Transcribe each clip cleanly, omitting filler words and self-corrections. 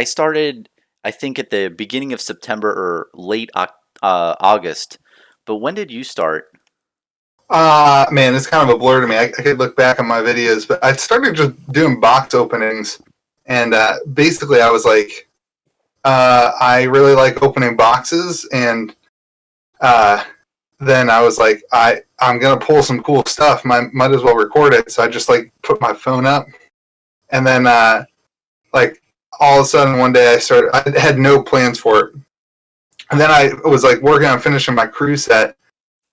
I started, I think, at the beginning of September or late August. But when did you start? Man, it's kind of a blur to me. I could look back on my videos, but I started just doing box openings, and basically I was like, I really like opening boxes, and uh, then I was like, I'm gonna pull some cool stuff. Might as well record it. So I just like put my phone up, and then like all of a sudden one day I had no plans for it, and then I was like working on finishing my crew set.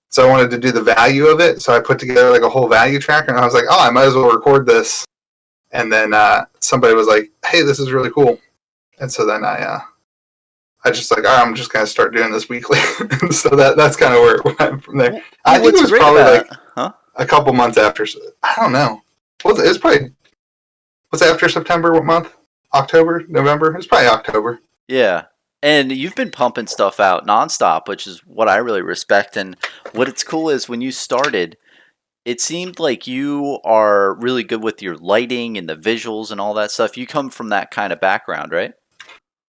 So I wanted to do the value of it. So I put together like a whole value tracker, and I was like, oh, I might as well record this. And then somebody was like, hey, this is really cool. And so then I just like, all right, I'm just gonna start doing this weekly. So that's kind of where it went from there. Well, I think it what's was great probably about like it, huh? a couple months after. I don't know. It was probably what's after September? What month? October, November? It's probably October. Yeah. And you've been pumping stuff out nonstop, which is what I really respect. And what it's cool is when you started, it seemed like you are really good with your lighting and the visuals and all that stuff. You come from that kind of background, right?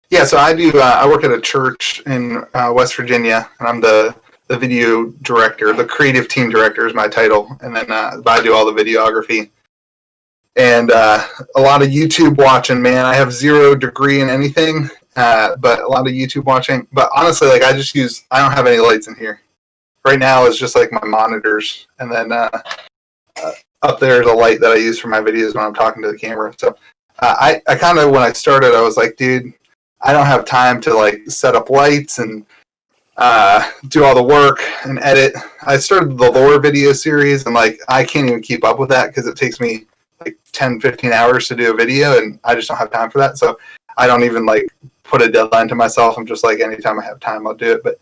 Yeah, so I do. I work at a church in West Virginia, and I'm the video director. The creative team director is my title, and then I do all the videography and a lot of YouTube watching. Man, I have 0 degree in anything, but a lot of YouTube watching. But honestly, like I don't have any lights in here. Right now, it's just like my monitors, and then up there is a light that I use for my videos when I'm talking to the camera. So I kind of when I started, I was like, dude, I don't have time to like set up lights and do all the work and edit. I started the lore video series, and like I can't even keep up with that because it takes me like 10-15 hours to do a video, and I just don't have time for that. So I don't even like put a deadline to myself. I'm just like, anytime I have time, I'll do it. But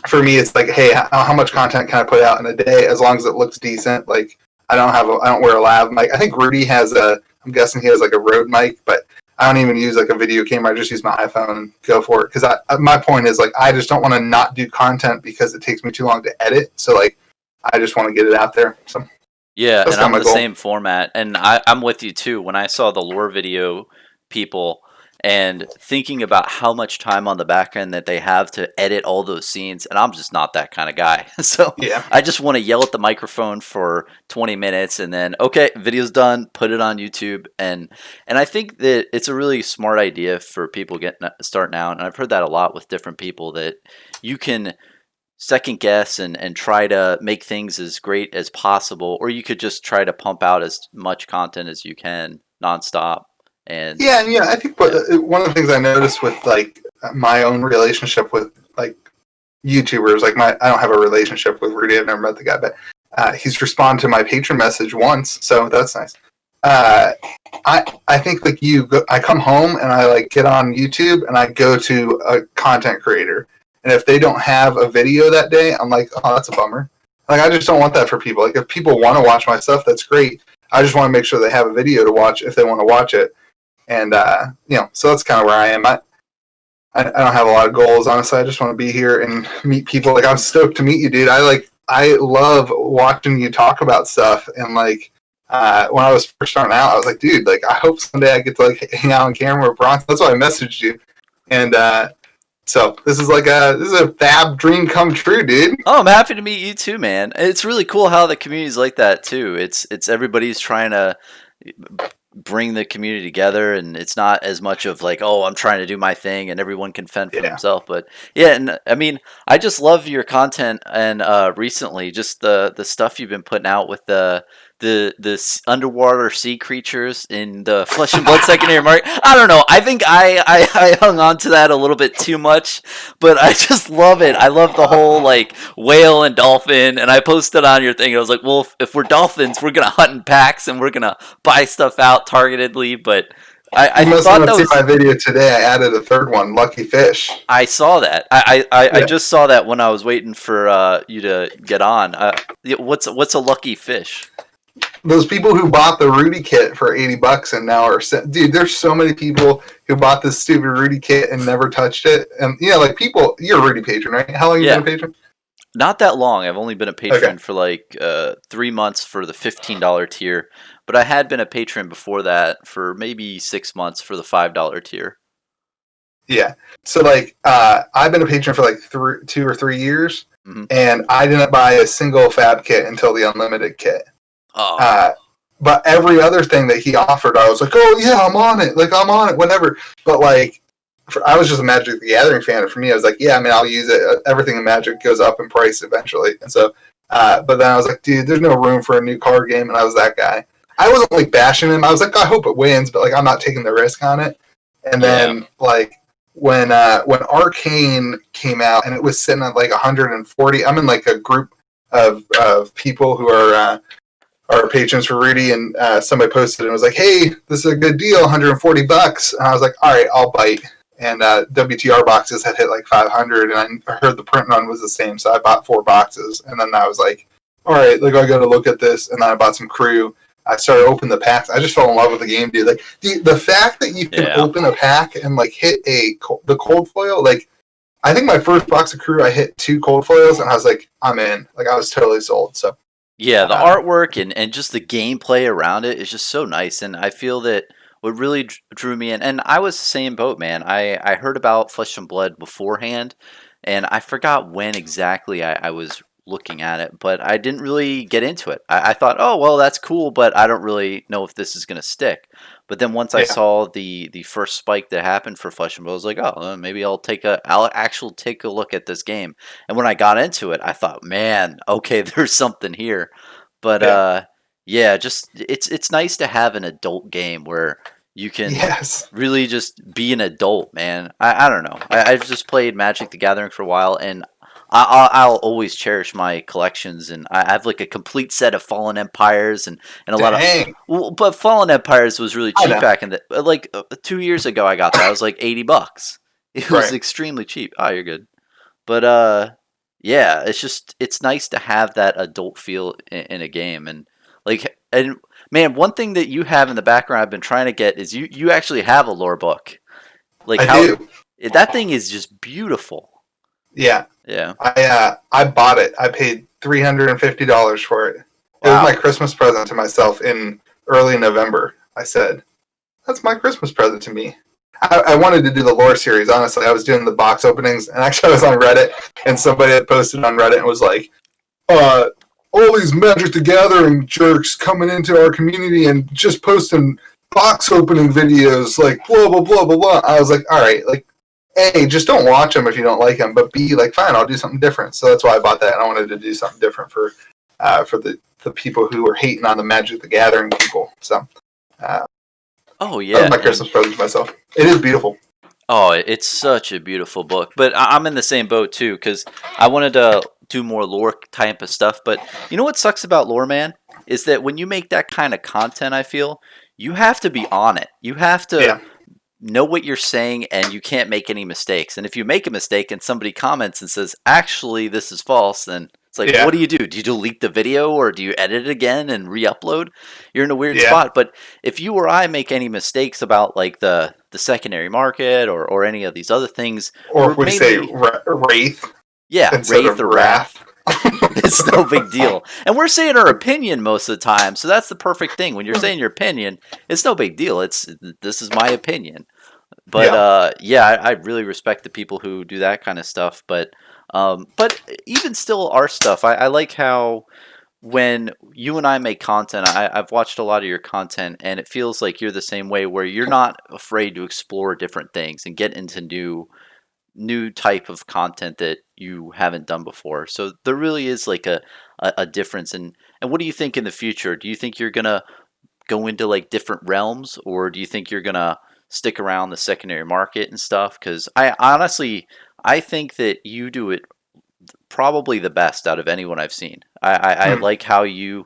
for me, it's like, hey, how much content can I put out in a day as long as it looks decent? Like I don't wear a lav mic. I think Rudy has I'm guessing he has like a Rode mic, but I don't even use like a video camera. I just use my iPhone and go for it. Because my point is like, I just don't want to not do content because it takes me too long to edit. So like, I just want to get it out there. So Yeah, that's and kind I'm of the my goal. same format, and I'm with you too. When I saw the lore video people and thinking about how much time on the back end that they have to edit all those scenes, and I'm just not that kind of guy. So Yeah. I just want to yell at the microphone for 20 minutes and then, okay, video's done, put it on YouTube. And I think that it's a really smart idea for people starting out, and I've heard that a lot with different people, that you can second guess and try to make things as great as possible, or you could just try to pump out as much content as you can nonstop. And Yeah, and I think yeah, one of the things I noticed with like my own relationship with like YouTubers, like I don't have a relationship with Rudy. I've never met the guy, but he's responded to my patron message once, so that's nice. Uh, I think like I come home and I like get on YouTube and I go to a content creator, and if they don't have a video that day, I'm like, oh, that's a bummer. Like I just don't want that for people. Like if people want to watch my stuff, that's great. I just want to make sure they have a video to watch if they want to watch it. And so that's kind of where I am. I don't have a lot of goals, honestly. I just want to be here and meet people. Like I'm stoked to meet you, dude. I love watching you talk about stuff. And like when I was first starting out, I was like, dude, like I hope someday I get to like hang out on camera with Bronson. That's why I messaged you. And so this is a fab dream come true, dude. oh, I'm happy to meet you too, man. It's really cool how the community's like that too. It's everybody's trying to bring the community together, and it's not as much of like, oh, I'm trying to do my thing and everyone can fend for Yeah. themselves. But yeah, and I mean, I just love your content, and recently just the stuff you've been putting out with the underwater sea creatures in the Flesh and Blood secondary market. I don't know. I think I hung on to that a little bit too much, but I just love it. I love the whole like whale and dolphin, and I posted on your thing. I was like, well, if we're dolphins, we're gonna hunt in packs and we're gonna buy stuff out targetedly. But I You must thought not that see was. my video today. I added a third one, Lucky Fish. I saw that. I Yeah. just saw that when I was waiting for you to get on. What's a lucky fish? Those people who bought the Rudy kit for $80 and now are dude. There's so many people who bought this stupid Rudy kit and never touched it. And like people, you're a Rudy patron, right? How long have you been Yeah. a patron? Not that long. I've only been a Okay. patron for like 3 months for the $15 tier, but I had been a patron before that for maybe 6 months for the $5 tier. Yeah. So like, I've been a patron for like 2 or 3 years, Hmm. and I didn't buy a single fab kit until the unlimited kit. Oh, Uh, but every other thing that he offered, I was like, oh yeah, I'm on it. Like I'm on it, whatever. But like, I was just a Magic the Gathering fan, and for me, I was like, yeah, I mean, I'll use it. Everything in Magic goes up in price eventually, and so. But then I was like, dude, there's no room for a new card game, and I was that guy. I wasn't like bashing him. I was like, I hope it wins, but like, I'm not taking the risk on it. And yeah. then like when Arcane came out and it was sitting at like 140, I'm in like a group of people who are patrons for Rudy, and somebody posted and was like, hey, this is a good deal, $140. And I was like, all right, I'll bite. And WTR boxes had hit like 500, and I heard the print run was the same, so I bought 4 boxes. And then I was like, all right, like I got to look at this. And then I bought some crew. I started opening the packs. I just fell in love with the game, dude. Like the fact that you can Yeah. open a pack and like hit the cold foil, like I think my first box of crew, I hit 2 cold foils, and I was like, I'm in. Like I was totally sold. So Yeah, the artwork and just the gameplay around it is just so nice, and I feel that what really drew me in, and I was the same boat, man. I heard about Flesh and Blood beforehand, and I forgot when exactly I was looking at it, but I didn't really get into it. I thought, oh well, that's cool, but I don't really know if this is gonna stick. But then once I yeah, saw the first spike that happened for Flesh and Blood, I was like, oh, maybe I'll actually take a look at this game. And when I got into it, I thought, man, okay, there's something here. But yeah, yeah, just it's nice to have an adult game where you can yes, really just be an adult, man. I don't know. I've just played Magic the Gathering for a while, and I'll always cherish my collections, and I have like a complete set of Fallen Empires and a lot of. dang, Well, but Fallen Empires was really I cheap know, back in the like 2 years ago. I got that. It was like $80. It was right? extremely cheap. Oh, you're good. But yeah, it's nice to have that adult feel in a game, and like and man, one thing that you have in the background I've been trying to get is you actually have a lore book. Like I how do. that thing is just beautiful. Yeah, Yeah. I bought it. I paid $350 for it. It was my Wow. Christmas present to myself in early November. I said, "That's my Christmas present to me." I wanted to do the lore series. Honestly, I was doing the box openings, and actually, I was on Reddit, and somebody had posted on Reddit and was like, uh, "All these Magic the Gathering jerks coming into our community and just posting box opening videos, like blah blah blah blah blah." I was like, "All right, like." A, just don't watch them if you don't like them. But B, like, fine, I'll do something different. So that's why I bought that, and I wanted to do something different for the people who were hating on the Magic the Gathering people. So Oh that was yeah, my and Christmas present to myself. It is beautiful. oh, it's such a beautiful book. But I'm in the same boat too because I wanted to do more lore type of stuff. But you know what sucks about lore, man, is that when you make that kind of content, I feel you have to be on it. You have to Yeah, know what you're saying and you can't make any mistakes. And if you make a mistake and somebody comments and says, actually, this is false, then it's like, well, what yeah, do you do? Do you delete the video or do you edit it again and re-upload? You're in a weird yeah. spot. But if you or I make any mistakes about like the secondary market or any of these other things, Or we're if we say mainly, Wraith yeah, instead Wraith of or Wrath. Wrath. It's no big deal. And we're saying our opinion most of the time. So that's the perfect thing. When you're saying your opinion, it's no big deal. This is my opinion. But Yeah, yeah, I really respect the people who do that kind of stuff. But even still, our stuff, I like how when you and I make content, I've watched a lot of your content, and it feels like you're the same way, where you're not afraid to explore different things and get into new type of content that you haven't done before. So there really is like a difference. And what do you think in the future? Do you think you're gonna go into like different realms, or do you think you're gonna stick around the secondary market and stuff? Because I honestly, I think that you do it probably the best out of anyone I've seen. I hmm. like how you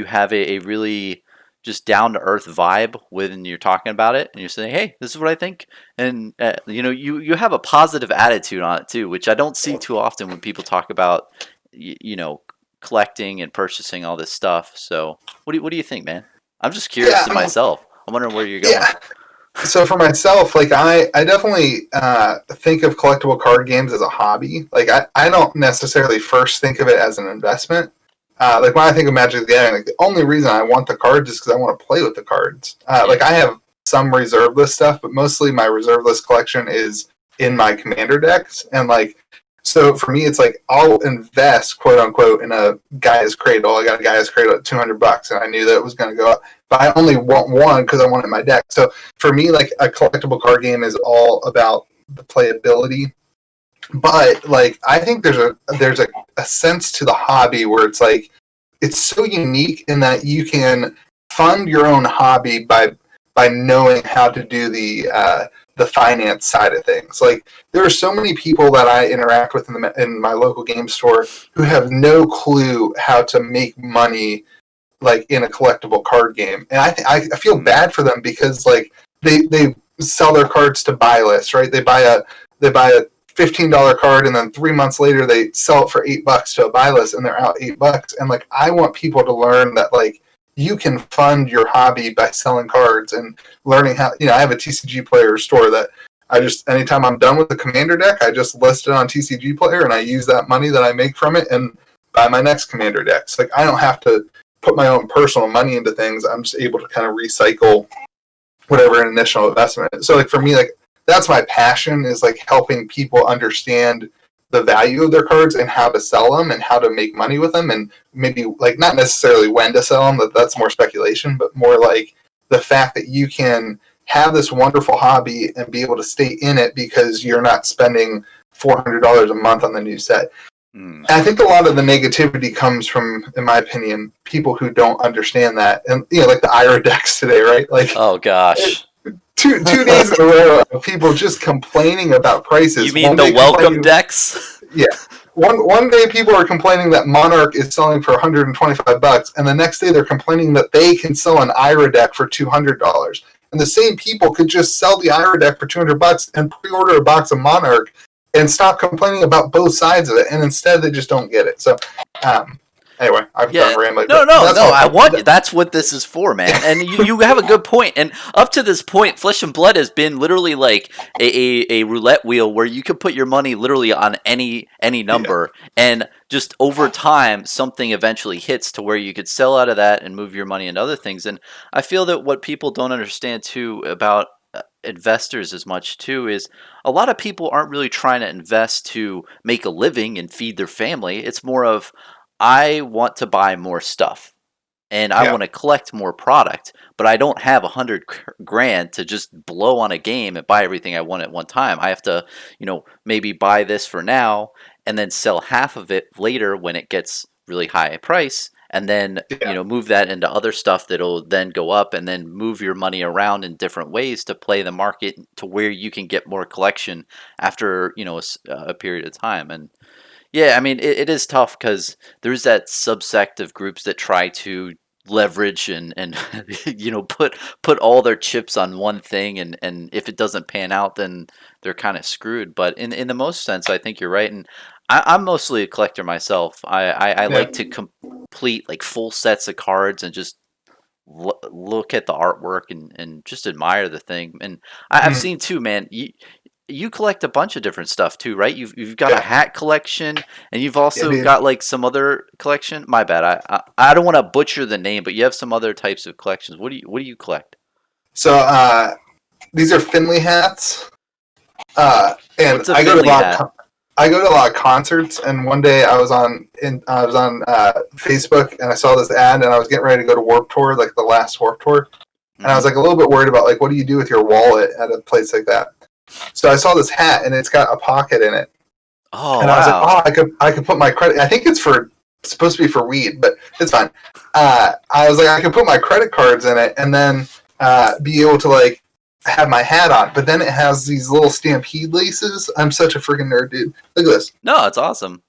have a really just down to earth vibe when you're talking about it and you're saying, hey, this is what I think. And you have a positive attitude on it too, which I don't see too often when people talk about you know, collecting and purchasing all this stuff. So what do you think, man? I'm just curious Yeah, to myself. I'm wondering where you're going. yeah. So for myself, like I definitely think of collectible card games as a hobby. Like I don't necessarily first think of it as an investment. like when I think of Magic the Gathering, like the only reason I want the cards is because I want to play with the cards. Like I have some reserve list stuff, but mostly my reserve list collection is in my commander decks. And like, so for me, it's like I'll invest, quote unquote, in a Gaia's Cradle. I got a Gaia's Cradle at $200, and I knew that it was going to go up. But I only want one because I want it in my deck. So for me, like a collectible card game is all about the playability. But like, I think there's a sense to the hobby where it's like it's so unique in that you can fund your own hobby by knowing how to do the finance side of things. Like there are so many people that I interact with in my local game store who have no clue how to make money like in a collectible card game, and I feel bad for them because like they sell their cards to buy lists, right? They buy a $15 card, and then 3 months later they sell it for $8 to a buy list, and they're out $8. And like I want people to learn that like you can fund your hobby by selling cards and learning how. I have a TCG Player store that I just, anytime I'm done with the commander deck, I just list it on TCG Player, and I use that money that I make from it and buy my next commander decks. Like I don't have to put my own personal money into things. I'm just able to kind of recycle whatever initial investment is. So like for me, like that's my passion, is like helping people understand the value of their cards and how to sell them and how to make money with them, and maybe like not necessarily when to sell them, that's more speculation, but more like the fact that you can have this wonderful hobby and be able to stay in it because you're not spending $400 a month on the new set. And I think a lot of the negativity comes from, in my opinion, people who don't understand that. And like the IRA decks today, right? Like, oh gosh, two days in a row of people just complaining about prices. You mean the welcome decks? Yeah. One day people are complaining that Monarch is selling for $125, and the next day they're complaining that they can sell an IRA deck for $200. And the same people could just sell the IRA deck for $200 and pre-order a box of Monarch and stop complaining about both sides of it, and instead they just don't get it. So, anyway, I've done rambling. No. I want you. That's what this is for, man. And you have a good point. And up to this point, Flesh and Blood has been literally like a roulette wheel where you could put your money literally on any number, and just over time, something eventually hits to where you could sell out of that and move your money into other things. And I feel that what people don't understand too about investors as much too is a lot of people aren't really trying to invest to make a living and feed their family. It's more of, I want to buy more stuff and I want to collect more product, but I don't have $100,000 to just blow on a game and buy everything I want at one time. I have to, maybe buy this for now and then sell half of it later when it gets really high price, and then move that into other stuff that'll then go up, and then move your money around in different ways to play the market to where you can get more collection after a period of time. And yeah, I mean it is tough because there's that subsect of groups that try to leverage and put all their chips on one thing, and if it doesn't pan out, then they're kind of screwed. But in the most sense, I think you're right. And I'm mostly a collector myself. I like to complete like full sets of cards and just look at the artwork and just admire the thing. And I've seen too, man. You collect a bunch of different stuff too, right? You've got a hat collection, and you've also got like some other collection. My bad. I don't want to butcher the name, but you have some other types of collections. What do you collect? So these are Finley hats, and I go to a lot of concerts. And one day I was on Facebook, and I saw this ad, and I was getting ready to go to Warped Tour, like the last Warped Tour, and I was like a little bit worried about like what do you do with your wallet at a place like that. So I saw this hat, and it's got a pocket in it. Oh, and I was like, I could put my credit. I think it's supposed to be for weed, but it's fine. I was like, I could put my credit cards in it, and then be able to like have my hat on. But then it has these little Stampede laces. I'm such a freaking nerd, dude. Look at this. No, it's awesome.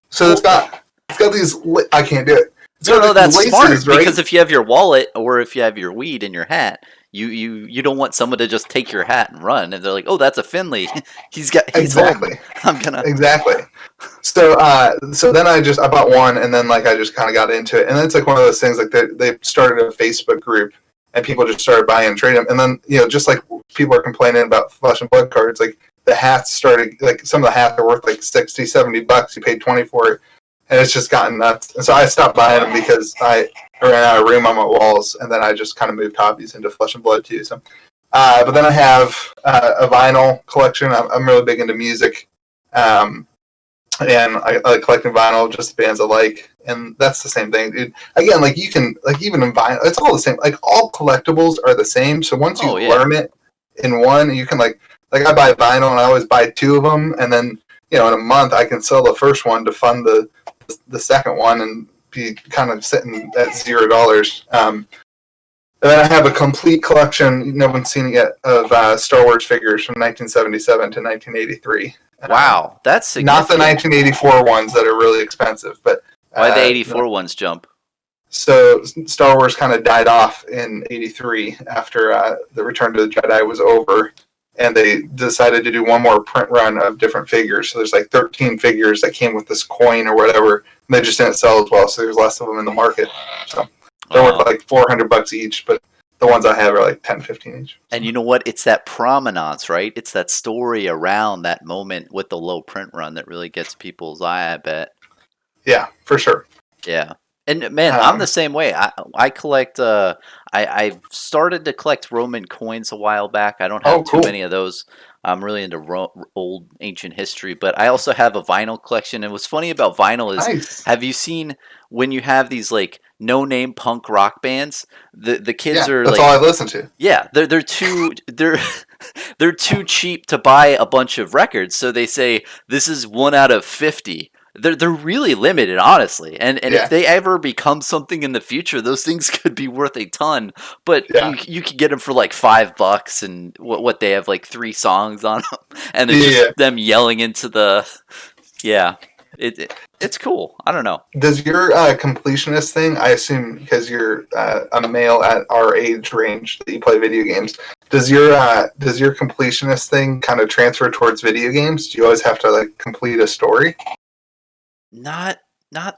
So it's got these. I can't do it. No, that's laces, smart, right? Because if you have your wallet or if you have your weed in your hat, you don't want someone to just take your hat and run, and they're like, oh, that's a Finley. he's exactly. Home. I'm gonna exactly. So then I bought one, and then like I just kind of got into it, and then it's like one of those things like they started a Facebook group, and people just started buying and trading them, and then just like people are complaining about Flesh and Blood cards, like the hats started, like some of the hats are worth like $60-$70. You paid $20 for it. and it's just gotten nuts. And so I stopped buying them because I ran out of room on my walls, and then I just kind of moved hobbies into Flesh and Blood too. So, but then I have a vinyl collection. I'm really big into music, and I like collecting vinyl, just bands I like, and that's the same thing, dude. Again, like you can, like even in vinyl, it's all the same. Like all collectibles are the same. So once you learn it in one, you can like I buy vinyl and I always buy two of them, and then in a month I can sell the first one to fund the second one and be kind of sitting at $0. And then I have a complete collection, no one's seen it yet, of Star Wars figures from 1977 to 1983. Wow, that's significant. Not the 1984 ones that are really expensive, but why the 84 ones jump? So Star Wars kind of died off in 83 after the Return to the Jedi was over, and they decided to do one more print run of different figures. So there's like 13 figures that came with this coin or whatever, and they just didn't sell as well, so there's less of them in the market. So they're worth like $400 each, but the ones I have are like 10, 15 each. And you know what? It's that provenance, right? It's that story around that moment with the low print run that really gets people's eye, I bet. Yeah, for sure. Yeah. And man, I'm the same way. I collect. I started to collect Roman coins a while back. I don't have too many of those. I'm really into old ancient history, but I also have a vinyl collection. And what's funny about vinyl is, have you seen when you have these like no-name punk rock bands? The kids are that's like, all I listen to. Yeah, they're too they're too cheap to buy a bunch of records, so they say this is 1 out of 50. They're really limited, honestly, and if they ever become something in the future, those things could be worth a ton. But you could get them for like $5, and what they have like 3 songs on them, and it's just them yelling into the It's cool. I don't know. Does your completionist thing? I assume because you're a male at our age range that you play video games. Does your completionist thing kind of transfer towards video games? Do you always have to like complete a story? Not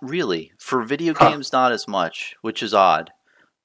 really. For video games, not as much, which is odd.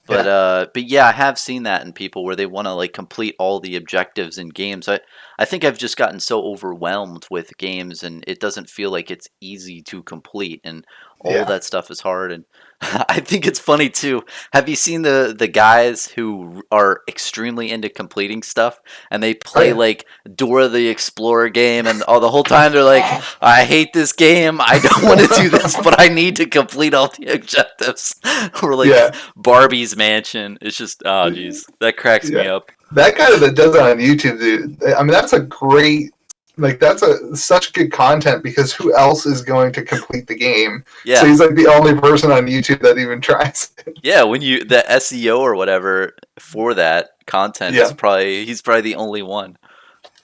But yeah, I have seen that in people where they want to like complete all the objectives in games. I think I've just gotten so overwhelmed with games, and it doesn't feel like it's easy to complete, and all that stuff is hard. And I think it's funny too. Have you seen the guys who are extremely into completing stuff, and they play like Dora the Explorer game, and the whole time they're like, "I hate this game. I don't want to do this, but I need to complete all the objectives." Or like Barbie's Mansion. It's just geez, that cracks me up. That guy that does it on YouTube, dude. I mean, that's a great. Like that's such good content because who else is going to complete the game? Yeah. So he's like the only person on YouTube that even tries it. Yeah, when the SEO or whatever for that content is he's probably the only one.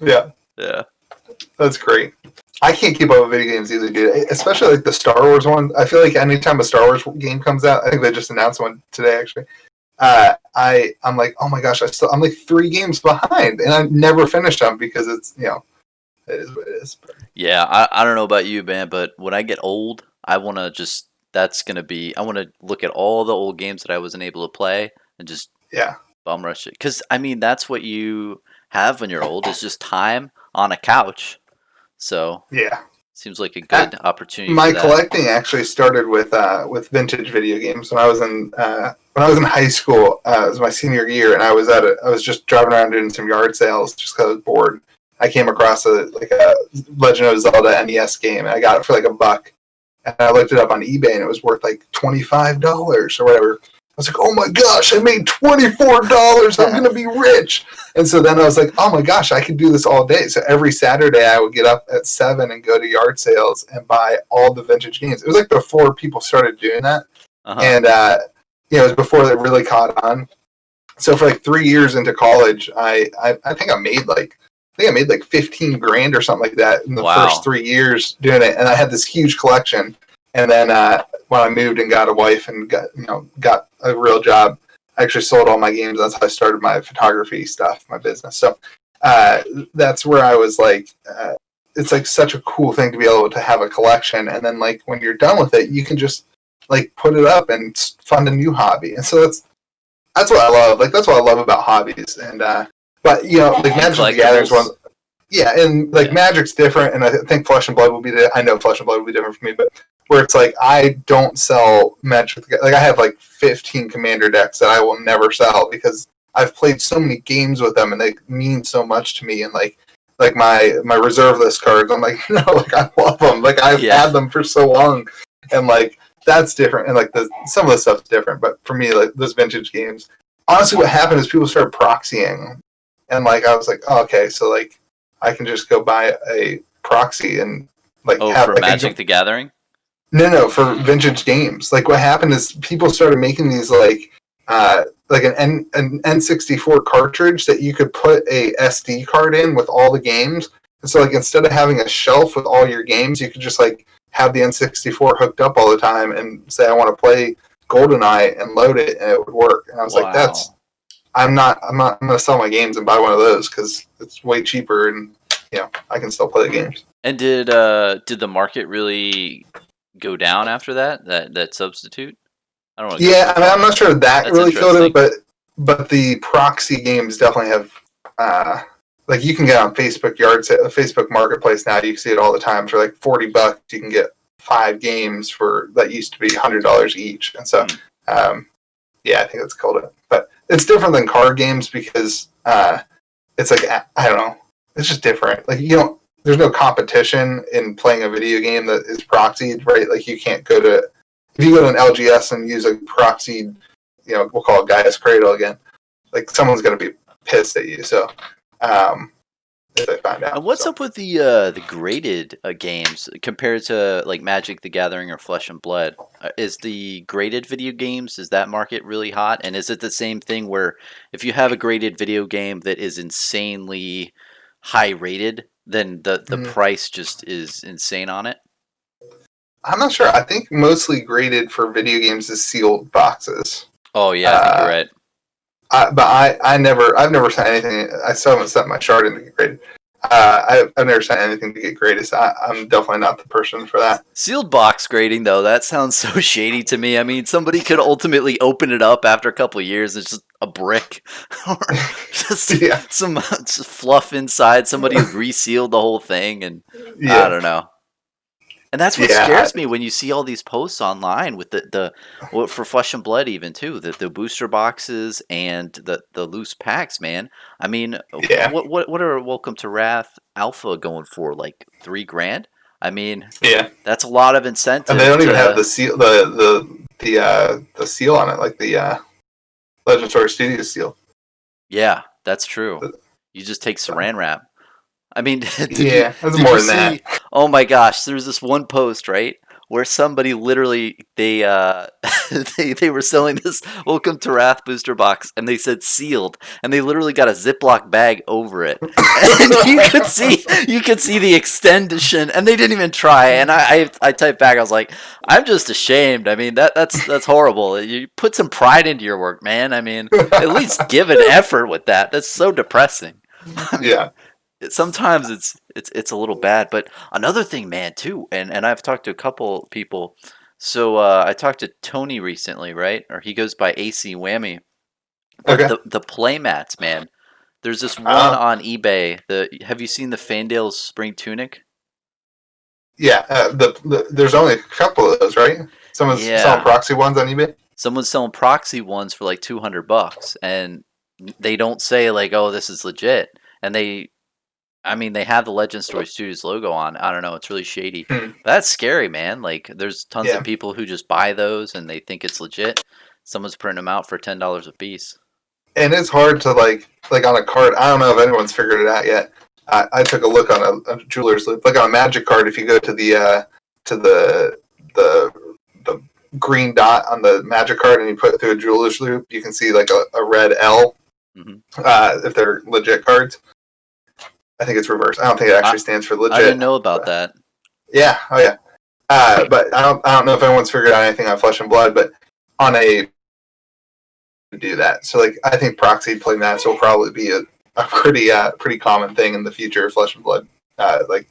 Yeah. Yeah. That's great. I can't keep up with video games either, dude. Especially like the Star Wars one. I feel like anytime a Star Wars game comes out, I think they just announced one today actually. I'm like, oh my gosh, I'm like 3 games behind, and I never finished them because it's it is what it is. But. Yeah, I don't know about you, man, but when I get old, I want to I want to look at all the old games that I wasn't able to play and just bum rush it. Because, I mean, that's what you have when you're old is just time on a couch. So, seems like a good opportunity. My collecting actually started with vintage video games when I was in high school. It was my senior year, and I was just driving around doing some yard sales just because I was bored. I came across a Legend of Zelda NES game, and I got it for like $1. And I looked it up on eBay, and it was worth like $25 or whatever. I was like, oh my gosh, I made $24. I'm gonna be rich. And so then I was like, oh my gosh, I could do this all day. So every Saturday I would get up at 7 and go to yard sales and buy all the vintage games. It was like before people started doing that, and it was before they really caught on. So for like 3 years into college, I think I made like 15 grand or something like that in the first 3 years doing it. And I had this huge collection. And then when I moved and got a wife and got a real job, I actually sold all my games. That's how I started my photography stuff, my business. So that's where I was like, it's like such a cool thing to be able to have a collection. And then like when you're done with it, you can just like put it up and fund a new hobby. And so that's what I love. Like that's what I love about hobbies. And but like Magic the Gathering one, and like Magic's different, and I think Flesh and Blood will be. I know Flesh and Blood will be different for me, but where it's like I don't sell Magic. Like I have like 15 commander decks that I will never sell because I've played so many games with them and they mean so much to me. And like my reserve list cards, I'm like, no, like I love them. Like I've had them for so long, and like that's different. And like some of the stuff's different, but for me, like those vintage games. Honestly, what happened is people started proxying, and like I was like, oh, okay, so like I can just go buy a proxy and like have for like Magic the Gathering. No, for vintage games. Like what happened is people started making these like an N64 cartridge that you could put a SD card in with all the games. And so like instead of having a shelf with all your games, you could just like have the N64 hooked up all the time and say I want to play GoldenEye and load it and it would work. And I was like, I'm not going to sell my games and buy one of those because it's way cheaper and I can still play the games. And did the market really go down after that substitute? I don't know. Yeah, I mean, I'm not sure that's really killed it, but the proxy games definitely have. Like you can get on Facebook Marketplace now. You can see it all the time for like $40. You can get 5 games that used to be $100 each, and so yeah, I think that's killed it. But it's different than card games because it's like I don't know, it's just different. Like there's no competition in playing a video game that is proxied, right? Like you can't if you go to an LGS and use a proxied, we'll call it Gaia's Cradle again, like someone's going to be pissed at you. So if they find out. And what's up with the graded games compared to like Magic the Gathering or Flesh and Blood? Is the graded video games, is that market really hot? And is it the same thing where if you have a graded video game that is insanely high rated, then the price just is insane on it? I'm not sure. I think mostly graded for video games is sealed boxes. Oh yeah, I think you're right. But I've never sent anything. I still haven't sent my chart in to get graded. I've never sent anything to get graded. So I'm definitely not the person for that. Sealed box grading, though, that sounds so shady to me. I mean, somebody could ultimately open it up after a couple of years. It's just a brick or just some fluff inside. Somebody resealed the whole thing, and I don't know. And that's what scares me when you see all these posts online with for Flesh and Blood even too, the booster boxes and the loose packs, man. I mean, what are Welcome to Wrath Alpha going for? Like $3,000? I mean, that's a lot of incentive. And they don't even have the seal, the seal on it, like the Legend Story Studios seal. Yeah, that's true. You just take Saran wrap. I mean, did you more than that. Oh my gosh, there's this one post, right, where somebody literally they were selling this Welcome to Wrath booster box, and they said sealed, and they literally got a Ziploc bag over it, and you could see the extension, and they didn't even try. And I typed back, I was like, I'm just ashamed. I mean, that's horrible. You put some pride into your work, man. I mean, at least give an effort with that. That's so depressing. Yeah. Sometimes it's a little bad, but another thing, man, too, and I've talked to a couple people. So I talked to Tony recently, right? Or he goes by AC Whammy. But the play mats, man. There's this one on eBay. Have you seen the Fandale's Spring Tunic? Yeah, there's only a couple of those, right? Someone's selling proxy ones on eBay. Someone's selling proxy ones for like $200, and they don't say like, "Oh, this is legit," and they have the Legend Story Studios logo on. I don't know. It's really shady. But that's scary, man. Like, there's tons of people who just buy those and they think it's legit. Someone's printing them out for $10 a piece. And it's hard to like on a card. I don't know if anyone's figured it out yet. I took a look on a jeweler's loop. Like on a Magic card, if you go to the green dot on the Magic card and you put it through a jeweler's loop, you can see like a red L. If they're legit cards. I think it's reversed. I don't think it actually stands for legit. I didn't know about that. Yeah. Oh, yeah. But I don't know if anyone's figured out anything on Flesh and Blood, but on a do that. So like I think proxy play mats will probably be a pretty common thing in the future if Flesh and Blood like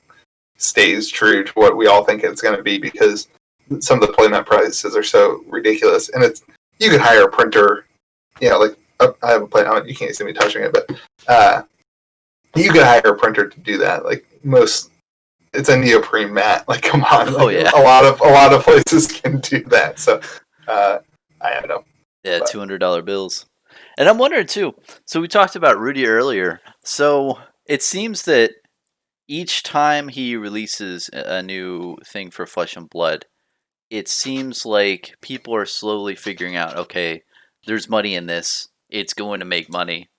stays true to what we all think it's going to be, because some of the playmat prices are so ridiculous, and you could hire a printer. Like I have a playmat. You can't see me touching it, but. You could hire a printer to do that. Like most, it's a neoprene mat. Like, come on, Oh like yeah, a lot of places can do that. So, I don't know. yeah, But $200 bills. And I'm wondering too. So we talked about Rudy earlier. So it seems that each time he releases a new thing for Flesh and Blood, it seems like people are slowly figuring out, okay, there's money in this. It's going to make money.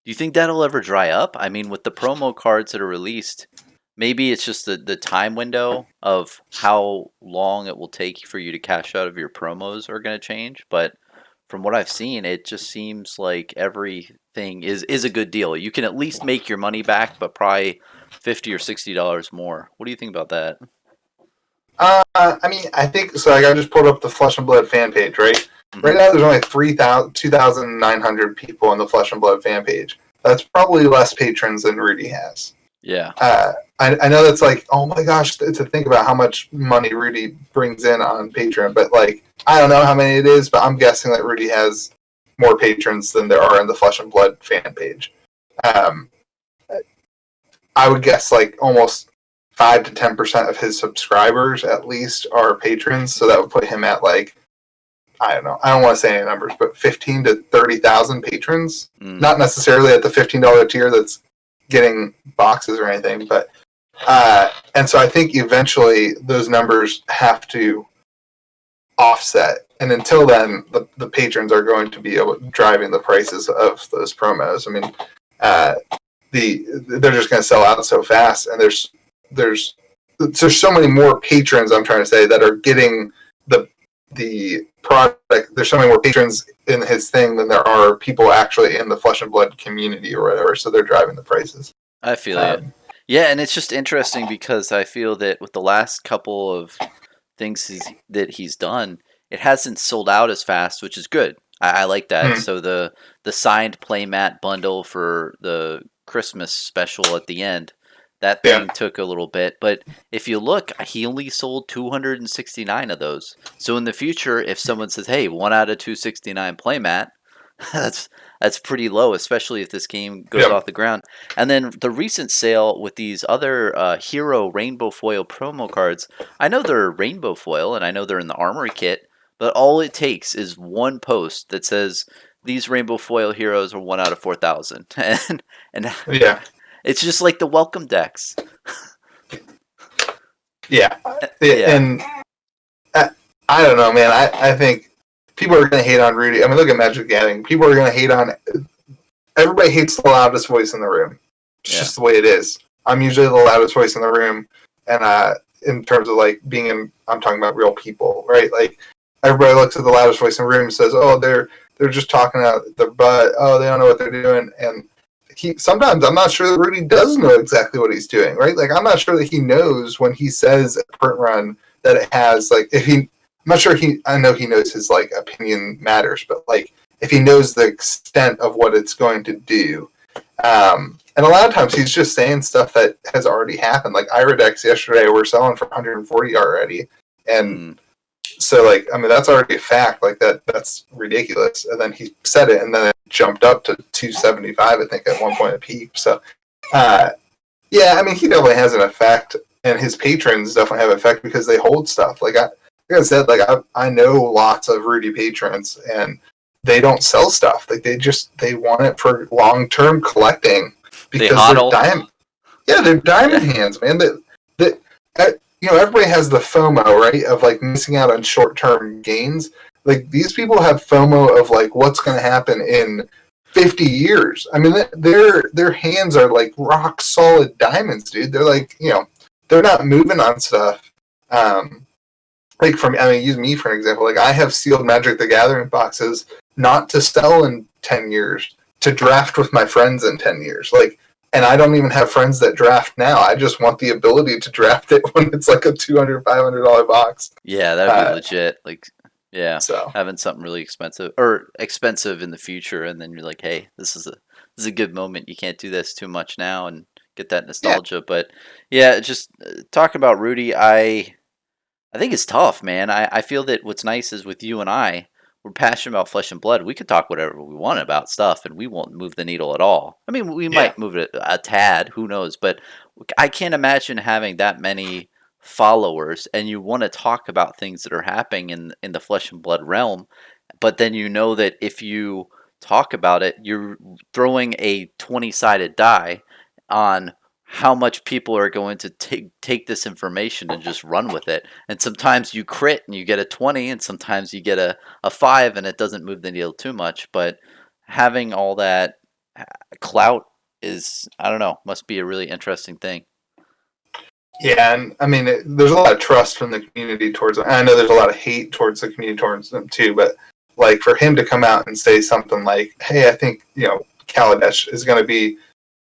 Do you think that'll ever dry up? I mean, with the promo cards that are released, maybe it's just the time window of how long it will take for you to cash out of your promos are going to change. But from what I've seen, it just seems like everything is a good deal. You can at least make your money back, but probably $50 or $60 more. What do you think about that? I mean, I think so. Like, I just pulled up the Flesh and Blood fan page, right? Hmm. Right now, there's only 2,900 people on the Flesh and Blood fan page. That's probably less patrons than Rudy has. Yeah. I know that's like, oh my gosh, to think about how much money Rudy brings in on Patreon, but like, I don't know how many it is, but I'm guessing that Rudy has more patrons than there are in the Flesh and Blood fan page. Um, I would guess like almost 5 to 10% of his subscribers at least are patrons, so that would put him at like, I don't know, I don't want to say any numbers, but 15 to 30,000 patrons. Mm. Not necessarily at the $15 tier that's getting boxes or anything, but and so I think eventually those numbers have to offset, and until then, the patrons are going to be driving the prices of those promos. I mean, uh, they're just going to sell out so fast, and there's so many more patrons. I'm trying to say that are getting the product. There's so many more patrons in his thing than there are people actually in the Flesh and Blood community or whatever. So they're driving the prices. I feel you. Yeah, and it's just interesting because I feel that with the last couple of things that he's done, it hasn't sold out as fast, which is good. I like that. Hmm. So the signed playmat bundle for the Christmas special at the end, that Yeah. thing took a little bit. But if you look, he only sold 269 of those. So in the future, if someone says, "Hey, 1 out of 269 playmat," that's that's pretty low, especially if this game goes Yep. off the ground. And then the recent sale with these other Hero Rainbow Foil promo cards, I know they're Rainbow Foil and I know they're in the Armory kit, but all it takes is one post that says these Rainbow Foil heroes are 1 out of 4,000, and Yeah. it's just like the welcome decks. Yeah. Yeah, And I don't know, man. I think people are going to hate on Rudy. I mean, look at Magic the Gathering. People are going to hate on. Everybody hates the loudest voice in the room. It's yeah, just the way it is. I'm usually the loudest voice in the room, and in terms of like being in, I'm talking about real people, right? Like everybody looks at the loudest voice in the room and says, "Oh, they're just talking out their butt. Oh, they don't know what they're doing." And sometimes I'm not sure that Rudy does know exactly what he's doing, right? Like I'm not sure that he knows when he says a print run that it has like if he. I'm not sure I know he knows his like opinion matters, but like if he knows the extent of what it's going to do. And a lot of times he's just saying stuff that has already happened. Like Iridex yesterday, we're selling for 140 already, and mm, so like I mean that's already a fact. Like that's ridiculous. And then he said it, and then it jumped up to 275, I think, at one point at peak. So yeah, I mean he definitely has an effect, and his patrons definitely have an effect because they hold stuff. Like I said, like I know lots of Rudy patrons, and they don't sell stuff. Like they want it for long term collecting they because they're hodl. diamond. Yeah, they're diamond Yeah, hands, man. Everybody has the FOMO, right, of like missing out on short term gains. Like these people have FOMO of like what's going to happen in 50 years. I mean, their hands are like rock solid diamonds, dude. They're like they're not moving on stuff. Like use me for an example. Like I have sealed Magic the Gathering boxes not to sell in 10 years, to draft with my friends in 10 years. Like, and I don't even have friends that draft now. I just want the ability to draft it when it's like a $200, $500 box. yeah, that'd be legit. Like, yeah, So having something really expensive or expensive in the future, and then you're like, hey, this is a good moment. You can't do this too much now and get that yeah, nostalgia. But yeah, just talking about Rudy, I think it's tough, man. I feel that what's nice is with you and I, we're passionate about Flesh and Blood, we could talk whatever we want about stuff, and we won't move the needle at all. I mean, we Yeah. might move it a tad, who knows? But I can't imagine having that many followers, and you want to talk about things that are happening in the Flesh and Blood realm, but then you know that if you talk about it, you're throwing a 20-sided die on how much people are going to take this information and just run with it. And sometimes you crit and you get a 20, and sometimes you get a 5 and it doesn't move the needle too much. But having all that clout is, I don't know, must be a really interesting thing. Yeah, and I mean, there's a lot of trust from the community towards them. I know there's a lot of hate towards the community towards them too, but like for him to come out and say something like, "Hey, I think Kaladesh is going to be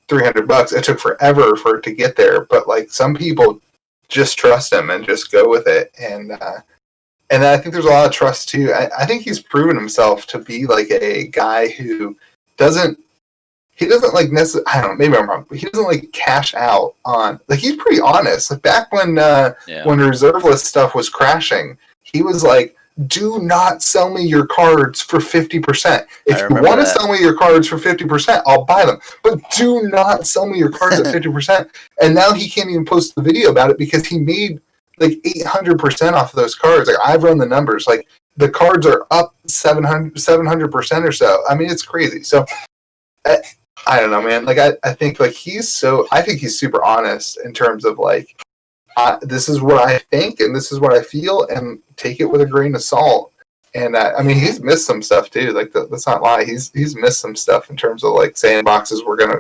$300." It took forever for it to get there, but like some people just trust him and just go with it, and I think there's a lot of trust too. I think he's proven himself to be like a guy who doesn't he doesn't like necessarily. I don't know. Maybe I'm wrong, but he doesn't like cash out on. Like he's pretty honest. Like back when reserve list stuff was crashing, he was like, "Do not sell me your cards for 50%. If you want to sell me your cards for 50%, I'll buy them. But do not sell me your cards at 50%." And now he can't even post the video about it because he made like 800% off of those cards. Like I've run the numbers. Like the cards are up 700% or so. I mean, it's crazy. So. I don't know, man. Like I think like I think he's super honest in terms of like, this is what I think and this is what I feel, and take it with a grain of salt. And I mean, he's missed some stuff too. Like let's not lie, he's missed some stuff in terms of like sandboxes were gonna.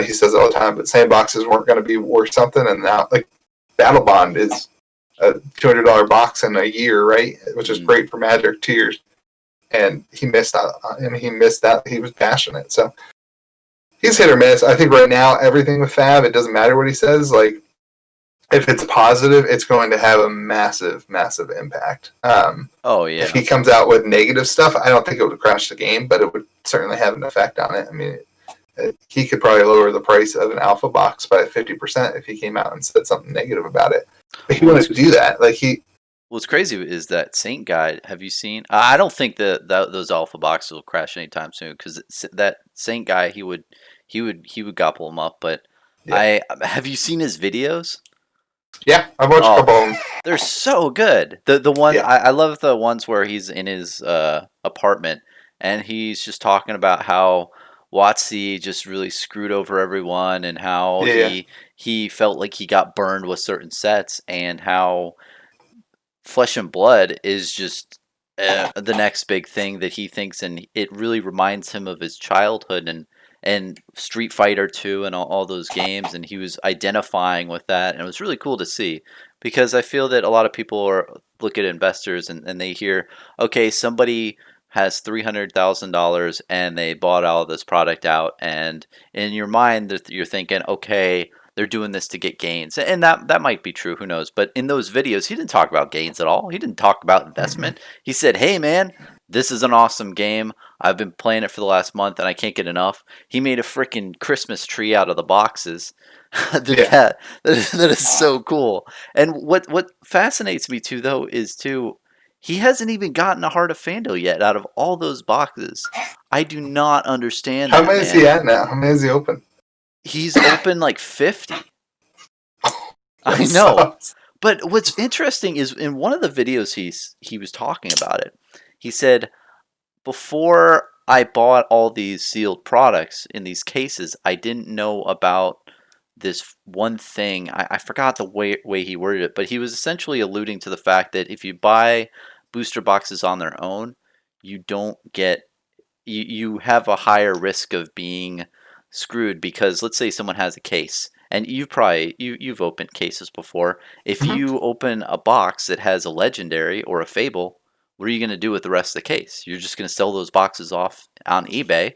He says it all the time, but sandboxes weren't gonna be worth something, and now like Battle Bond is a $200 box in a year, right? Which is great for Magic 2 years. And he missed out. I mean, he missed that. He was passionate, so. He's hit or miss. I think right now, everything with Fab, it doesn't matter what he says. Like, if it's positive, it's going to have a massive, massive impact. If he comes out with negative stuff, I don't think it would crash the game, but it would certainly have an effect on it. I mean, he could probably lower the price of an alpha box by 50% if he came out and said something negative about it. But he wanted to do that. Like What's crazy is that Saint guy. Have you seen? I don't think that those alpha boxes will crash anytime soon, because that Saint guy, he would gobble them up. But yeah. Have you seen his videos? Yeah, I've watched a couple of them. They're so good. The one I love the ones where he's in his apartment and he's just talking about how WotC just really screwed over everyone, and how he felt like he got burned with certain sets, and how Flesh and Blood is just the next big thing that he thinks, and it really reminds him of his childhood and Street Fighter 2 and all those games, and he was identifying with that, and it was really cool to see, because I feel that a lot of people look at investors and they hear, okay, somebody has $300,000 and they bought all this product out, and in your mind you're thinking, okay, they're doing this to get gains, and that might be true, who knows. But in those videos, he didn't talk about gains at all. He didn't talk about investment. He said, hey man, this is an awesome game. I've been playing it for the last month and I can't get enough. He made a freaking Christmas tree out of the boxes. That is so cool. And what fascinates me too, though, is he hasn't even gotten a Heart of Fandle yet out of all those boxes. I do not understand How many is he at now? How many is he open? He's open like 50. I know. Sucks. But what's interesting is in one of the videos he was talking about it. He said, before I bought all these sealed products in these cases, I didn't know about this one thing. I forgot the way he worded it, but he was essentially alluding to the fact that if you buy booster boxes on their own, you don't get you have a higher risk of being screwed, because let's say someone has a case, and you've opened cases before. If you open a box that has a legendary or a fable, what are you going to do with the rest of the case? You're just going to sell those boxes off on eBay.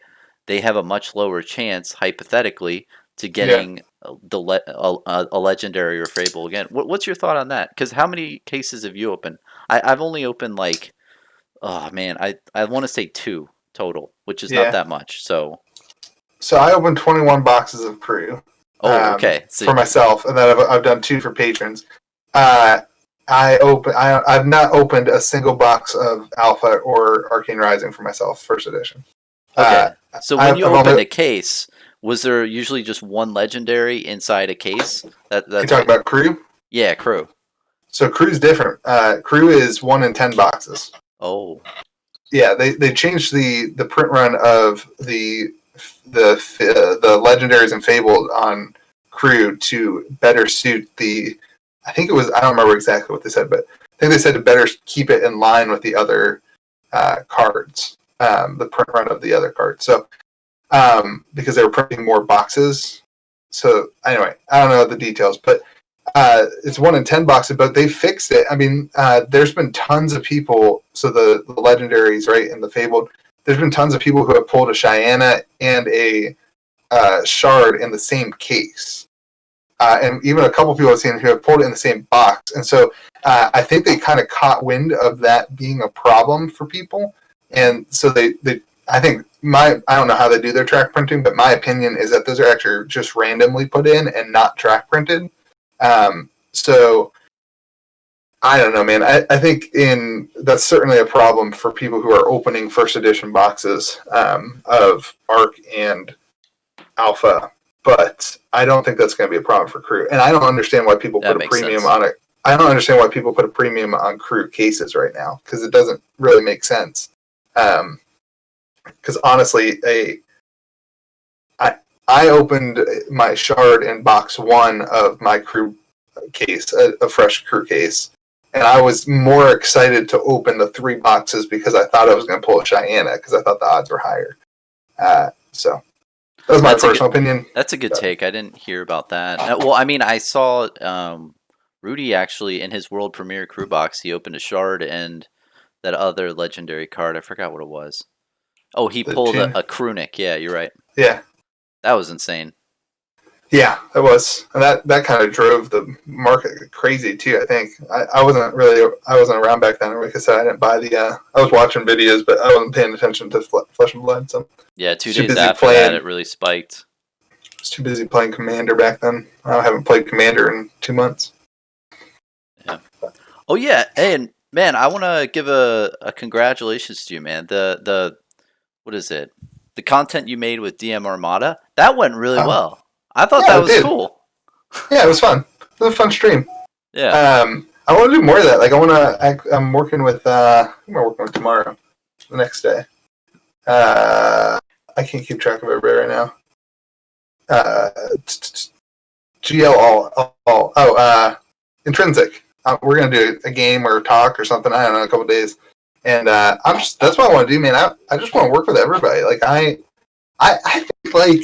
They have a much lower chance, hypothetically, to getting a legendary or fable again. What's your thought on that? Because how many cases have you opened? I've only opened like, oh man, I want to say 2 total, which is not that much. So I opened 21 boxes of Crew. Oh, okay. For myself, and then I've done 2 for patrons. I've not opened a single box of Alpha or Arcane Rising for myself, first edition. Okay. So when you I've only. opened a case, was there usually just one legendary inside a case? You That's talk what. about Crew. Yeah, crew. So Crew's different. Crew is 1 in 10 boxes. Oh. Yeah, they changed the print run of the legendaries and fabled on Crew to better suit the. I think it was. I don't remember exactly what they said, but I think they said to better keep it in line with the other cards, the print run of the other cards. So because they were printing more boxes. So anyway, I don't know the details, but it's 1 in 10 boxes, but they fixed it. I mean, there's been tons of people. So the legendaries, right, and the fabled. There's been tons of people who have pulled a Cheyenne and a shard in the same case, and even a couple people I've seen who have pulled it in the same box. And so I think they kind of caught wind of that being a problem for people, and so they I think I don't know how they do their track printing, but my opinion is that those are actually just randomly put in and not track printed. So I don't know, man. I think that's certainly a problem for people who are opening first edition boxes of Arc and Alpha, but I don't think that's going to be a problem for Crew. And I don't understand why people That put a makes premium sense. on it. I don't understand why people put a premium on Crew cases right now because it doesn't really make sense. Because honestly, I opened my shard in box 1 of my Crew case, a fresh Crew case, and I was more excited to open the 3 boxes because I thought I was going to pull a Cheyenne because I thought the odds were higher. So that was my That's a good. personal opinion. That's a good take. I didn't hear about that. Well, I mean, I saw Rudy actually in his world premiere crew box. He opened a shard and that other legendary card. I forgot what it was. Oh, he The pulled June. a Krunic. Yeah, you're right. Yeah, That was insane. yeah, it was, and that kind of drove the market crazy too. I think I wasn't around back then. Like I said, I didn't buy the. I was watching videos, but I wasn't paying attention to Flesh and Blood. So I Yeah, two was too days busy after that, playing. it really spiked. Was too busy playing Commander back then. I haven't played Commander in 2 months. Yeah. Oh yeah, and man, I want to give a congratulations to you, man. The what is it? The content you made with DM Armada that went really Oh, well. I thought yeah, that it was did. cool. Yeah, it was fun. It was a fun stream. Yeah. I want to do more of that. Like I want to. I'm working with. Who am I working with tomorrow? The next day. I can't keep track of everybody right now. GL Intrinsic. We're gonna do a game or a talk or something. I don't know, in a couple days, and that's what I want to do, man. I just want to work with everybody. Like I think like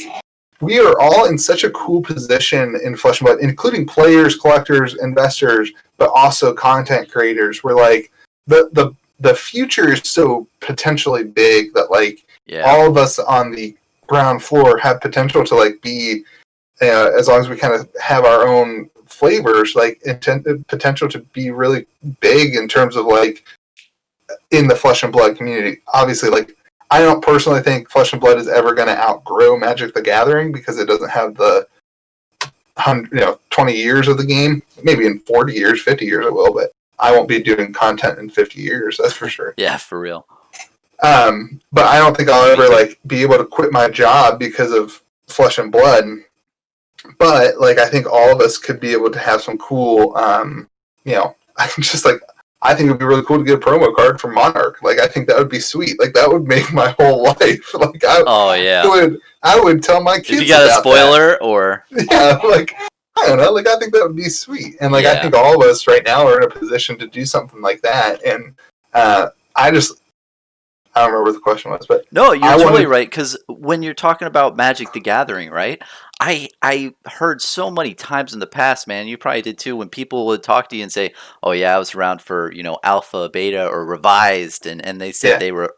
we are all in such a cool position in Flesh and Blood, including players, collectors, investors, but also content creators. We're like the future is so potentially big that like Yeah. all of us on the ground floor have potential to like be as long as we kind of have our own flavors, like potential to be really big in terms of like in the Flesh and Blood community. Obviously, like I don't personally think Flesh and Blood is ever going to outgrow Magic the Gathering because it doesn't have the 20 years of the game. Maybe in 40 years, 50 years it will, but I won't be doing content in 50 years. That's for sure. Yeah, for real. But I don't think I'll Me ever too. like be able to quit my job because of Flesh and Blood. But like I think all of us could be able to have some cool I just like I think it would be really cool to get a promo card from Monarch. Like I think that would be sweet. Like that would make my whole life. Like Oh yeah. I would tell my If you kids got a about that. spoiler or Yeah, like I don't know, like I think that would be sweet. And like I yeah. think all of us right now are in a position to do something like that. And I just I don't remember what the question was, but No, you're I totally wanted right. Because when you're talking about Magic the Gathering, right? I heard so many times in the past, man. You probably did too. When people would talk to you and say, "Oh yeah, I was around for Alpha, Beta, or Revised," and they said yeah, they were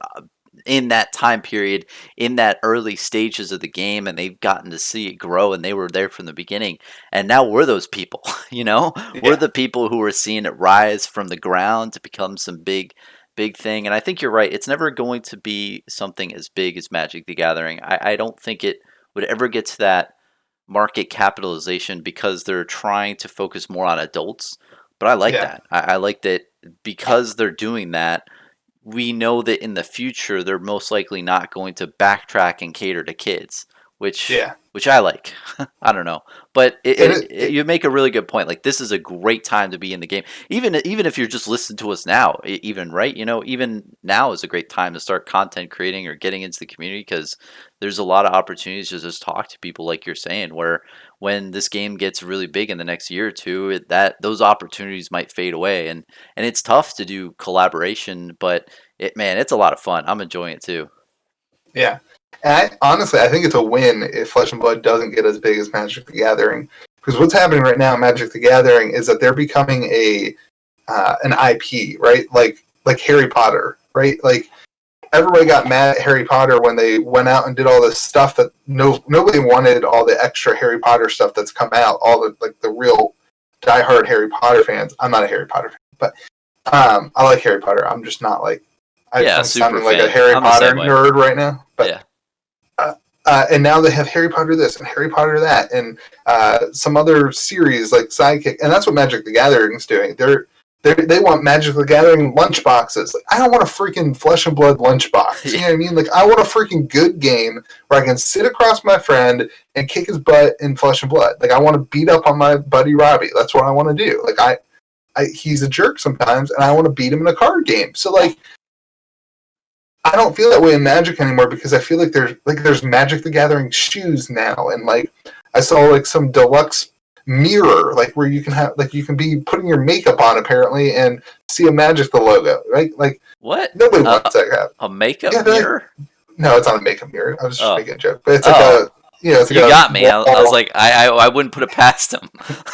in that time period, in that early stages of the game, and they've gotten to see it grow, and they were there from the beginning. And now we're those people. We're yeah, the people who are seeing it rise from the ground to become some big thing. And I think you're right. It's never going to be something as big as Magic the Gathering. I don't think it would ever get to that market capitalization because they're trying to focus more on adults. But I like Yeah, that. I like that because they're doing that. We know that in the future they're most likely not going to backtrack and cater to kids, yeah. which I like. I don't know, but And it you make a really good point. Like this is a great time to be in the game, even if you're just listening to us now. Even right, even now is a great time to start content creating or getting into the community because there's a lot of opportunities to just talk to people, like you're saying. Where when this game gets really big in the next year or two, that those opportunities might fade away, and it's tough to do collaboration, but it's a lot of fun. I'm enjoying it too. Yeah. And honestly, I think it's a win if Flesh and Blood doesn't get as big as Magic the Gathering. Because what's happening right now in Magic the Gathering is that they're becoming an IP, right? Like Harry Potter, right? Like everybody got mad at Harry Potter when they went out and did all this stuff that nobody wanted all the extra Harry Potter stuff that's come out, all the real diehard Harry Potter fans. I'm not a Harry Potter fan, but I like Harry Potter. I'm just not like Yeah, I'm super sounding like a fan. Harry I'm the Potter same way. nerd right now, but Yeah. and now they have Harry Potter this and Harry Potter that, and some other series like Sidekick, and that's what Magic the Gathering is doing. They want Magic the Gathering lunch boxes. Like, I don't want a freaking Flesh and Blood lunchbox. You know what I mean? Like, I want a freaking good game where I can sit across my friend and kick his butt in Flesh and Blood. Like, I want to beat up on my buddy Robbie. That's what I want to do. Like, he's a jerk sometimes, and I want to beat him in a card game. So, like, I don't feel that way in Magic anymore because I feel like there's Magic the Gathering shoes now, and like I saw like some deluxe mirror like where you can have like you can be putting your makeup on apparently and see a Magic the logo, right? Like What? nobody wants that crap. A makeup Yeah, like, mirror? no, it's not a makeup mirror. I was just Oh, making a joke, but it's like oh, it's like you a got me. I was wall. like, I wouldn't put it past him.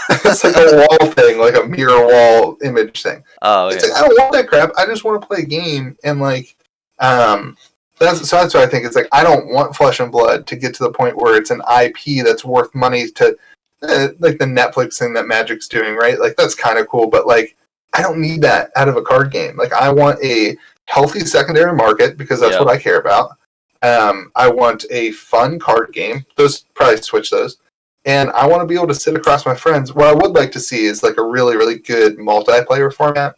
It's like a wall thing, like a mirror wall image thing. Oh, It's okay. like I don't want that crap. I just want to play a game and like that's what I think. It's like I don't want Flesh and Blood to get to the point where it's an IP that's worth money to like the Netflix thing that Magic's doing, right? Like that's kind of cool, but like I don't need that out of a card game. Like I want a healthy secondary market because that's Yep. what I care about. I want a fun card game. Those probably switch those. And I want to be able to sit across my friends. What I would like to see is like a really, really good multiplayer format.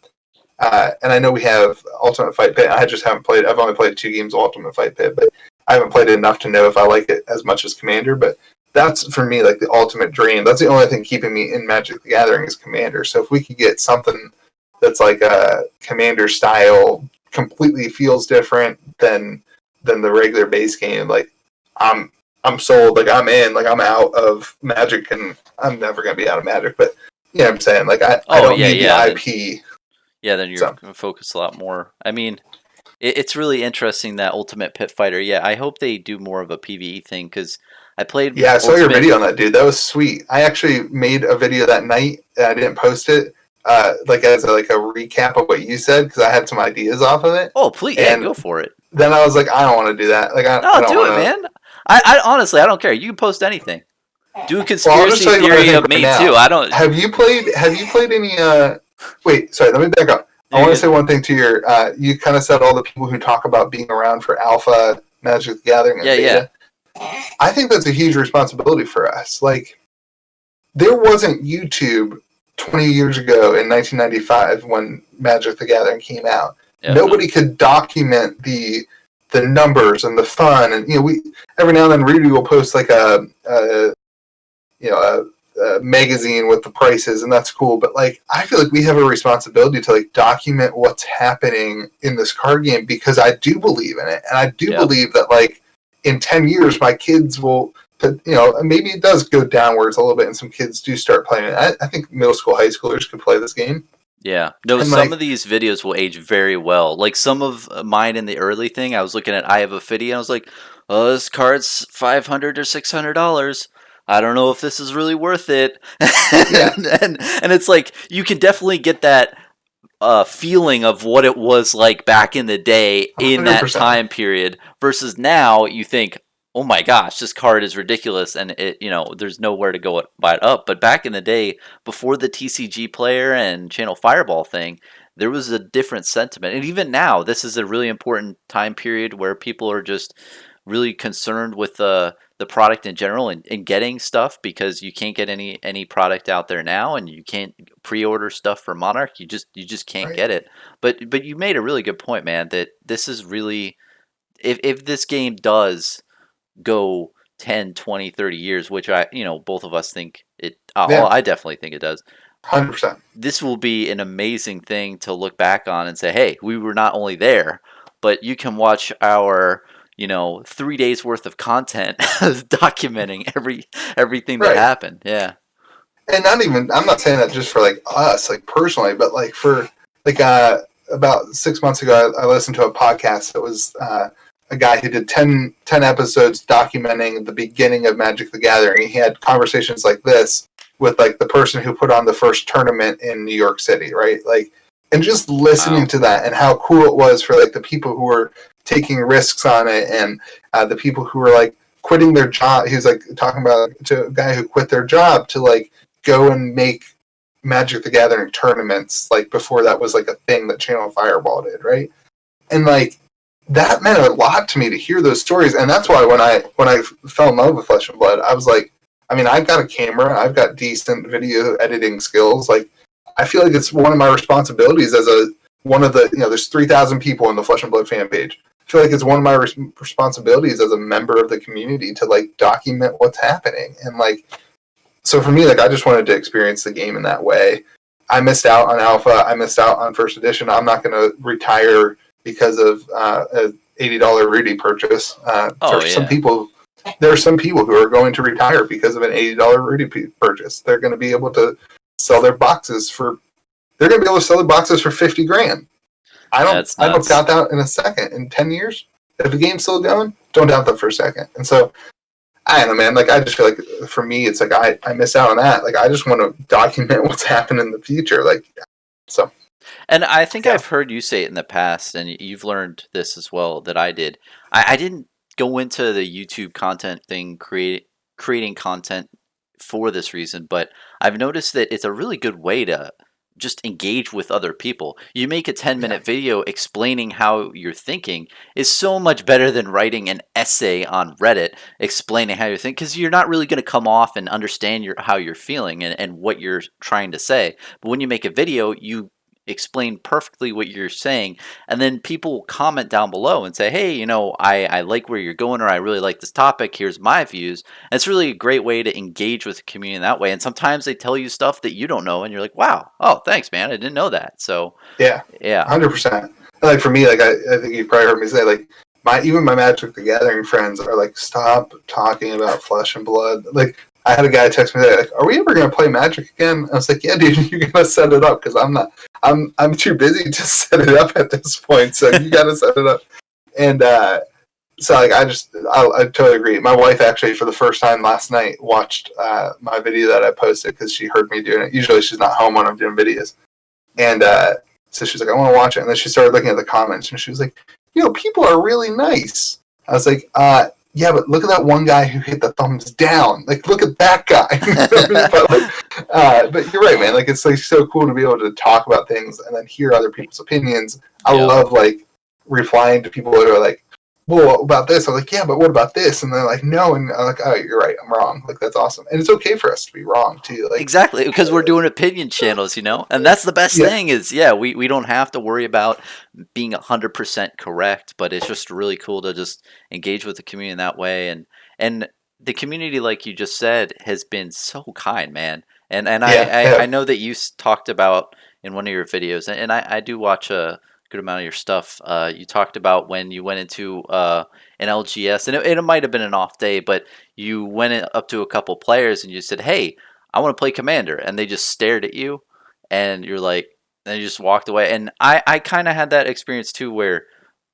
And I know we have Ultimate Fight Pit. I just haven't played. I've only played 2 games of Ultimate Fight Pit, but I haven't played it enough to know if I like it as much as Commander. But that's for me like the ultimate dream. That's the only thing keeping me in Magic the Gathering is Commander. So if we could get something that's like a Commander style, completely feels different than the regular base game, like I'm sold. Like I'm in. Like I'm out of Magic, and I'm never gonna be out of Magic. But you know what I'm saying? Like I Oh, don't yeah, need the yeah. IP. Then you're So gonna focus a lot more. I mean, it's really interesting that Ultimate Pit Fighter. Yeah, I hope they do more of a PvE thing because I played yeah, I saw your Ultimate. video on that, dude. That was sweet. I actually made a video that night. And I didn't post it, like as a recap of what you said because I had some ideas off of it. Oh, please, yeah, And go for it. then I was like, I don't want to do that. Like I No, don't do it, want to. man. I honestly, I don't care. You can post anything. Do a Well, I'll just conspiracy tell you what I theory think of right me too. now. I don't. Have you played any? Wait, sorry. Let me back up. I You're want to good. say one thing to your. You kind of said all the people who talk about being around for Alpha, Magic the Gathering, and Yeah, yeah, Beta. I think that's a huge responsibility for us. Like, there wasn't YouTube 20 years ago in 1995 when Magic the Gathering came out. definitely. Nobody could document the numbers and the fun, and we every now and then Rudy will post like a a magazine with the prices, and that's cool. But like, I feel like we have a responsibility to like document what's happening in this card game because I do believe in it, and I do Yep. believe that like in 10 years my kids will. Maybe it does go downwards a little bit, and some kids do start playing it. I think middle school, high schoolers could play this game, Yeah. No, and some of like, these videos will age very well. Like some of mine in the early thing, I was looking at I Have a Fiddy and I was like, oh, this card's $500 or $600. I don't know if this is really worth it. yeah, And it's like you can definitely get that feeling of what it was like back in the day in that 100%. time period versus now you think, oh my gosh, this card is ridiculous and there's nowhere to go buy it up. But back in the day, before the TCG player and Channel Fireball thing, there was a different sentiment. And even now, this is a really important time period where people are just really concerned with the product in general and getting stuff because you can't get any product out there now and you can't pre-order stuff for Monarch, you just can't Right. get it. But you made a really good point, man, that this is really, if this game does go 10, 20, 30 years, which both of us think it, Yeah. I definitely think it does. 100%. This will be an amazing thing to look back on and say, hey, we were not only there, but you can watch our 3 days worth of content documenting everything that Right. happened. Yeah. And not even, I'm not saying that just for like us, like personally, but like for like about 6 months ago, I listened to a podcast that was a guy who did 10 episodes documenting the beginning of Magic the Gathering. He had conversations like this with like the person who put on the first tournament in New York City, right? Like, and just listening Wow. to that and how cool it was for like the people who were taking risks on it, and the people who were like quitting their job. He was like talking about to a guy who quit their job to like go and make Magic the Gathering tournaments, like before that was like a thing that Channel Fireball did, right? And like that meant a lot to me to hear those stories, and that's why when I fell in love with Flesh and Blood, I was like, I mean, I've got a camera, I've got decent video editing skills. Like, I feel like it's one of my responsibilities as a one of the there's 3,000 people in the Flesh and Blood fan page. I feel like it's one of my responsibilities as a member of the community to like document what's happening, and like so for me, like I just wanted to experience the game in that way. I missed out on alpha. I missed out on first edition. I'm not going to retire because of an $80 Rudy purchase. Oh yeah. There are some people who are going to retire because of an $80 Rudy purchase. They're going to be able to sell their boxes for. They're going to be able to sell their boxes for 50 grand. That's I don't nuts. doubt that in a second. In 10 years, if the game's still going, don't doubt that for a second. And so I don't know, man. Like, I just feel like for me, it's like I miss out on that. Like, I just want to document what's happened in the future. Like, so And I think yeah, I've heard you say it in the past, and you've learned this as well that I did. I didn't go into the YouTube content thing, creating content for this reason, but I've noticed that it's a really good way to just engage with other people. You make a 10-minute yeah, minute video explaining how you're thinking is so much better than writing an essay on Reddit explaining how you're thinking, because you're not really going to come off and understand how you're feeling and what you're trying to say. But when you make a video, you explain perfectly what you're saying, and then people will comment down below and say, hey, I like where you're going, or I really like this topic, here's my views. And it's really a great way to engage with the community in that way, and sometimes they tell you stuff that you don't know and you're like, wow, oh, thanks, man, I didn't know that. So yeah, yeah. 100%. Like for me, like I think you probably heard me say, like even my Magic the Gathering friends are like, stop talking about Flesh and Blood. Like I had a guy text me like, are we ever gonna play Magic again? I was like, yeah, dude, you gotta set it up because I'm not. I'm too busy to set it up at this point. So you gotta set it up. And so like I totally agree. My wife actually for the first time last night watched my video that I posted because she heard me doing it. Usually she's not home when I'm doing videos, and so she's like, I want to watch it. And then she started looking at the comments, and she was like, people are really nice. I was like, yeah, but look at that one guy who hit the thumbs down. Like, look at that guy. But you're right, man. Like, it's like so cool to be able to talk about things and then hear other people's opinions. I Yep. love like replying to people who are like, well, what about this? I'm like, yeah, but what about this? And they're like, no. And I'm like, oh, you're right. I'm wrong. Like, that's awesome. And it's okay for us to be wrong, too. Like, Exactly, because we're doing opinion channels, and that's the best yeah, thing is, yeah, we don't have to worry about being 100% correct, but it's just really cool to just engage with the community in that way, and the community, like you just said, has been so kind, man. And yeah, I yeah, know that you talked about in one of your videos, and I do watch a good amount of your stuff. You talked about when you went into an LGS, and it might have been an off day, but you went up to a couple players and you said, hey, I want to play Commander, and they just stared at you, and you're like, and you just walked away. And I kind of had that experience too, where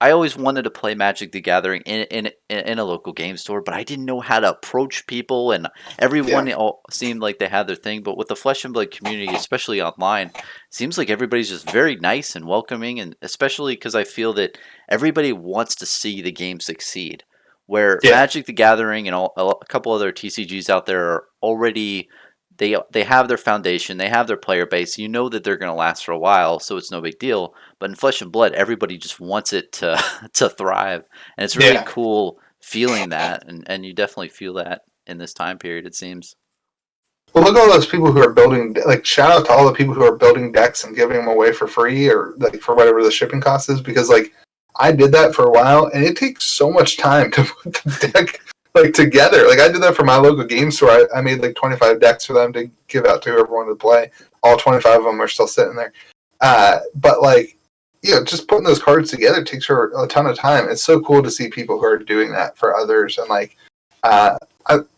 I always wanted to play Magic the Gathering in a local game store, but I didn't know how to approach people, and yeah, everyone all seemed like they had their thing. But with the Flesh and Blood community, especially online, seems like everybody's just very nice and welcoming, and especially because I feel that everybody wants to see the game succeed. Where yeah, Magic the Gathering and a couple other TCGs out there are already, they have their foundation, they have their player base. You know that they're going to last for a while, so it's no big deal. But in Flesh and Blood, everybody just wants it to to thrive, and it's really yeah. cool feeling that, and you definitely feel that in this time period. It seems. Well, look at all those people who are building. Like, shout out to all the people who are building decks and giving them away for free or like for whatever the shipping cost is. Because like, I did that for a while, and it takes so much time to put the deck like together. Like, I did that for my local game store. I made like 25 decks for them to give out to whoever wanted to play. All 25 of them are still sitting there. But like, just putting those cards together takes her a ton of time. It's so cool to see people who are doing that for others, and like,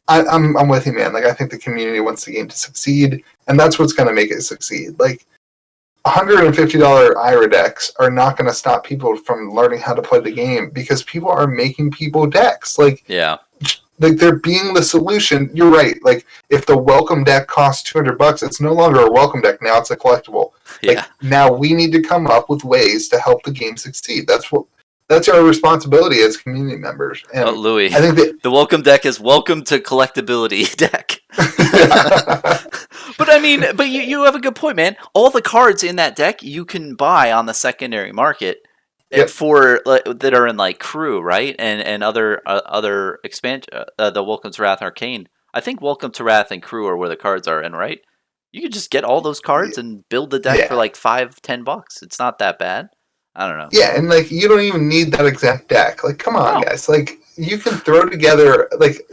I'm with you, man. Like, I think the community wants the game to succeed, and that's what's going to make it succeed. Like, $150 IRA decks are not going to stop people from learning how to play the game because people are making people decks. Like, Yeah. Like, they're being the solution. You're right. Like, if the welcome deck costs $200, it's no longer a welcome deck. Now it's a collectible. Yeah. Like, now we need to come up with ways to help the game succeed. That's our responsibility as community members. And Louie, I think that the welcome deck is welcome to collectability deck. But I mean, you have a good point, man. All the cards in that deck you can buy on the secondary market. Yep. For that are in like Crew, right, and other expansion, the Welcome to Wrath Arcane. I think Welcome to Wrath and Crew are where the cards are in, right? You could just get all those cards and build the deck for like $5-10. It's not that bad. I don't know. Yeah, and like, you don't even need that exact deck. Like, come on, guys. Like, you can throw together, like,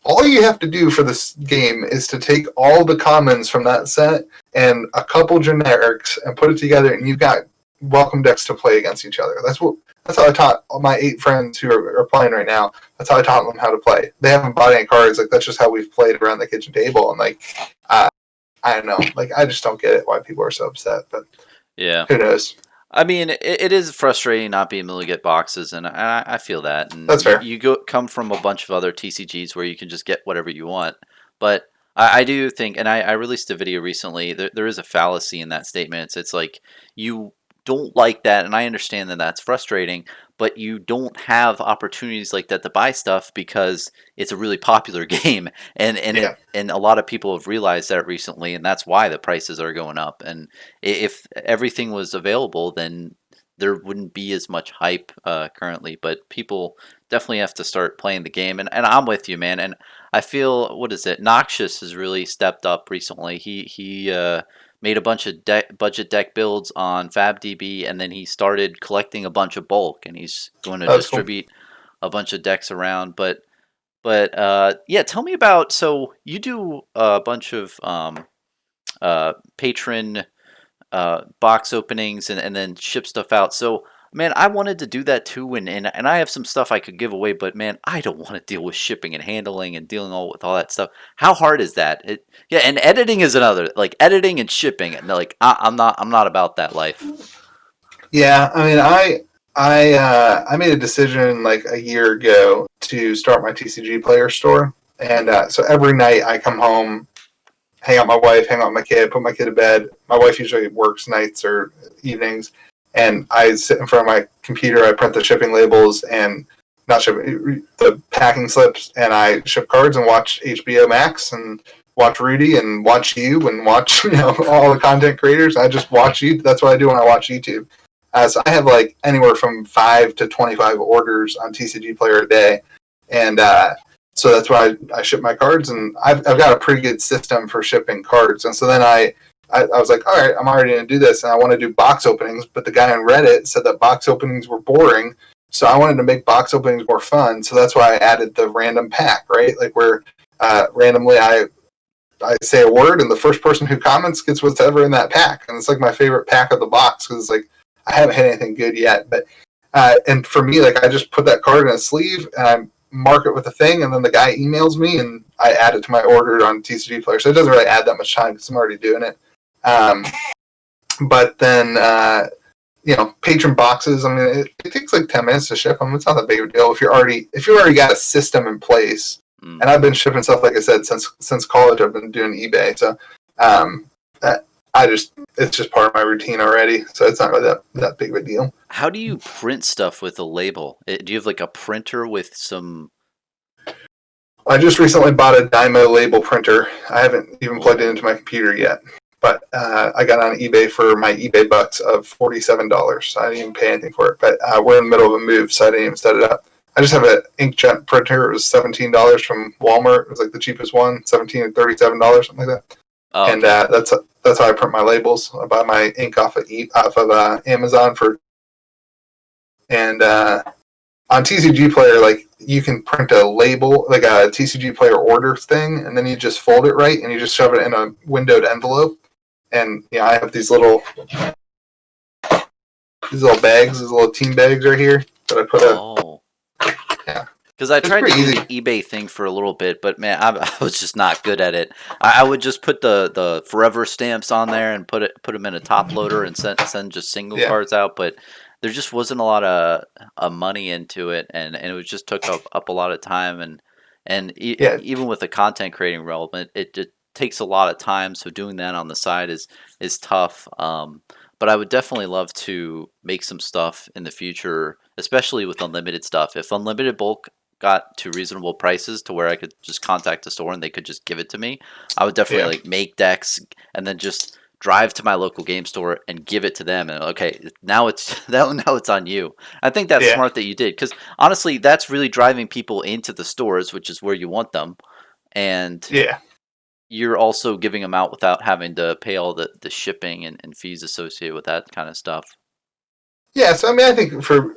all you have to do for this game is to take all the commons from that set and a couple generics and put it together, and you've got welcome decks to play against each other. That's how I taught all my 8 friends who are playing right now. That's how I taught them how to play. They haven't bought any cards. Like, that's just how we've played around the kitchen table. And like, I don't know. Like, I just don't get it why people are so upset. But yeah, who knows? I mean, it is frustrating not being able to get boxes, and I feel that. And that's fair. You come from a bunch of other TCGs where you can just get whatever you want. But I do think, and I released a video recently, there is a fallacy in that statement. It's like, you don't like that, and I understand that that's frustrating, but you don't have opportunities like that to buy stuff because it's a really popular game, and a lot of people have realized that recently, and that's why the prices are going up. And if everything was available, then there wouldn't be as much hype currently. But people definitely have to start playing the game, and I'm with you, man. And I feel, what is it? Noxious has really stepped up recently. He made a bunch of budget deck builds on FabDB, and then he started collecting a bunch of bulk, and he's going to distribute a bunch of decks around. But yeah, tell me about, so you do a bunch of patron box openings and then ship stuff out. So man, I wanted to do that too, and I have some stuff I could give away, but man, I don't want to deal with shipping and handling and dealing with all that stuff. How hard is that? Yeah, and editing is another, like editing and shipping, and like I'm not about that life. Yeah, I mean, I made a decision like a year ago to start my TCG player store, and so every night I come home, hang out with my wife, hang out with my kid, put my kid to bed. My wife usually works nights or evenings. And I sit in front of my computer, I print the shipping labels and the packing slips, and I ship cards and watch HBO Max and watch Rudy and watch you and watch all the content creators. I just watch you. That's what I do when I watch YouTube. So I have like anywhere from 5 to 25 orders on TCG Player a day, and so that's why I ship my cards. And I've got a pretty good system for shipping cards. And so then I was like, all right, I'm already going to do this, and I want to do box openings. But the guy on Reddit said that box openings were boring, so I wanted to make box openings more fun. So that's why I added the random pack, right? Like, where randomly I say a word, and the first person who comments gets whatever in that pack. And it's like my favorite pack of the box, because like, I haven't hit anything good yet. But and for me, like, I just put that card in a sleeve, and I mark it with a thing, and then the guy emails me, and I add it to my order on TCG Player. So it doesn't really add that much time because I'm already doing it. But then, patron boxes, I mean, it takes like 10 minutes to ship them. It's not that big of a deal if you already got a system in place. And I've been shipping stuff, like I said, since college. I've been doing eBay. So, it's just part of my routine already. So it's not really that big of a deal. How do you print stuff with a label? Do you have like a printer with some? I just recently bought a Dymo label printer. I haven't even plugged it into my computer yet. But I got on eBay for my eBay bucks of $47. So I didn't even pay anything for it. But we're in the middle of a move, so I didn't even set it up. I just have an inkjet printer. It was $17 from Walmart. It was like the cheapest one, $17 and $37, something like that. Oh, And okay. that's how I print my labels. I buy my ink off of Amazon and on TCG Player, like you can print a label, like a TCG Player order thing, and then you just fold it right, and you just shove it in a windowed envelope. And I have these little bags, these little team bags right here that I put Oh. Yeah. Because I It's tried to pretty do easy. the eBay thing for a little bit, but man, I was just not good at it. I would just put the forever stamps on there and put them in a top loader and send just single Yeah. cards out, but there just wasn't a lot of money into it, and it just took up a lot of time, and Yeah. even with the content creating realm, it takes a lot of time. So doing that on the side is tough. But I would definitely love to make some stuff in the future, especially with unlimited stuff. If unlimited bulk got to reasonable prices to where I could just contact the store and they could just give it to me, I would definitely Yeah. like make decks and then just drive to my local game store and give it to them. And okay, now it's now it's on you. I think that's Yeah. smart that you did, because honestly, that's really driving people into the stores, which is where you want them, and Yeah. you're also giving them out without having to pay all the shipping and fees associated with that kind of stuff. Yeah. So I mean, I think for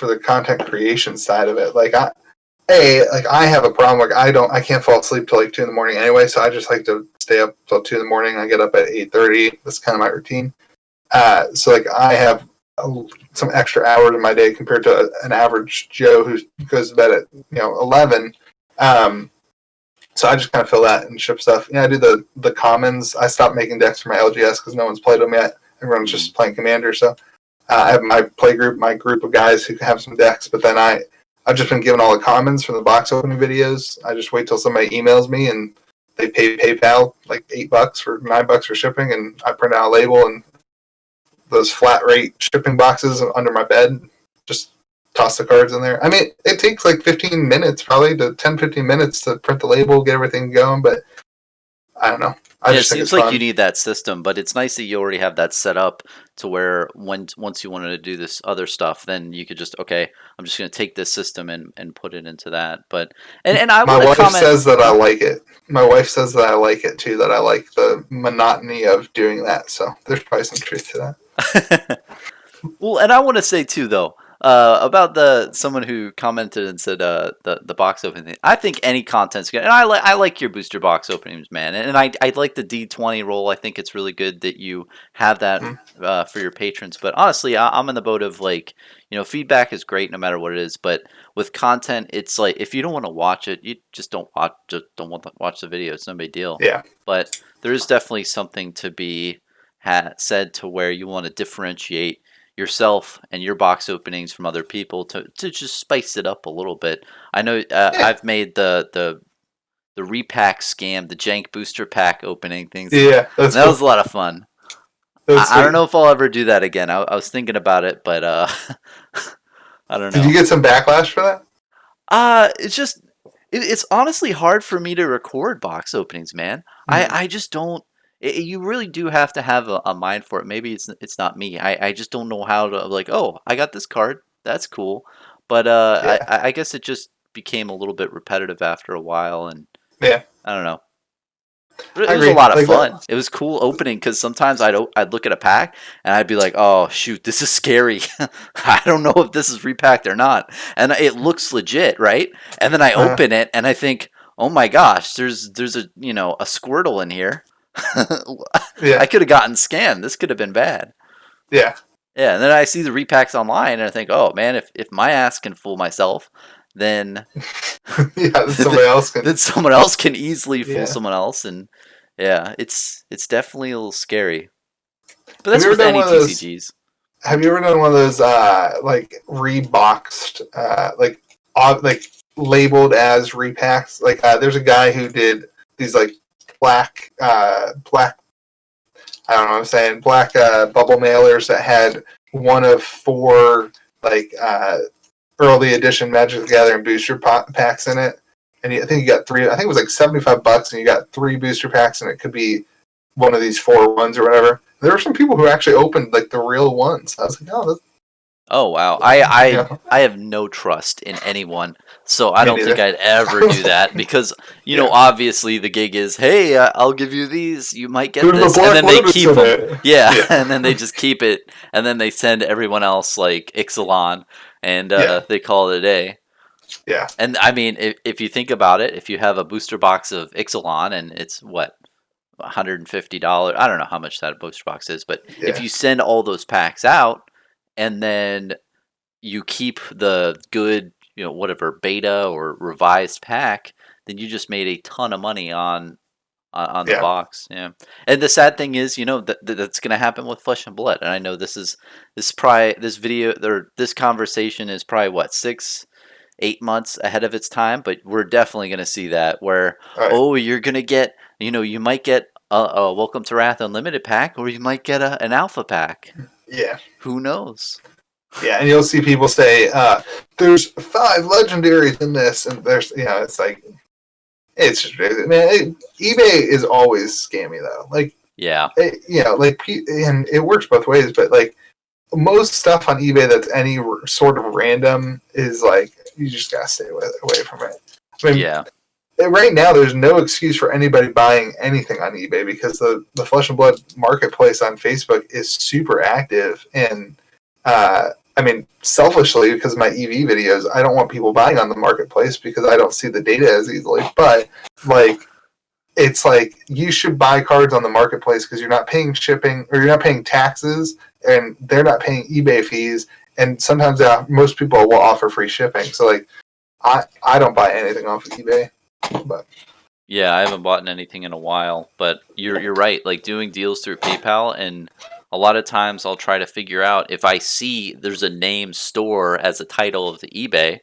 the content creation side of it, like I have a problem. Like I can't fall asleep till like 2 in the morning anyway. So I just like to stay up till 2 in the morning. I get up at 8:30. That's kind of my routine. So like I have some extra hours in my day compared to an average Joe who goes to bed at 11. So I just kind of fill that and ship stuff. I do the commons. I stopped making decks for my LGS because no one's played them yet. Everyone's just playing Commander. So I have my play group, my group of guys who have some decks. But then I've just been given all the commons from the box opening videos. I just wait till somebody emails me and they pay PayPal like $8 for $9 for shipping, and I print out a label and those flat rate shipping boxes under my bed. Just toss the cards in there. I mean, it takes like 15 minutes, probably to 10, 15 minutes to print the label, get everything going. But I don't know. I Yeah, it just think it's seems like you fun. need that system, but it's nice that you already have that set up to where once you wanted to do this other stuff, then you could just, okay, I'm just going to take this system and put it into that. But and I My want to wife comment. says that I like it. My wife says that I like it too, that I like the monotony of doing that. So there's probably some truth to that. Well, and I want to say too, though, about the someone who commented and said the box opening thing. I think any content's good, and I like your booster box openings, man, and I like the D20 roll. I think it's really good that you have that Mhm. for your patrons. But honestly, I'm in the boat of like, feedback is great no matter what it is. But with content, it's like if you don't want to watch it, you just don't watch. Just don't want to watch the video. It's no big deal. Yeah. But there is definitely something to be said to where you want to differentiate yourself and your box openings from other people to just spice it up a little bit. I know Yeah. I've made the repack scam, the jank booster pack opening things, and Yeah. That's that was cool. a lot of fun. That's I don't sweet. know if I'll ever do that again. I was thinking about it, but I don't Did you know. get some backlash for that? It's just it's honestly hard for me to record box openings, man. Mm. I just don't. You really do have to have a mind for it. Maybe it's not me. I just don't know how to like. Oh, I got this card. That's cool. But Yeah. I guess it just became a little bit repetitive after a while, and Yeah. I don't know. But I it was a agree. lot of Like fun. that. It was cool opening because sometimes I'd look at a pack and I'd be like, "Oh shoot, this is scary. I don't know if this is repacked or not." And it looks legit, right? And then I Uh, open it and I think, "Oh my gosh, there's a a Squirtle in here. I yeah. could have gotten scammed. This could have been bad." Yeah. Yeah, and then I see the repacks online and I think, "Oh man, if my ass can fool myself, then Yeah. Then somebody else then can. someone else can easily fool Yeah. someone else." And yeah, it's definitely a little scary. But Have that's you ever with done any one of those? TCGs. Have you ever done one of those like reboxed, like labeled as repacks? Like there's a guy who did these like black. I don't know what I'm saying, black bubble mailers that had one of four like early edition Magic the Gathering booster packs in it, and I think you got three. I think it was like $75, and you got three booster packs, and it could be one of these four ones or whatever. There were some people who actually opened like the real ones. I was like, oh, Oh wow. Yeah, I have no trust in anyone, so I me don't think neither. I'd ever do that because Yeah, obviously the gig is, hey, I'll give you these, you might get there's a this, and Black then they Lotus keep in them. it. Yeah, Yeah, and then they just keep it, and then they send everyone else like Ixalan, and yeah, they call it a day. yeah, And I mean, if you think about it, if you have a booster box of Ixalan and it's what, $150, I don't know how much that booster box is, but if yeah, you send all those packs out and then you keep the good, whatever beta or revised pack, then you just made a ton of money on the yeah, box. Yeah, and the sad thing is, that's gonna happen with Flesh and Blood. And I know this video or this conversation is probably what 6, 8 months ahead of its time, but we're definitely gonna see that where all right, you're gonna get, you might get a Welcome to Wrath Unlimited pack, or you might get an Alpha pack. yeah. Who knows? Yeah, and you'll see people say, "There's 5 legendaries in this," and there's, it's like it's just man. eBay is always scammy though. Like, Yeah, and it works both ways. But like most stuff on eBay that's any sort of random is like you just gotta stay away from it. I mean, yeah, right now there's no excuse for anybody buying anything on eBay because the Flesh and Blood marketplace on Facebook is super active. And I mean, selfishly, because of my EV videos, I don't want people buying on the marketplace because I don't see the data as easily. But like, it's like you should buy cards on the marketplace because you're not paying shipping or you're not paying taxes, and they're not paying eBay fees. And sometimes most people will offer free shipping. So like, I don't buy anything off of eBay. But yeah. I haven't bought anything in a while, but you're right. Like doing deals through PayPal, and a lot of times I'll try to figure out if I see there's a name store as a title of the eBay.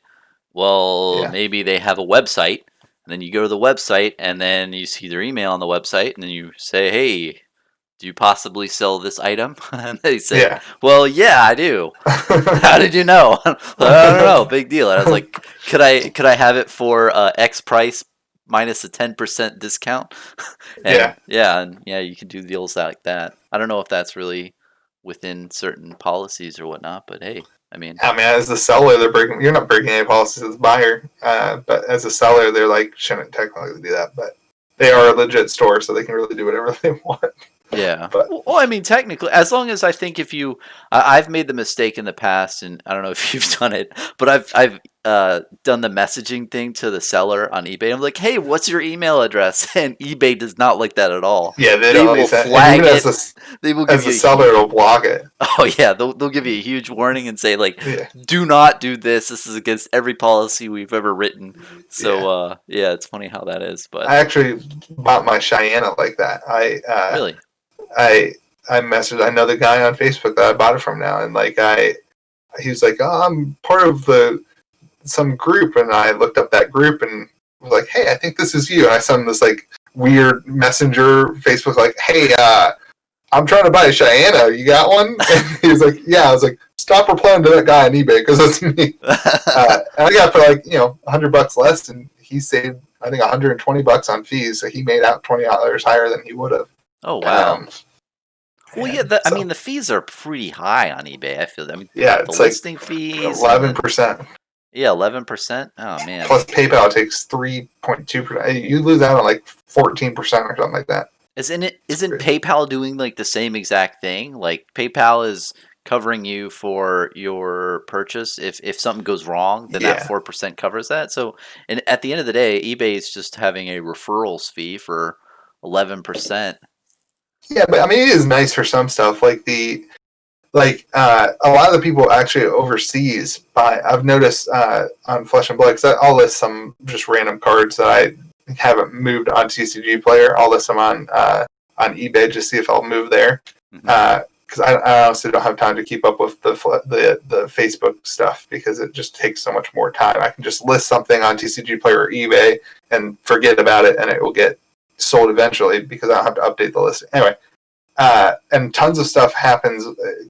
Well, yeah, maybe they have a website, and then you go to the website, and then you see their email on the website, and then you say, "Hey, do you possibly sell this item?" And they say, yeah. "Well, yeah, I do." How did you know? I don't know. Big deal. And I was like, "Could I have it for X price minus a 10% discount?" Yeah. And yeah, you can do deals like that. I don't know if that's really within certain policies or whatnot, but hey, I mean, I mean, as the seller, you're not breaking any policies as a buyer, but as a seller, they're like shouldn't technically do that, but they are a legit store, so they can really do whatever they want. yeah. But Well, I mean, technically, as long as I think if I've made the mistake in the past, and I don't know if you've done it, but I've done the messaging thing to the seller on eBay. I'm like, hey, what's your email address? And eBay does not like that at all. yeah, they They don't will like that, and flag even it. They will give as you a a seller, it'll block it. oh yeah, they'll give you a huge warning and say like, Yeah, do not do this. This is against every policy we've ever written. So yeah. yeah, it's funny how that is, but I actually bought my Cheyenne like that. really, I I messaged. I know the guy on Facebook that I bought it from now, and like he was like, "Oh, I'm part of some group," and I looked up that group and was like, "Hey, I think this is you." And I sent him this like weird messenger Facebook like, "Hey, I'm trying to buy a Cheyenne. You got one?" And he was like, "Yeah." I was like, "Stop replying to that guy on eBay because that's me." And I got it for like $100 less, and he saved I think $120 on fees, so he made out $20 higher than he would have. oh wow. Um, Well, yeah, and I mean, so the fees are pretty high on eBay. I feel. I mean, yeah, the it's like listing fees and then 11%. yeah, 11%. Oh man, Plus PayPal takes 3.2%. You lose out on like 14% or something like that. It's isn't crazy. PayPal doing like the same exact thing? Like PayPal is covering you for your purchase. If something goes wrong, then that Yeah. 4% covers that. So, and at the end of the day, eBay is just having a referrals fee for 11%. Yeah, but I mean, it is nice for some stuff. A lot of the people actually overseas buy. I've noticed on Flesh and Blood because I'll list some just random cards that I haven't moved on TCG Player. I'll list them on eBay just see if I'll move there. Hmm. Because I honestly don't have time to keep up with the Facebook stuff because it just takes so much more time. I can just list something on TCG Player or eBay and forget about it, and it will get sold eventually because I don't have to update the list. Anyway, and tons of stuff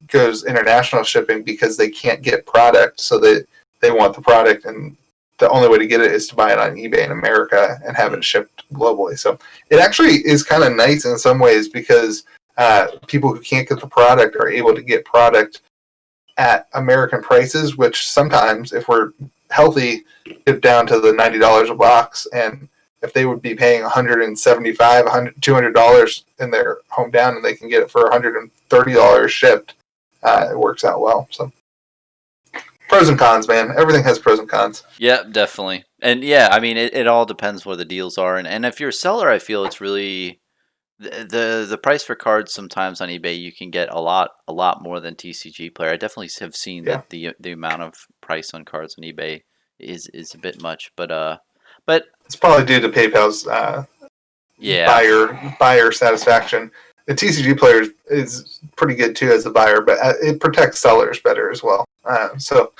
goes international shipping because they can't get product, so they want the product, and the only way to get it is to buy it on eBay in America and have it shipped globally. So it actually is kind of nice in some ways because people who can't get the product are able to get product at American prices, which sometimes, if we're healthy, dip down to the $90 a box. And if they would be paying $175, $200 in their hometown, and they can get it for $130 shipped, it works out well. So pros and cons, man. Everything has pros and cons. Yeah, definitely. And yeah, I mean, it all depends where the deals are. And if you're a seller, I feel it's really the price for cards sometimes on eBay you can get a lot more than TCG Player. I definitely have seen Yeah. that the amount of price on cards on eBay is a bit much, but It's probably due to PayPal's yeah, buyer satisfaction. The TCG Player is pretty good too as a buyer, but it protects sellers better as well. So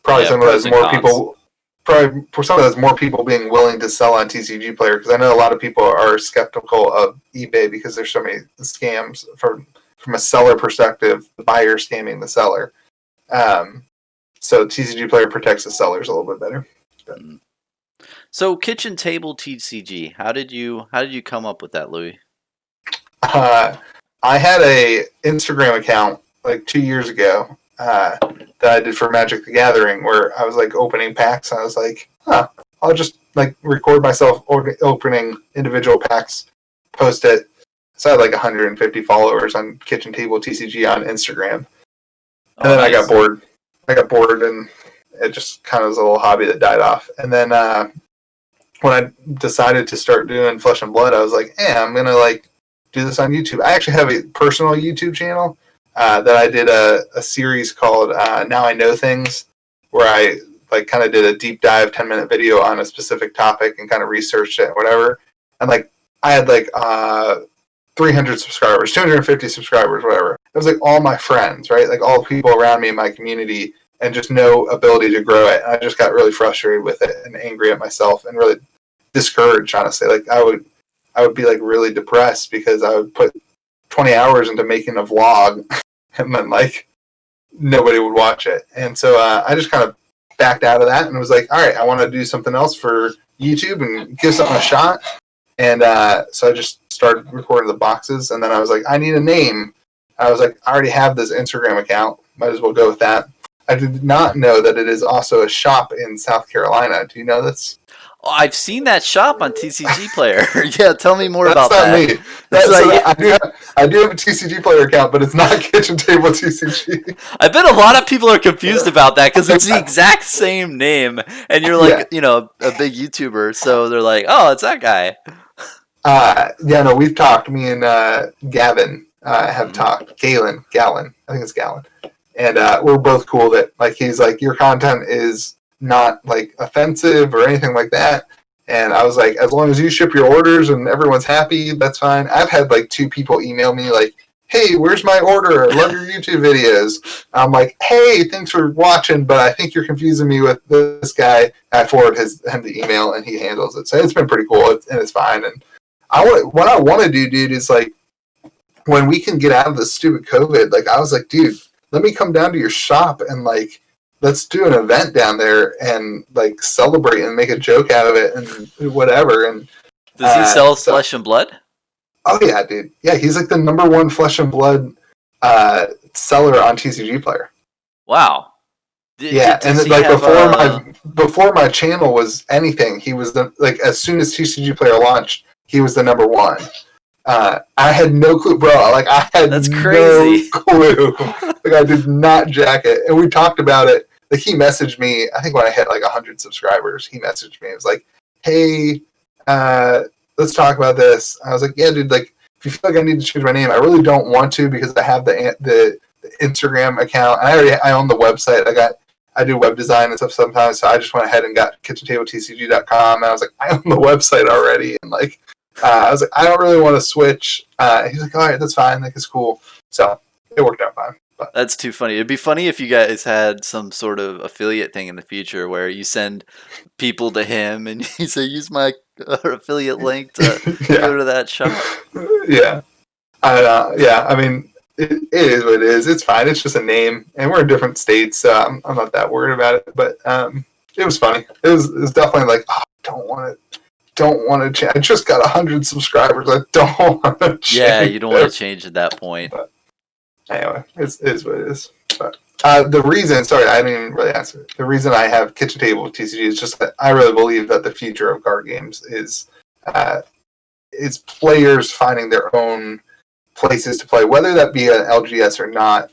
probably yeah, some of pros those and more cons. people. Probably for some of those more people being willing to sell on TCG Player, because I know a lot of people are skeptical of eBay because there's so many scams from a seller perspective, the buyer scamming the seller. So TCG Player protects the sellers a little bit better. So Kitchen Table TCG, how did you come up with that, Louie? I had a Instagram account like 2 years ago that I did for Magic the Gathering, where I was like opening packs, and I was like, I'll just like record myself opening individual packs, post it. So I had like 150 followers on Kitchen Table TCG on Instagram. And then nice. I got bored. And it just kind of was a little hobby that died off. And then when I decided to start doing Flesh and Blood, I was like, I'm gonna like do this on YouTube. I actually have a personal YouTube channel that I did a series called Now I Know Things, where I like kind of did a deep dive 10-minute video on a specific topic and kind of researched it and whatever. And like I had like 300 subscribers, 250 subscribers, whatever. It was like all my friends, right? Like all the people around me in my community, and just no ability to grow it. And I just got really frustrated with it and angry at myself and really discouraged, honestly. Like I would be like really depressed because I would put 20 hours into making a vlog and then like nobody would watch it. And so I just kind of backed out of that and was like, all right, I want to do something else for YouTube and give something a shot. And so I just started recording the boxes, and then I was like, I need a name. I was like, I already have this Instagram account. Might as well go with that. I did not know that it is also a shop in South Carolina. Do you know this? Oh, I've seen that shop on TCG Player. Yeah, tell me more about That's not that. me. I do have a TCG Player account, but it's not Kitchen Table TCG. I bet a lot of people are confused about that because it's the exact same name, and you're like, a big YouTuber, so they're like, oh, it's that guy. No, we've talked. Me and Gavin have talked. Gallon, I think it's Gallon, and we're both cool that like he's like, your content is not like offensive or anything like that. And I was like, as long as you ship your orders and everyone's happy, that's fine. I've had like 2 people email me like, hey, where's my order? I love your YouTube videos. I'm like, hey, thanks for watching, but I think you're confusing me with this guy. I forward him the email and he handles it. So it's been pretty cool, and it's fine. And what I want to do, dude, is like when we can get out of this stupid COVID, like I was like, dude, let me come down to your shop and like, let's do an event down there and like celebrate and make a joke out of it and whatever. And does he sell Flesh and Blood? Oh yeah, dude. Yeah, he's like the #1 Flesh and Blood seller on TCG Player. Wow. And like before my channel was anything, he was like as soon as TCG Player launched, he was the #1. I had no clue, bro. Like I had That's crazy. No clue. Like I did not jack it, and we talked about it. Like he messaged me. I think when I hit like 100 subscribers, he messaged me. It was like, "Hey, let's talk about this." I was like, "Yeah, dude. Like, if you feel like I need to change my name, I really don't want to because I have the Instagram account. And I own the website. I do web design and stuff sometimes. So I just went ahead and got KitchenTableTCG.com. And I was like, I own the website already, and like." I was like, I don't really want to switch. He's like, all right, that's fine. Like, it's cool. So it worked out fine. But. That's too funny. It'd be funny if you guys had some sort of affiliate thing in the future where you send people to him and you say, use my affiliate link to go to that shop. Yeah. I mean, it is what it is. It's fine. It's just a name. And we're in different states, so I'm not that worried about it. But it was funny. It was definitely like, oh, I don't want to change. I just got 100 subscribers. I don't want to change. Yeah, you don't want to change at that point. Anyway, it is what it is. But the reason, sorry, I didn't even really answer. The reason I have Kitchen Table TCG is just that I really believe that the future of card games is players finding their own places to play, whether that be an LGS or not.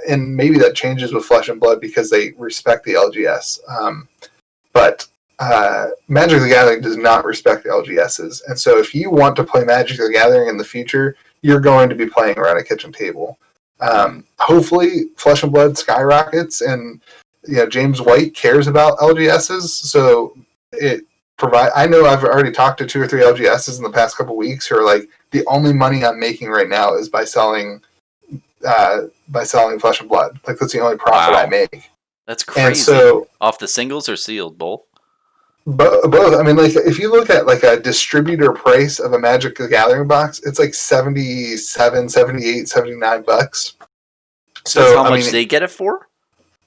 And maybe that changes with Flesh and Blood because they respect the LGS. But Magic the Gathering does not respect the LGSs. And so if you want to play Magic the Gathering in the future, you're going to be playing around a kitchen table. Hopefully, Flesh and Blood skyrockets, and James White cares about LGSs, so it provide. I know I've already talked to 2 or 3 LGSs in the past couple weeks who are like, the only money I'm making right now is by selling Flesh and Blood. Like, that's the only profit I make. That's crazy. And so, off the singles or sealed, both? Both. I mean, like, if you look at like a distributor price of a Magic the Gathering box, it's like 77, 78, 79 bucks. So that's how much they get it for?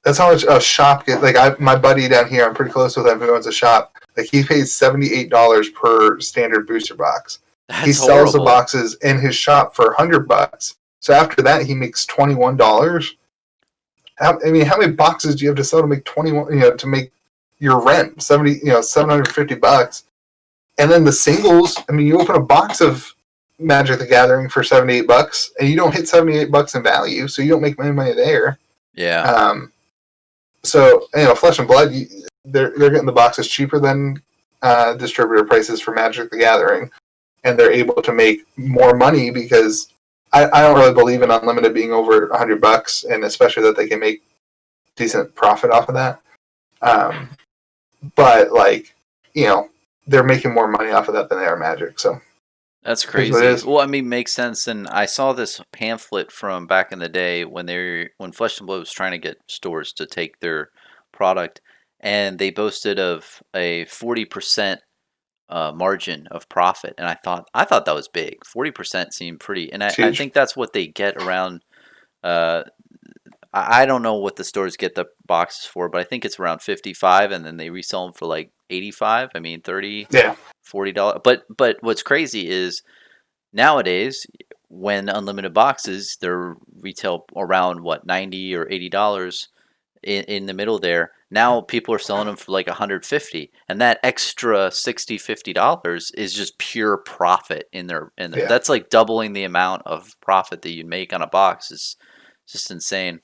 That's how much a shop gets. Like, my buddy down here, I'm pretty close with him, who owns a shop. Like, he pays $78 per standard booster box. He sells the boxes in his shop for $100. So after that, he makes $21. I mean, how many boxes do you have to sell to make 21? To make your rent, $750. And then the singles, I mean, you open a box of Magic the Gathering for $78, and you don't hit $78 in value, so you don't make any money there. Yeah. So Flesh and Blood, they're getting the boxes cheaper than distributor prices for Magic the Gathering, and they're able to make more money because I don't really believe in Unlimited being over $100, and especially that they can make decent profit off of that. But they're making more money off of that than they are Magic. So that's crazy. Well, I mean, makes sense. And I saw this pamphlet from back in the day when Flesh and Blood was trying to get stores to take their product, and they boasted of a 40% margin of profit. And I thought that was big. 40% seemed pretty, and I think that's what they get around. I don't know what the stores get the boxes for, but I think it's around 55, and then they resell them for like 85. I mean, $30, $40. But what's crazy is nowadays, when unlimited boxes, they're retail around what, $90 or $80 in the middle there. Now people are selling them for like $150, and that extra $60-$50 is just pure profit in their. That's like doubling the amount of profit that you make on a box. Is just insane.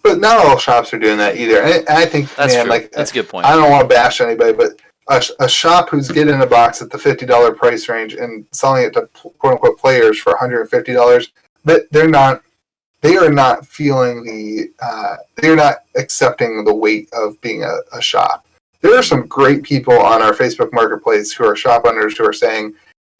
But not all shops are doing that either. I think, that's true. That's a good point. I don't want to bash anybody, but a shop who's getting a box at the $50 price range and selling it to quote unquote players for $150, but they are not feeling they're not accepting the weight of being a shop. There are some great people on our Facebook marketplace who are shop owners who are saying,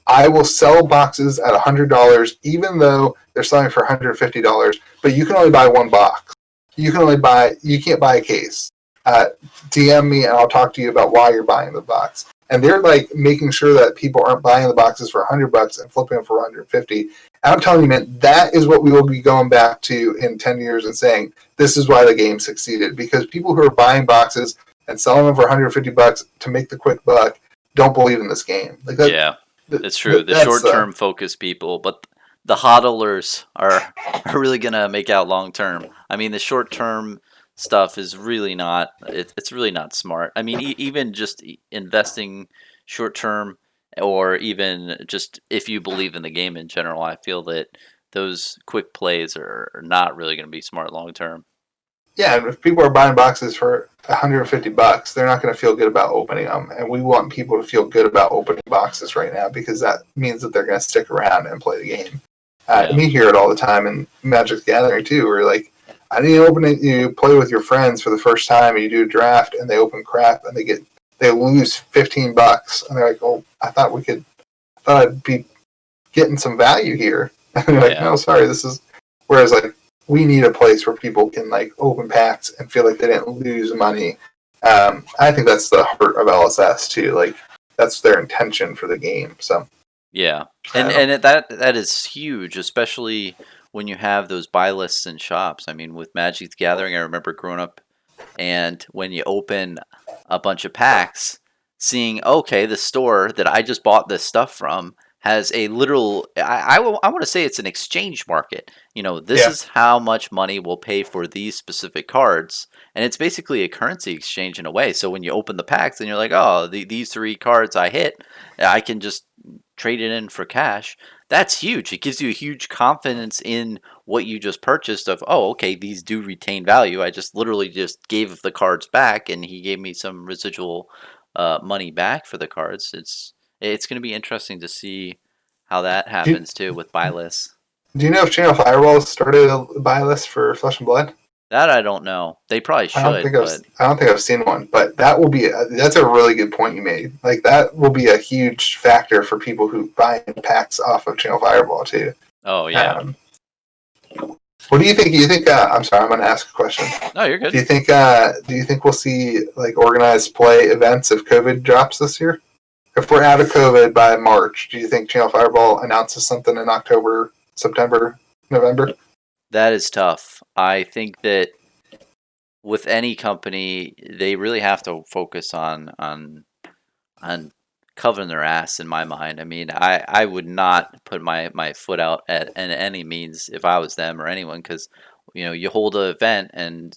I will sell boxes at $100 even though they're selling for $150, but you can only buy one box. You can't buy a case. DM me and I'll talk to you about why you're buying the box. And they're like making sure that people aren't buying the boxes for $100 and flipping them for $150. And I'm telling you, man, that is what we will be going back to in 10 years and saying, this is why the game succeeded. Because people who are buying boxes and selling them for $150 to make the quick buck don't believe in this game. Like that, yeah, it's true. The short-term focused people, but the hodlers are really going to make out long-term. I mean, the short-term stuff is really not, it's really not smart. I mean, even just investing short-term, or even just if you believe in the game in general, I feel that those quick plays are not really going to be smart long-term. Yeah, and if people are buying boxes for $150, they're not going to feel good about opening them. And we want people to feel good about opening boxes right now because that means that they're going to stick around and play the game. We hear it all the time in Magic the Gathering too, where like, I need to open it. You play with your friends for the first time, and you do a draft, and they open crap, and they lose $15, and they're like, "Oh, I thought I'd be getting some value here." And they're like, "No, sorry, this is." Whereas like, we need a place where people can like open packs and feel like they didn't lose money. I think that's the heart of LSS too. Like, that's their intention for the game. So. Yeah, and that is huge, especially when you have those buy lists in shops. I mean, with Magic the Gathering, I remember growing up, and when you open a bunch of packs, seeing, okay, the store that I just bought this stuff from has a literal I want to say it's an exchange market. This Yeah. is how much money we'll pay for these specific cards, and it's basically a currency exchange in a way. So when you open the packs and you're like, oh, these 3 cards I hit, I can just trade it in for cash. That's huge. It gives you a huge confidence in what you just purchased of, oh, okay, these do retain value. I just literally just gave the cards back and he gave me some residual money back for the cards. It's going to be interesting to see how that Do you, happens too with buy lists. do you know if Channel Fireball started a buy list for Flesh and Blood? That I don't know. They probably should, but I don't think I've seen one, but that's a really good point you made. Like that will be a huge factor for people who buy packs off of Channel Fireball too. oh yeah. What do you think? You think? I'm sorry, I'm going to ask a question. No, you're good. Do you think? Do you think we'll see like organized play events if COVID drops this year? If we're out of COVID by March, do you think Channel Fireball announces something in October, September, November? That is tough. I think that with any company, they really have to focus on covering their ass. In my mind, I mean, I would not put my foot out at in any means if I was them or anyone, because you hold an event, and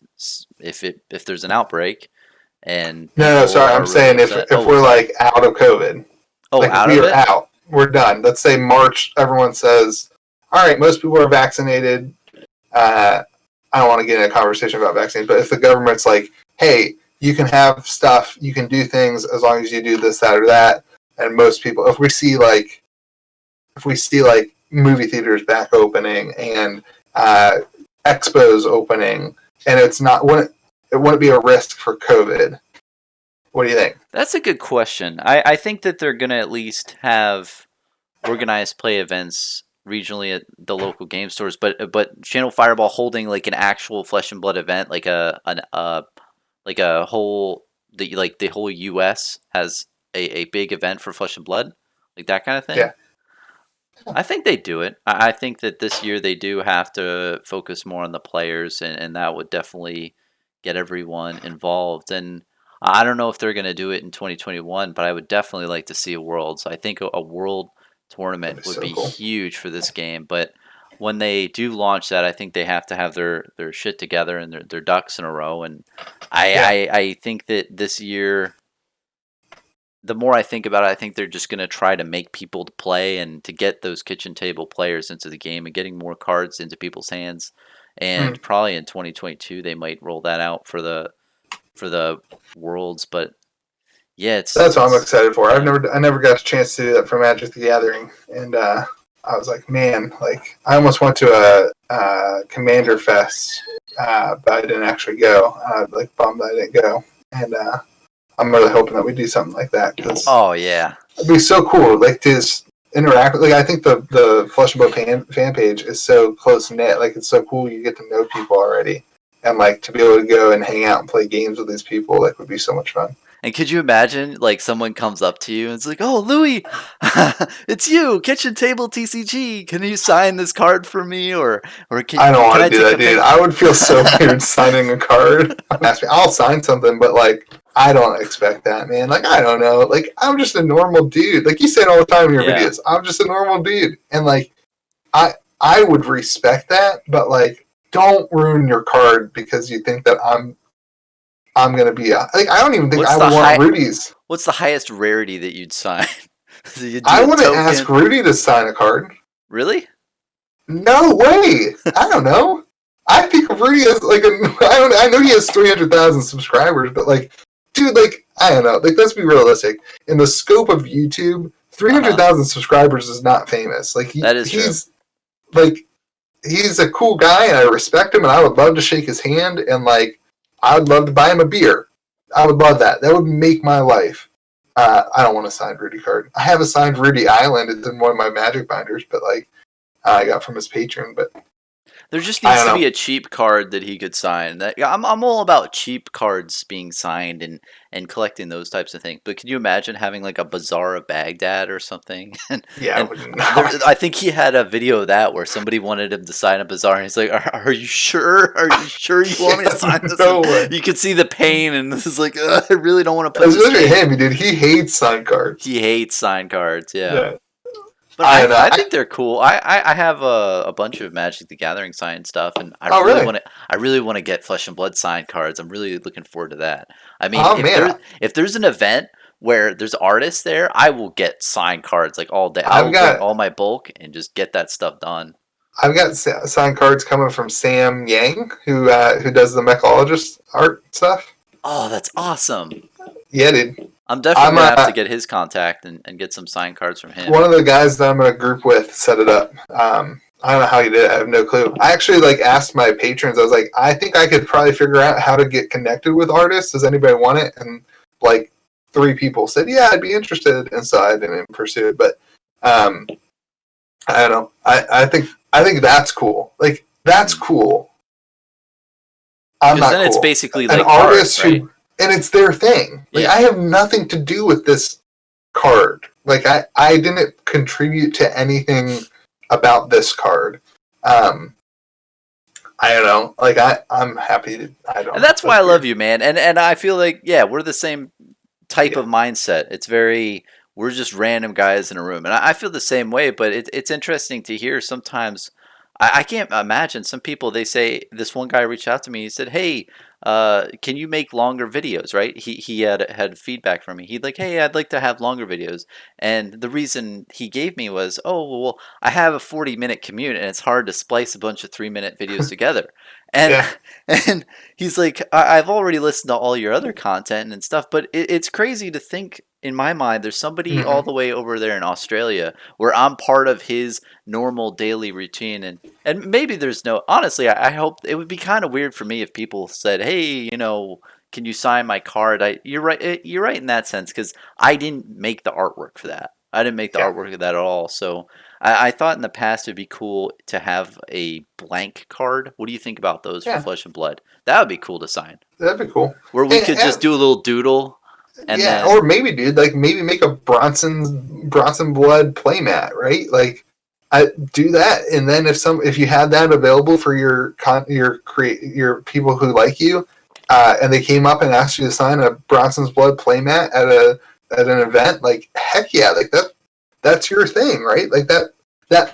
if there's an outbreak and No, people sorry. are I'm really saying upset. if we're Sorry. like out of COVID, Oh, like if out we of are it. out, we're done. Let's say March, everyone says, "All right, most people are vaccinated." I don't want to get in a conversation about vaccines, but if the government's like, "Hey, you can have stuff, you can do things as long as you do this, that, or that," and most people, if we see like movie theaters back opening and expos opening, and it wouldn't be a risk for COVID. What do you think? That's a good question. I think that they're gonna at least have organized play events regionally at the local game stores, but Channel Fireball holding like an actual Flesh and Blood event, like like a whole the whole U.S. has a big event for Flesh and Blood, like that kind of thing. Yeah. I think they do it. I think that this year they do have to focus more on the players, and that would definitely get everyone involved. And I don't know if they're going to do it in 2021, but I would definitely like to see a Worlds. I think a World That'd tournament be would so be cool. huge for this game. But when they do launch that, I think they have to have their shit together and their ducks in a row. And Yeah. I think that this year, the more I think about it, I think they're just going to try to make people to play and to get those kitchen table players into the game and getting more cards into people's hands. Mm. And probably in 2022 they might roll that out for the Worlds. But yeah, That's what I'm it's excited for. yeah. I never got a chance to do that for Magic the Gathering, and I was like, man, like I almost went to a Commander Fest, but I didn't actually go. I was like bummed I didn't go, and I'm really hoping that we do something like that because Oh yeah. it'd be so cool. Like to just interact. Like I think the Flesh and Blood fan page is so close knit. Like it's so cool. You get to know people already, and like to be able to go and hang out and play games with these people, like would be so much fun. And could you imagine, like, someone comes up to you and it's like, "Oh, Louie, it's you, Kitchen Table TCG. Can you sign this card for me, or I don't can want I to do take a that, dude. picture?" I would feel so weird signing a card. Ask me, I'll sign something, but like, I don't expect that, man. Like, I don't know. Like, I'm just a normal dude. Like you say it all the time in your Yeah. videos. I'm just a normal dude, and like, I would respect that, but like, don't ruin your card because you think that I'm gonna be like. I don't even think What's I the would want high? Rudy's. What's the highest rarity that you'd sign? So you I do a wouldn't ask token? Rudy to sign a card. Really? No way. I don't know. I think Rudy is like I know he has 300,000 subscribers, but like, dude, like I don't know. Like, let's be realistic. In the scope of YouTube, three Uh hundred huh. thousand subscribers is not famous. Like That is true. like he's a cool guy, and I respect him, and I would love to shake his hand, and like I would love to buy him a beer. I would love that. That would make my life. I don't want a signed Rudy card. I have a signed Rudy Island. It's in one of my Magic binders, but like I got from his patron. But There just I needs don't to be know. a cheap card that he could sign. That I'm all about cheap cards being signed and collecting those types of things. But could you imagine having like a Bazaar of Baghdad or something? Yeah, I And wouldn't there, know. I think he had a video of that where somebody wanted him to sign a Bazaar, and he's like, "Are you sure? Are you sure you want me to sign Yeah, this?" And no way. you could see the pain, and this is like, "I really don't want to put this Especially name." him, dude. He hates signed cards. He hates signed cards. Yeah. Yeah. But I don't know. I think they're cool. I have a bunch of Magic the Gathering signed stuff, and Oh, really? I really want to get Flesh and Blood signed cards. I'm really looking forward to that. I mean, Oh man, if there's an event where there's artists there, I will get signed cards like all day. I I've will bring got all my bulk and just get that stuff done. signed cards coming from Sam Yang, who does the Mechologist art stuff. Oh, that's awesome. Yeah, dude. I'm definitely I'm gonna have to get his contact and get some signed cards from him. one of the guys that I'm in a group with set it up. I don't know how he did it. I have no clue. I actually asked my patrons. I was like, I think I could probably figure out how to get connected with artists. Does anybody want it? And like 3 people said, yeah, I'd be interested. And so I didn't pursue it. But I don't know. I think that's cool. Like that's cool. I'm not then cool. it's basically an like artist art, right? and it's their thing. Like I have nothing to do with this card. Like I didn't contribute to anything about this card. I don't know. Like I'm happy to. I don't. And that's why I weird. love you, man. And I feel like we're the same type of mindset. It's very we're just random guys in a room, and I feel the same way. But it's interesting to hear sometimes. I can't imagine some people. They say this one guy reached out to me. He said, "Hey, can you make longer videos?" Right? He had feedback from me. He'd like, "Hey, I'd like to have longer videos." And the reason he gave me was, "Oh, well, I have a 40-minute commute, and it's hard to splice a bunch of 3-minute videos together." And Yeah. and he's like, I've already listened to all your other content and stuff, but it's crazy to think in my mind there's somebody all the way over there in Australia where I'm part of his normal daily routine, and maybe there's no honestly I hope it would be kind of weird for me if people said, hey, can you sign my card? You're right in that sense, because I didn't make the artwork for that. I didn't make the artwork of that at all. So I thought in the past it'd be cool to have a blank card. What do you think about those for Flesh and Blood? That would be cool to sign. That'd be cool. Where we could just do a little doodle. And then, or maybe, dude, like maybe make a Bronson Blood playmat, right? Like, I do that, and then if you had that available for your people who like you, and they came up and asked you to sign a Bronson's Blood playmat at an event, like heck yeah, like that's your thing, right? Like that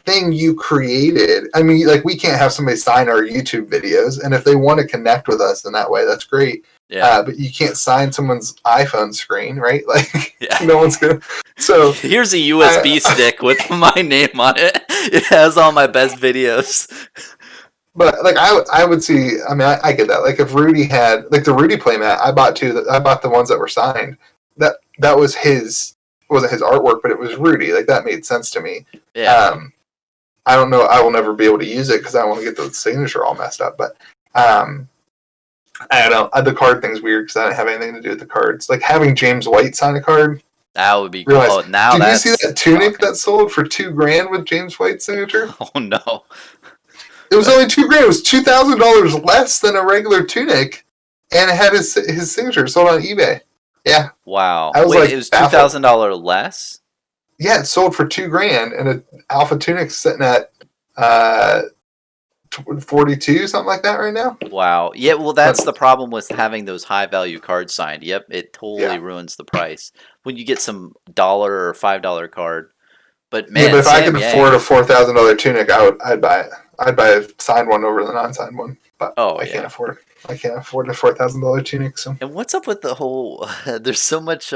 thing you created. I mean, like we can't have somebody sign our YouTube videos, and if they want to connect with us in that way, that's great. Yeah. But you can't sign someone's iPhone screen, right? Like no one's gonna. So here's a USB stick with my name on it. It has all my best videos. But like I would see. I mean, I get that. Like if Rudy had like the Rudy playmat, I bought two. I bought the ones that were signed. That was his. It wasn't his artwork, but it was Rudy. Like that made sense to me. Yeah. I don't know. I will never be able to use it because I don't want to get the signature all messed up. But I don't know. The card thing's weird because I don't have anything to do with the cards. Like having James White sign a card. That would be cool. Oh, now did you see that tunic that sold for $2,000 with James White's signature? Oh no! It was only $2,000. It was $2,000 less than a regular tunic, and it had his signature sold on eBay. Yeah. Wow. I was Wait, it was $2,000 less? Yeah, it sold for $2,000, and an alpha tunic's sitting at 42, something like that right now. Wow. Yeah, well, that's the problem with having those high value cards signed. Yep, it totally ruins the price when you get some $1 or $5 card. But man, but if I could afford a $4,000 tunic, I'd buy it. I'd buy a signed one over the non-signed one. But I can't afford it. I can't afford a $4,000 tunic. So. And what's up with the whole? There's so much.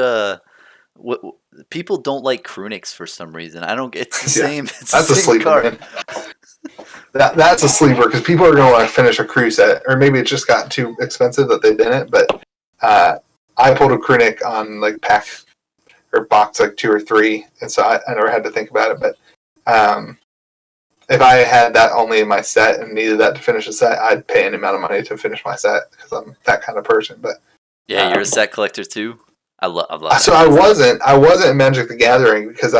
People don't like crew-necks for some reason. I don't. It's the same. It's that's the same a sleeper. Man. That's a sleeper because people are going to want to finish a crew set, or maybe it just got too expensive that they didn't. But I pulled a crew-neck on like pack or box like 2 or 3, and so I never had to think about it. But if I had that only in my set and needed that to finish a set, I'd pay any amount of money to finish my set because I'm that kind of person. But yeah, you're a set collector too. I love. So I wasn't in Magic the Gathering because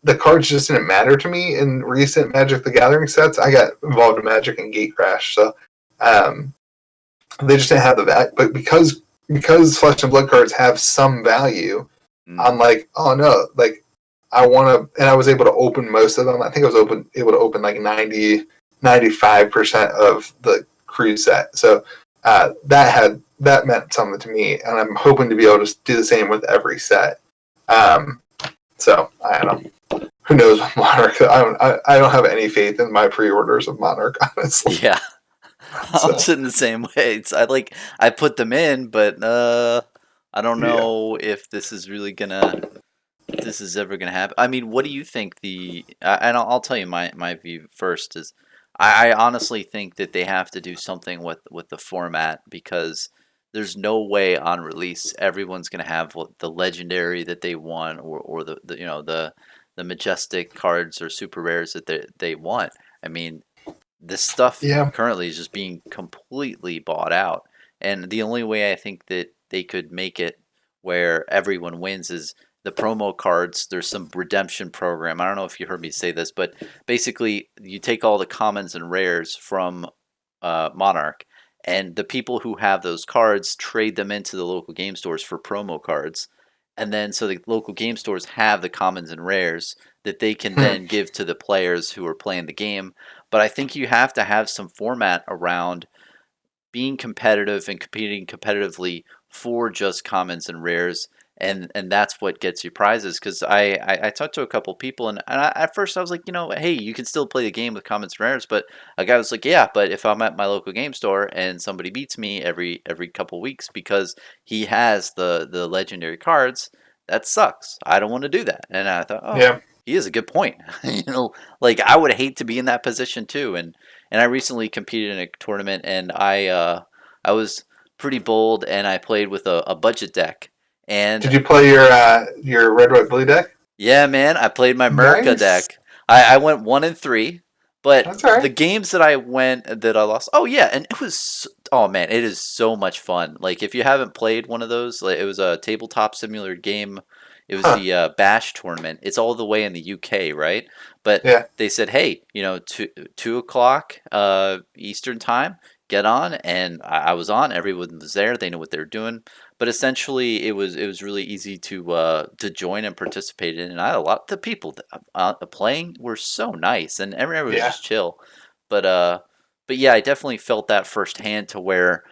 the cards just didn't matter to me in recent Magic the Gathering sets. I got involved in Magic and Gate Crash, so they just didn't have the value. But because Flesh and Blood cards have some value, I'm like, oh no, like I want to, and I was able to open most of them. I think I was able to open like 95% of the crew set. So that meant something to me, and I'm hoping to be able to do the same with every set. So I don't know. who knows with Monarch? I don't have any faith in my pre-orders of Monarch, honestly. Yeah, I'm So sitting the same way. I put them in, but I don't yeah, know if this is ever gonna happen. I mean, what do you think and I'll tell you my view first is I honestly think that they have to do something with the format because there's no way on release everyone's gonna have the legendary that they want or the the majestic cards or super rares that they want. I mean, this stuff yeah. currently is just being completely bought out. And the only way I think that they could make it where everyone wins is the promo cards. There's some redemption program. I don't know if you heard me say this, but basically, you take all the commons and rares from Monarch, and the people who have those cards trade them into the local game stores for promo cards. And then, so the local game stores have the commons and rares that they can Hmm. then give to the players who are playing the game. But I think you have to have some format around being competitive and competing competitively for just commons and rares, and that's what gets you prizes. Because I talked to a couple people, at first I was like, hey, you can still play the game with commons and rares, but a guy was like, yeah, but if I'm at my local game store and somebody beats me every couple weeks because he has the legendary cards, that sucks. I don't want to do that. And I thought, oh, Yeah. he has a good point. Like I would hate to be in that position too. And I recently competed in a tournament, and I was pretty bold, and I played with a budget deck. And Did you play your red, white, blue deck? yeah, man, I played my Merca Nice. deck. I went 1-3, but That's all the right. games that I lost. Oh yeah, and it was oh man, it is so much fun. Like if you haven't played one of those, like, it was a tabletop simulator game. It was Huh. the Bash tournament. It's all the way in the UK, right? But Yeah. they said, hey, 2 o'clock Eastern time, get on, and I was on. Everyone was there. They knew what they were doing. But essentially, it was really easy to join and participate in, and I had a lot. The people that, playing were so nice, and everyone was Yeah. just chill. But yeah, I definitely felt that firsthand to where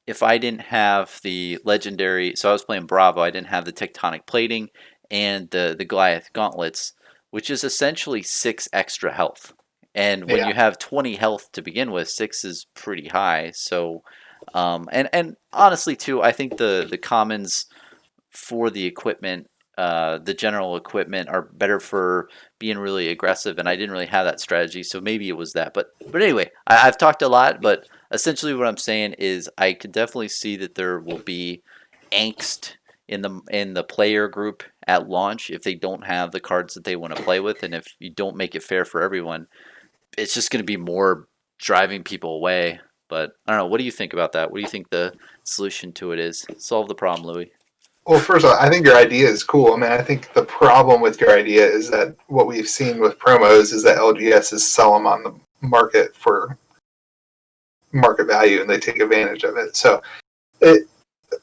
if I didn't have the legendary, so I was playing Bravo, I didn't have the tectonic plating and the Goliath gauntlets, which is essentially 6 extra health. And when Yeah. you have 20 health to begin with, 6 is pretty high. So and honestly too, I think the commons for the equipment, the general equipment, are better for being really aggressive. And I didn't really have that strategy, so maybe it was that. But anyway, I've talked a lot. But essentially, what I'm saying is, I could definitely see that there will be angst in the player group at launch if they don't have the cards that they want to play with, and if you don't make it fair for everyone, it's just going to be more driving people away. But I don't know. What do you think about that? What do you think the solution to it is? Solve the problem, Louie. Well, first of all, I think your idea is cool. I mean, I think the problem with your idea is that what we've seen with promos is that LGS is sell them on the market for market value, and they take advantage of it. So,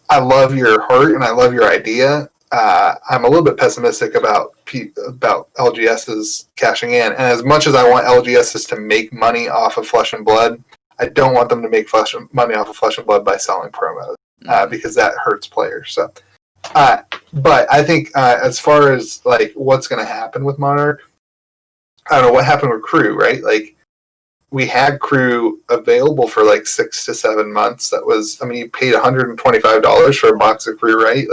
I love your heart and I love your idea. I'm a little bit pessimistic about LGSs cashing in, and as much as I want LGSs to make money off of Flesh and Blood, I don't want them to make money off of Flesh and Blood by selling promos Mm-hmm. because that hurts players. So, but I think as far as like what's going to happen with Monarch, I don't know what happened with Crew, right? Like we had Crew available for like 6 to 7 months. That was, I mean, you paid $125 for a box of Crew, right?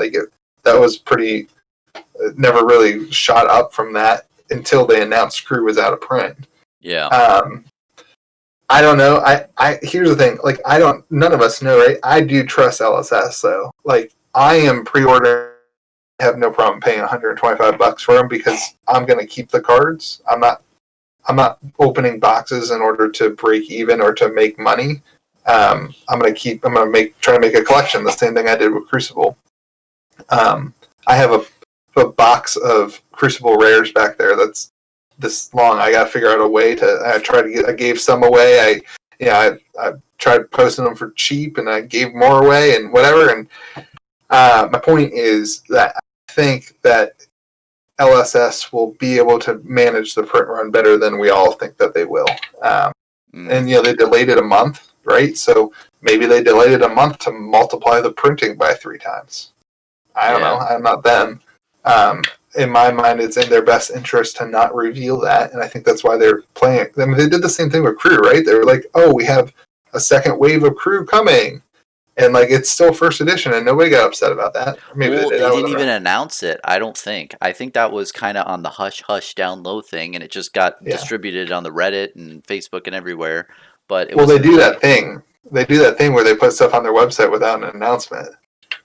That was pretty. It never really shot up from that until they announced Crew was out of print. Yeah. I don't know. I here's the thing. Like I don't. None of us know, right? I do trust LSS though. Like I am pre-ordering. I have no problem paying $125 for them because I'm going to keep the cards. I'm not opening boxes in order to break even or to make money. I'm going to try to make a collection. The same thing I did with Crucible. I have a box of Crucible rares back there that's this long. I got to figure out a way to. I gave some away. I tried posting them for cheap, and I gave more away, and whatever. And my point is that I think that LSS will be able to manage the print run better than we all think that they will. Mm. And they delayed it a month, right? So maybe they delayed it a month to multiply the printing by 3 times. I don't know. Yeah. I'm not them. in my mind, it's in their best interest to not reveal that, and I think that's why they're playing it. I mean, they did the same thing with Crew, right? They were like, "Oh, we have a second wave of Crew coming," and like it's still first edition, and nobody got upset about that. Or maybe they Well, did. they I didn't wasn't even around. announce it, I don't think. I think that was kind of on the hush hush down low thing, and it just got Yeah. distributed on the Reddit and Facebook and everywhere. But it Well, they wasn't do that really. thing. They do that thing where they put stuff on their website without an announcement.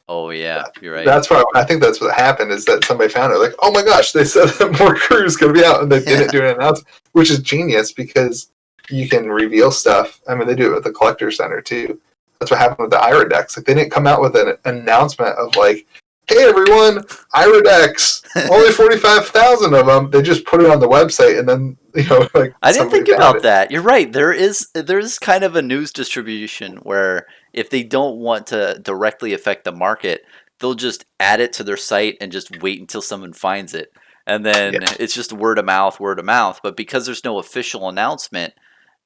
Oh yeah, you're right. That's why I think that's what happened is that somebody found it like, oh my gosh, they said that more crews going to be out, and they didn't do an announcement, which is genius because you can reveal stuff. I mean, they do it with the collector center too. That's what happened with the Ira decks. Like they didn't come out with an announcement of like, hey everyone, Ira decks, only 45,000 of them. They just put it on the website, and then like I didn't somebody think found about it. that. You're right. There's kind of a news distribution where if they don't want to directly affect the market, they'll just add it to their site and just wait until someone finds it. And Yeah. then it's just word of mouth, word of mouth. But because there's no official announcement,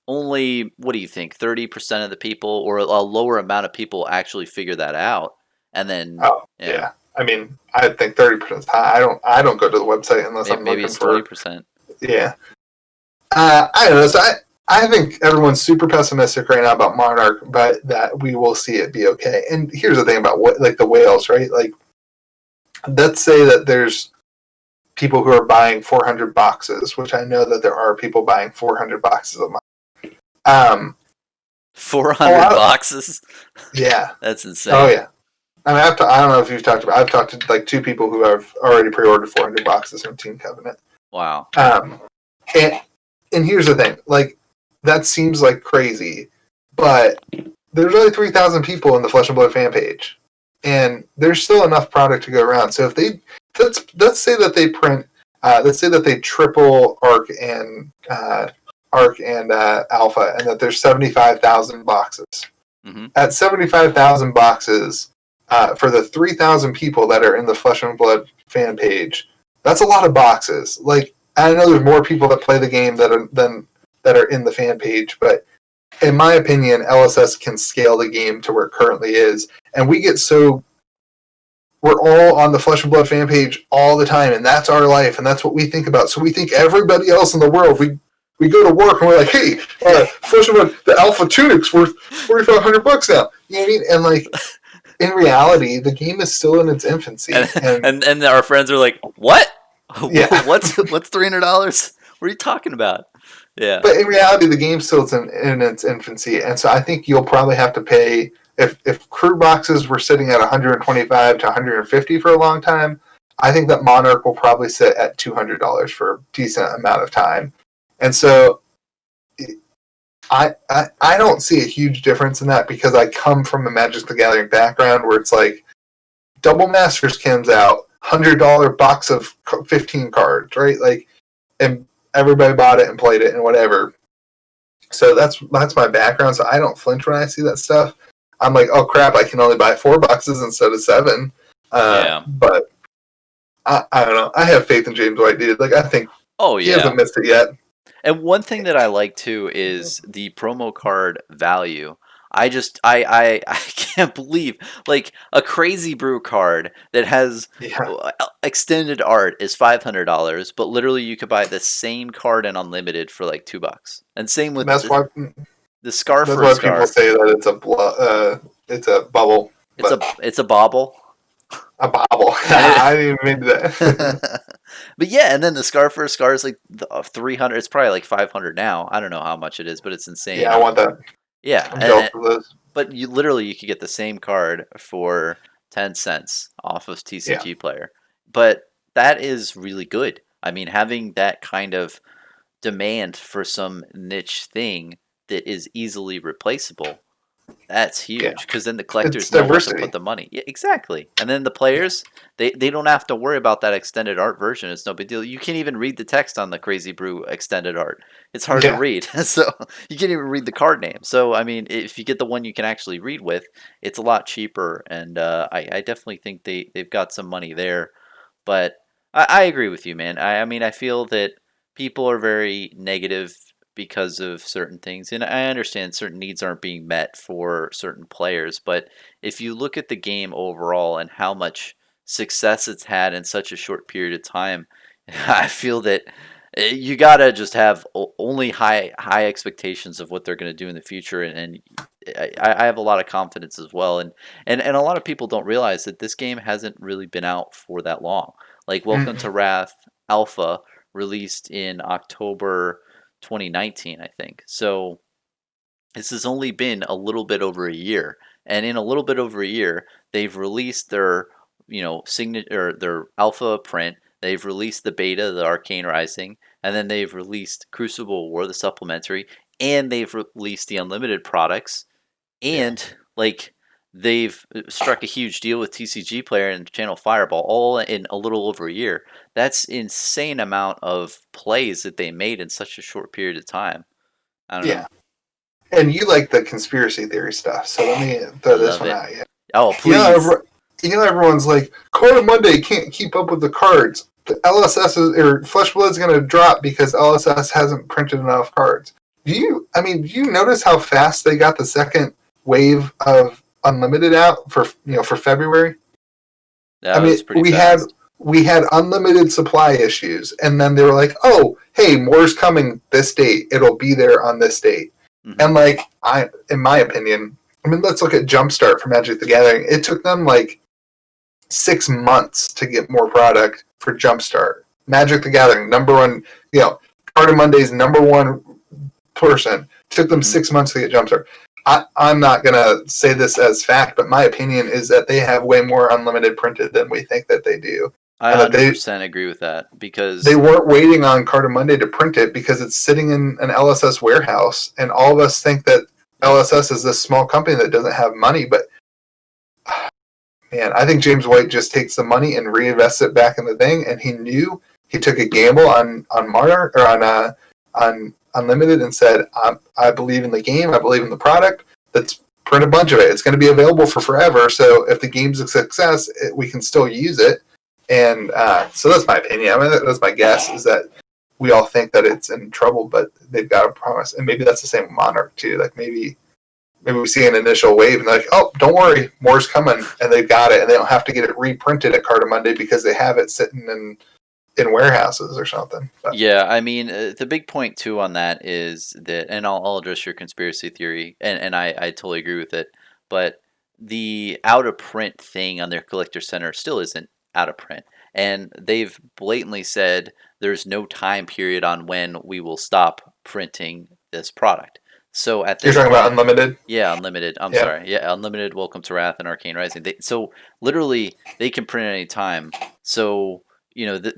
only, what do you think, 30% of the people or a lower amount of people actually figure that out. And then, Oh yeah, yeah. I mean, I think 30% is high. I don't go to the website unless I'm maybe looking it's for 20%. yeah. I don't know. So I think everyone's super pessimistic right now about Monarch, but that we will see it be okay. And here's the thing about what like the whales, right? Like, let's say that there's people who are buying 400 boxes, which I know that there are people buying 400 boxes of mine. Oh, 400 boxes? yeah. That's Oh, insane. yeah. I mean, I don't know if you've talked about. I've talked to like two people who have already pre-ordered 400 boxes from Team Covenant. Wow. Um, and and here's the thing, like that seems like crazy, but there's only 3,000 people in the Flesh and Blood fan page, and there's still enough product to go around. So if they let's say that they print, let's say that they triple Arc and Alpha, and that there's 75,000 boxes. Hmm. At 75,000 boxes, for the 3,000 people that are in the Flesh and Blood fan page, that's a lot of boxes. Like I know there's more people that play the game that are in the fan page, but in my opinion, LSS can scale the game to where it currently is, and we're all on the Flesh and Blood fan page all the time, and that's our life, and that's what we think about. So we think everybody else in the world. We go to work and we're like, hey, Flesh and Blood, the Alpha Tunic's worth $4,500 now. You know what I mean? And like in reality, the game is still in its And, infancy, and and our friends are like, "What? yeah. What's $300? What are you talking about?" Yeah. But in reality, the game's still in its infancy, and so I think you'll probably have to pay if crew boxes were sitting at 125 to 150 for a long time. I think that Monarch will probably sit at $200 for a decent amount of time, and so I don't see a huge difference in that because I come from a Magic the Gathering background where it's like Double Masters comes out $100 box of 15 cards, right? Like, and everybody bought it and played it and whatever. So that's my background. So I don't flinch when I see that stuff. I'm like, oh crap, I can only buy 4 boxes instead of 7. Yeah. But I don't know. I have faith in James White, dude. Like I think Oh he yeah. hasn't missed it yet. And one thing that I like too is the promo card value. I can't believe like a crazy brew card that has Yeah, extended art is $500, but literally you could buy the same card in unlimited for like $2. And same with that's why the scar that's for a why people scar. say that it's a bubble, It's but a bauble. a bobble. And I didn't even mean that. but yeah, and then the scar for a scar is like 300. It's probably like 500 now. I don't know how much it is, but it's insane. Yeah, I want that. Yeah, I'm jealous of those. but you could get the same card for 10 cents off of Yeah, TCG Player. But that is really good. I mean, having that kind of demand for some niche thing that is easily replaceable, that's yeah. huge because then the It's collectors know what to put diversity. the money. Yeah, exactly. And then the players, they don't have to worry about that extended art version. It's no big deal. You can't even read the text on the Crazy Brew extended art. It's hard to Yeah, read. So you can't even read the card name. So I mean, if you get the one you can actually read with, it's a lot cheaper. And I definitely think they've got some money there. But I agree with you, man. I mean, I feel that people are very negative because of certain things. And I understand certain needs aren't being met for certain players. But if you look at the game overall and how much success it's had in such a short period of time, I feel that you gotta just have only high expectations of what they're going to do in the future, and I have a lot of confidence as well, and a lot of people don't realize that this game hasn't really been out for that long. Like Welcome to Mm. Wrath Alpha released in October 2019, I think. So this has only been a little bit over a year, and in a little bit over a year, they've released their signature their alpha print. They've released the beta, the Arcane Rising, and then they've released Crucible War, the supplementary, and they've released the unlimited products, Yeah. and like they've struck a huge deal with TCG Player and Channel Fireball all in a little over a year. That's insane amount of plays that they made in such a short period of time. I don't know. Yeah. And you like the conspiracy theory stuff, so let me I throw this love one it. at you. Oh, You know, please. everyone's like, Card Monday can't keep up with the cards. The LSS or Flesh Blood's going to drop because LSS hasn't printed enough cards. Do you notice how fast they got the second wave of Unlimited out for February? I That mean, was pretty fast. we had unlimited supply issues, and then they were like, "Oh, hey, more's coming this date. It'll be there on this date." Hmm. And in my opinion, I mean, let's look at Jumpstart for Magic the Gathering. It took them like 6 months to get more product for Jumpstart. Magic the Gathering, number one, Carter Monday's number one person. Took them Hmm. 6 months to get Jumpstart. I'm not going to say this as fact, but my opinion is that they have way more unlimited printed than we think that they do. I And that they 100% agree with that they because weren't waiting on Carter Monday to print it because it's sitting in an LSS warehouse. And all of us think that LSS is this small company that doesn't have money. But man, I think James White just takes the money and reinvests it back in the thing. And he took a gamble on Monarch or on Unlimited and said, I believe in the game. I believe in the product. Let's print a bunch of it. It's going to be available for forever. So if the game's a success, we can still use it. And so that's my opinion. I mean, that's my guess is that we all think that it's in trouble, but they've got a promise. And maybe that's the same with Monarch too. Like maybe we see an initial wave and they're like, oh, don't worry, more's coming, and they've got it, and they don't have to get it reprinted at Carter Monday because they have it sitting in warehouses or something. But yeah, I mean, the big point too on that is that, and I'll address your conspiracy theory, and I totally agree with it, but the out of print thing on their collector center still isn't out of print, and they've blatantly said there's no time period on when we will stop printing this product. So at you're this talking about point, unlimited, yeah, Unlimited. I'm yeah, sorry. Yeah, Unlimited, Welcome to Wrath, and Arcane Rising. So literally, they can print at any time. So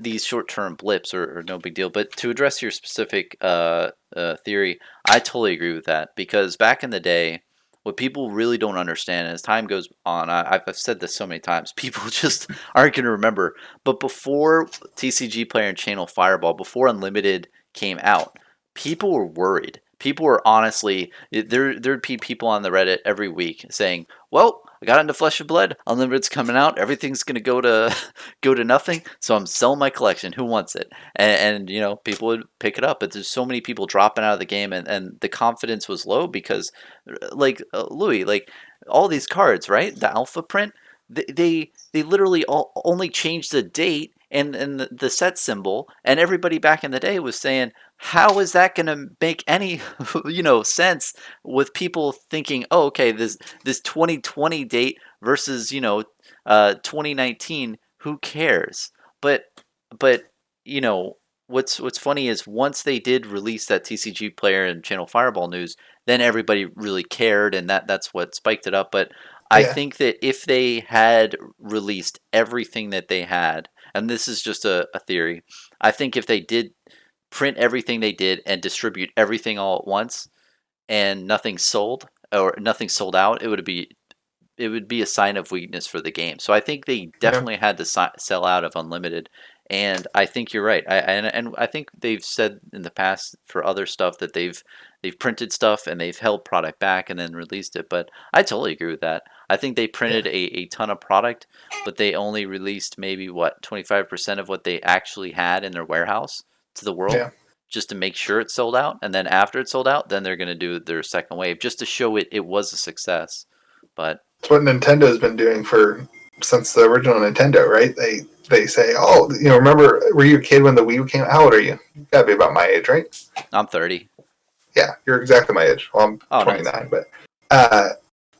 these short-term blips are no big deal. But to address your specific theory, I totally agree with that because back in the day, what people really don't understand as time goes on, I've said this so many times, people just aren't going to remember. But before TCG Player and Channel Fireball, before Unlimited came out, people were worried. People were honestly there'd be people on the Reddit every week saying, "Well, I got into Flesh and Blood. Unlimited's coming out. Everything's gonna go to go to nothing. So I'm selling my collection. Who wants it?" And people would pick it up. But there's so many people dropping out of the game, and the confidence was low because, like Louie, like all these cards, right? The alpha print, they literally only changed the date and the set symbol, and everybody back in the day was saying, how is that going to make any sense with people thinking, oh, okay, this 2020 date versus 2019, who cares? But you know what's funny is once they did release that TCG Player and Channel Fireball news, then everybody really cared, and that's what spiked it up. But I yeah, think that if they had released everything that they had, and this is just a theory, I think if they did print everything they did and distribute everything all at once and nothing sold or nothing sold out, it would be a sign of weakness for the game. So I think they yeah, definitely had to sell out of Unlimited, and I think you're right. And I think they've said in the past for other stuff that they've printed stuff and they've held product back and then released it. But I totally agree with that. I think they printed yeah, a ton of product, but they only released maybe 25% of what they actually had in their warehouse to the world, yeah. just to make sure it sold out. And then after it sold out, then they're going to do their second wave just to show it was a success. But It's what Nintendo's been doing for since the original Nintendo, right? They say, oh, remember, were you a kid when the Wii came out? How old are you? You gotta be about my age, right? I'm 30. Yeah, you're exactly my age. Well, I'm Oh, nice. 29, but uh,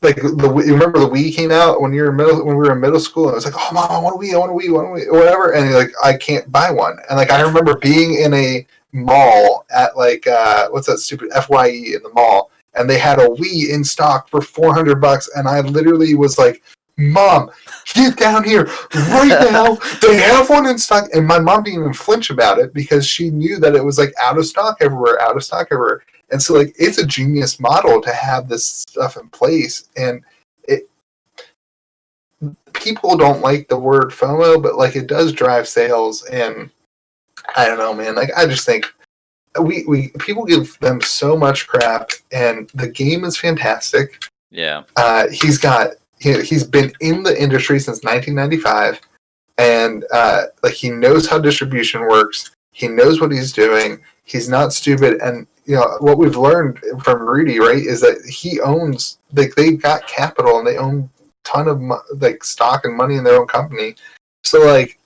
like you remember the Wii came out when when we were in middle school, and it was like, oh mom, I want a Wii, I want a Wii, I want a Wii, or whatever, and you're like, I can't buy one, and like I Yeah. remember being in a mall at like what's that stupid FYE in the mall, and they had a Wii in stock for $400, and I literally was like, Mom, get down here right now. They have one in stock, and my mom didn't even flinch about it because she knew that it was like out of stock everywhere, out of stock everywhere. And so, like, it's a genius model to have this stuff in place. And it people don't like the word FOMO, but like it does drive sales. And I don't know, man. Like, I just think we people give them so much crap, and the game is fantastic. Yeah. He's been in the industry since 1995, and like he knows how distribution works. He knows what he's doing. He's not stupid, and what we've learned from Rudy, right, is that he owns, like, they've got capital and they own a ton of like stock and money in their own company. So like,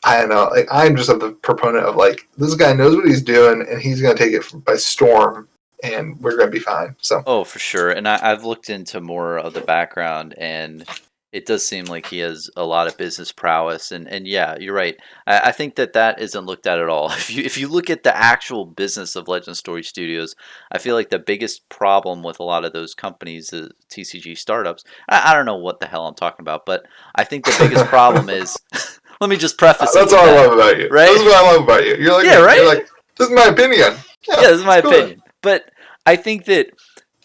I don't know, like I'm just a proponent of like this guy knows what he's doing and he's gonna take it by storm, and we're gonna be fine. So Oh, for sure. And I've looked into more of the background, and it does seem like he has a lot of business prowess. And yeah, you're right. I think that isn't looked at all. If you look at the actual business of Legend Story Studios, I feel like the biggest problem with a lot of those companies, the TCG startups, I don't know what the hell I'm talking about, but I think the biggest problem is. Let me just preface it that's with what I that, love about you. right? That's what I love about you. You're like Yeah, me. right. You're like, this is my opinion. Yeah, Yeah, this is my it's cool. opinion, but I think that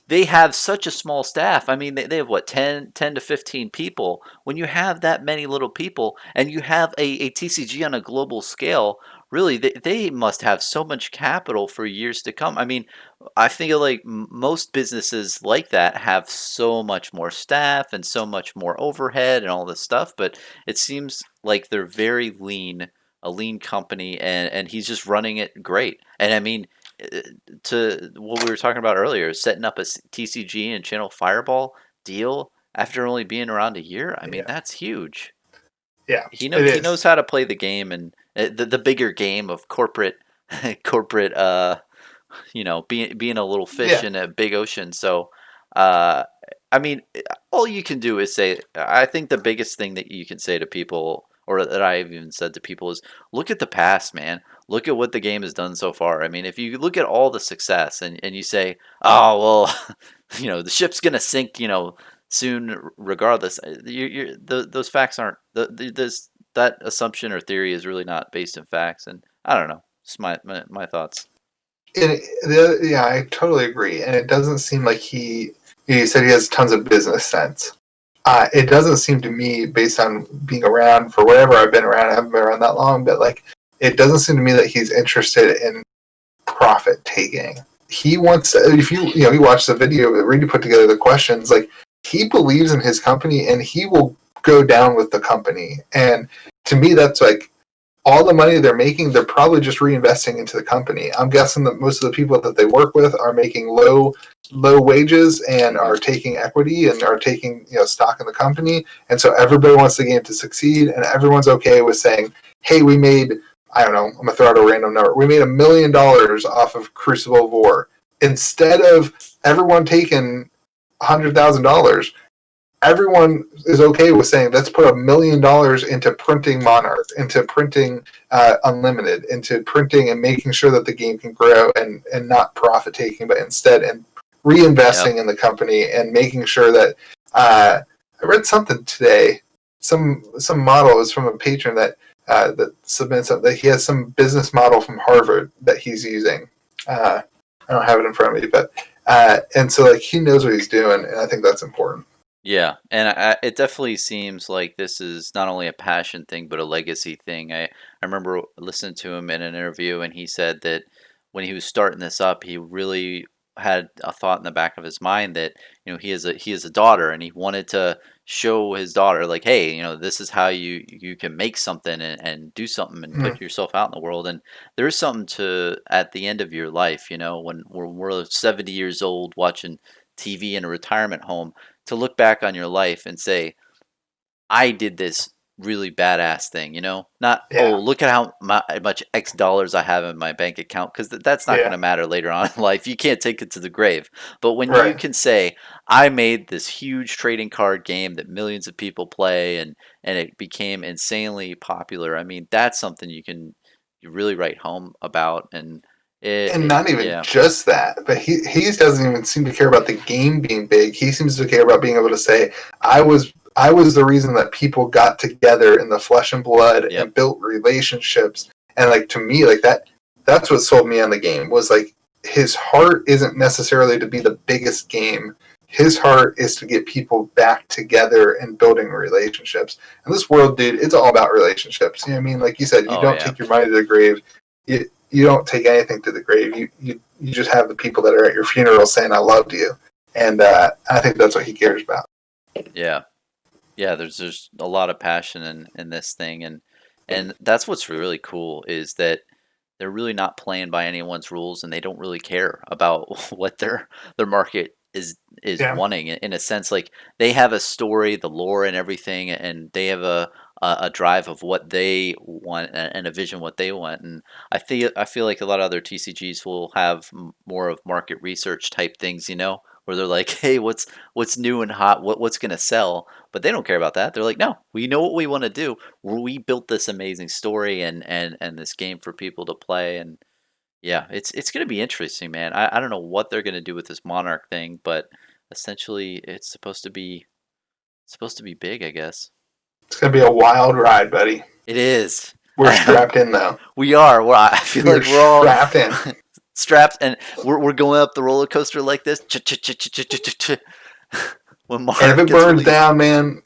they have such a small staff. I mean, they have what, 10 to 15 people. When you have that many little people and you have a TCG on a global scale, really, they must have so much capital for years to come. I mean, I feel like most businesses like that have so much more staff and so much more overhead and all this stuff, but it seems like they're very lean, a lean company, and he's just running it great. And I mean, to what we were talking about earlier, setting up a TCG and Channel Fireball deal after only being around a year. I mean, Yeah, that's huge. yeah, He it he is. knows how to play the game, and the bigger game of corporate corporate being a little fish Yeah, in a big ocean. So uh I mean, all you can do is say, I think the biggest thing that you can say to people, or that I've even said to people, is look at the past, man. Look at what the game has done so far. I mean, if you look at all the success, and you say, oh well, the ship's gonna sink, soon regardless, those facts aren't that assumption or theory is really not based in facts. And I don't know, just my thoughts. yeah, I totally agree. And it doesn't seem like he said he has tons of business sense. It doesn't seem to me, based on being around for whatever I've been around, I haven't been around that long, but like, it doesn't seem to me that he's interested in profit taking. He wants, if you watch the video that Randy put together, the questions, like, he believes in his company and he will go down with the company. And to me, that's like, all the money they're making, they're probably just reinvesting into the company. I'm guessing that most of the people that they work with are making low wages and Hmm. are taking equity and are taking stock in the company. And so everybody wants the game to succeed, and everyone's okay with saying, "Hey, we made, I don't know, I'm gonna throw out a random number. We made $1 million off of Crucible of War." Instead of everyone taking $100,000, everyone is okay with saying, let's put $1 million into printing Monarch, into printing Unlimited, into printing and making sure that the game can grow, and not profit taking, but instead and Yep. reinvesting in the company and making sure that I read something today, some model is from a patron that submits something, that he has some business model from Harvard that he's using. I don't have it in front of me, but and so like he knows what he's doing, and I think that's important. Yeah, and it definitely seems like this is not only a passion thing, but a legacy thing. I remember listening to him in an interview, and he said that when he was starting this up, he really had a thought in the back of his mind that he has a daughter, and he wanted to show his daughter, like, hey, this is how you can make something, and do something and Mm. put yourself out in the world. And there is something to, at the end of your life, when we're 70 years old watching TV in a retirement home, to look back on your life and say, I did this really badass thing, you know? Not, oh, Yeah, look at how much X dollars I have in my bank account, because that's not going yeah, to matter later on in life. You can't take it to the grave. But when you right. can say, I made this huge trading card game that millions of people play, and it became insanely popular, I mean, that's something you really write home about. And And not even yeah. just that, but he doesn't even seem to care about the game being big. He seems to care about being able to say, I was the reason that people got together in the flesh and blood Yep. and built relationships. And like to me, like that's what sold me on the game was like his heart isn't necessarily to be the biggest game. His heart is to get people back together and building relationships. And this world, dude, it's all about relationships. You know what I mean? Like you said, you Oh, don't yeah. take your money to the grave. You don't take anything to the grave. You just have the people that are at your funeral saying, I loved you. And I think that's what he cares about. Yeah. Yeah, there's a lot of passion in this thing, and that's what's really cool is that they're really not playing by anyone's rules, and they don't really care about what their market is Yeah. wanting in a sense. Like, they have a story, the lore and everything, and they have a drive of what they want, and a vision what they want. And I feel like a lot of other TCGs will have more of market research type things, you know, where they're like, hey, what's new and hot, what's gonna sell. But they don't care about that. They're like, no, we know what we want to do. We built this amazing story and this game for people to play. And yeah, it's gonna be interesting, man. I don't know what they're gonna do with this Monarch thing, but essentially it's supposed to be big, I guess. It's going to be a wild ride, buddy. It is. We're strapped in, though. We are. I feel We are like we're all strapped in. strapped, and we're going up the roller coaster like this. When And if Monarch it gets burns released, down, man,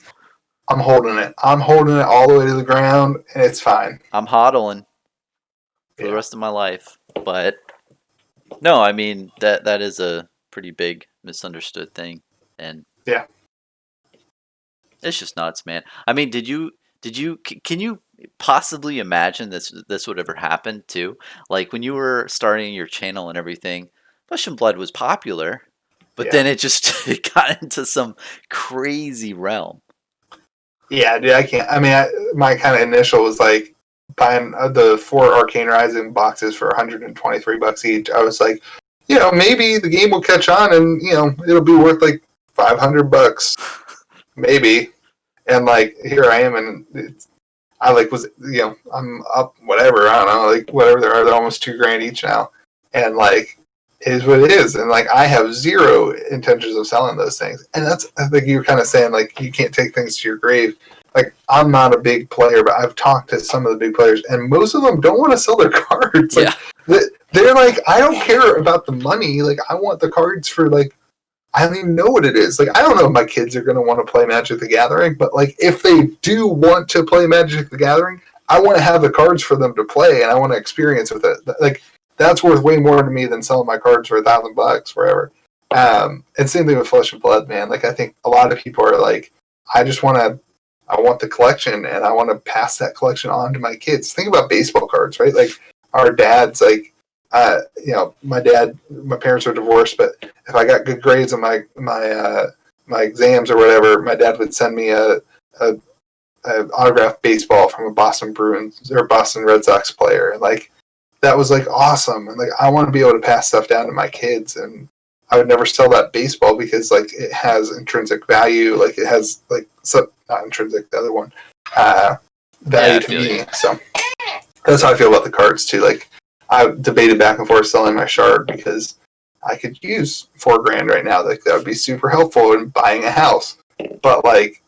I'm holding it. I'm holding it all the way to the ground, and it's fine. I'm hodling for the Yeah. rest of my life. But no, I mean that is a pretty big misunderstood thing, and Yeah. it's just nuts, man. I mean, can you possibly imagine this would ever happen too? Like, when you were starting your channel and everything, Flesh and Blood was popular, but Yeah. then it just it got into some crazy realm. Yeah, dude, I can't. I mean, my kind of initial was like buying the 4 Arcane Rising boxes for $123 each. I was like, maybe the game will catch on and, it'll be worth like $500, maybe. And like, here I am, and I like I'm up whatever, I don't know, like whatever they're almost $2,000 each now. And like, it is what it is. And like, I have zero intentions of selling those things. And that's, I think you were kind of saying, like, you can't take things to your grave. Like, I'm not a big player, but I've talked to some of the big players, and most of them don't want to sell their cards. Yeah, Like, they're like, I don't care about the money. Like, I want the cards for, like, I don't even know what it is. Like, I don't know if my kids are going to want to play Magic the Gathering, but like, if they do want to play Magic the Gathering, I want to have the cards for them to play, and I want to experience with it. Like, that's worth way more to me than selling my cards for $1,000 forever. And same thing with Flesh and Blood, man. Like, I think a lot of people are like, I just want to, I want the collection, and I want to pass that collection on to my kids. Think about baseball cards, right? Like, our dads, like, my parents are divorced, but if I got good grades on my exams or whatever, my dad would send me a autographed baseball from a Boston Bruins or Boston Red Sox player, and like, that was like awesome. And like, I want to be able to pass stuff down to my kids, and I would never sell that baseball because like, it has intrinsic value, like it has like not intrinsic, the other one, yeah, value I to feel you. me. So that's how I feel about the cards too. Like, I debated back and forth selling my shard because I could use $4,000 right now. Like, that would be super helpful in buying a house. But like,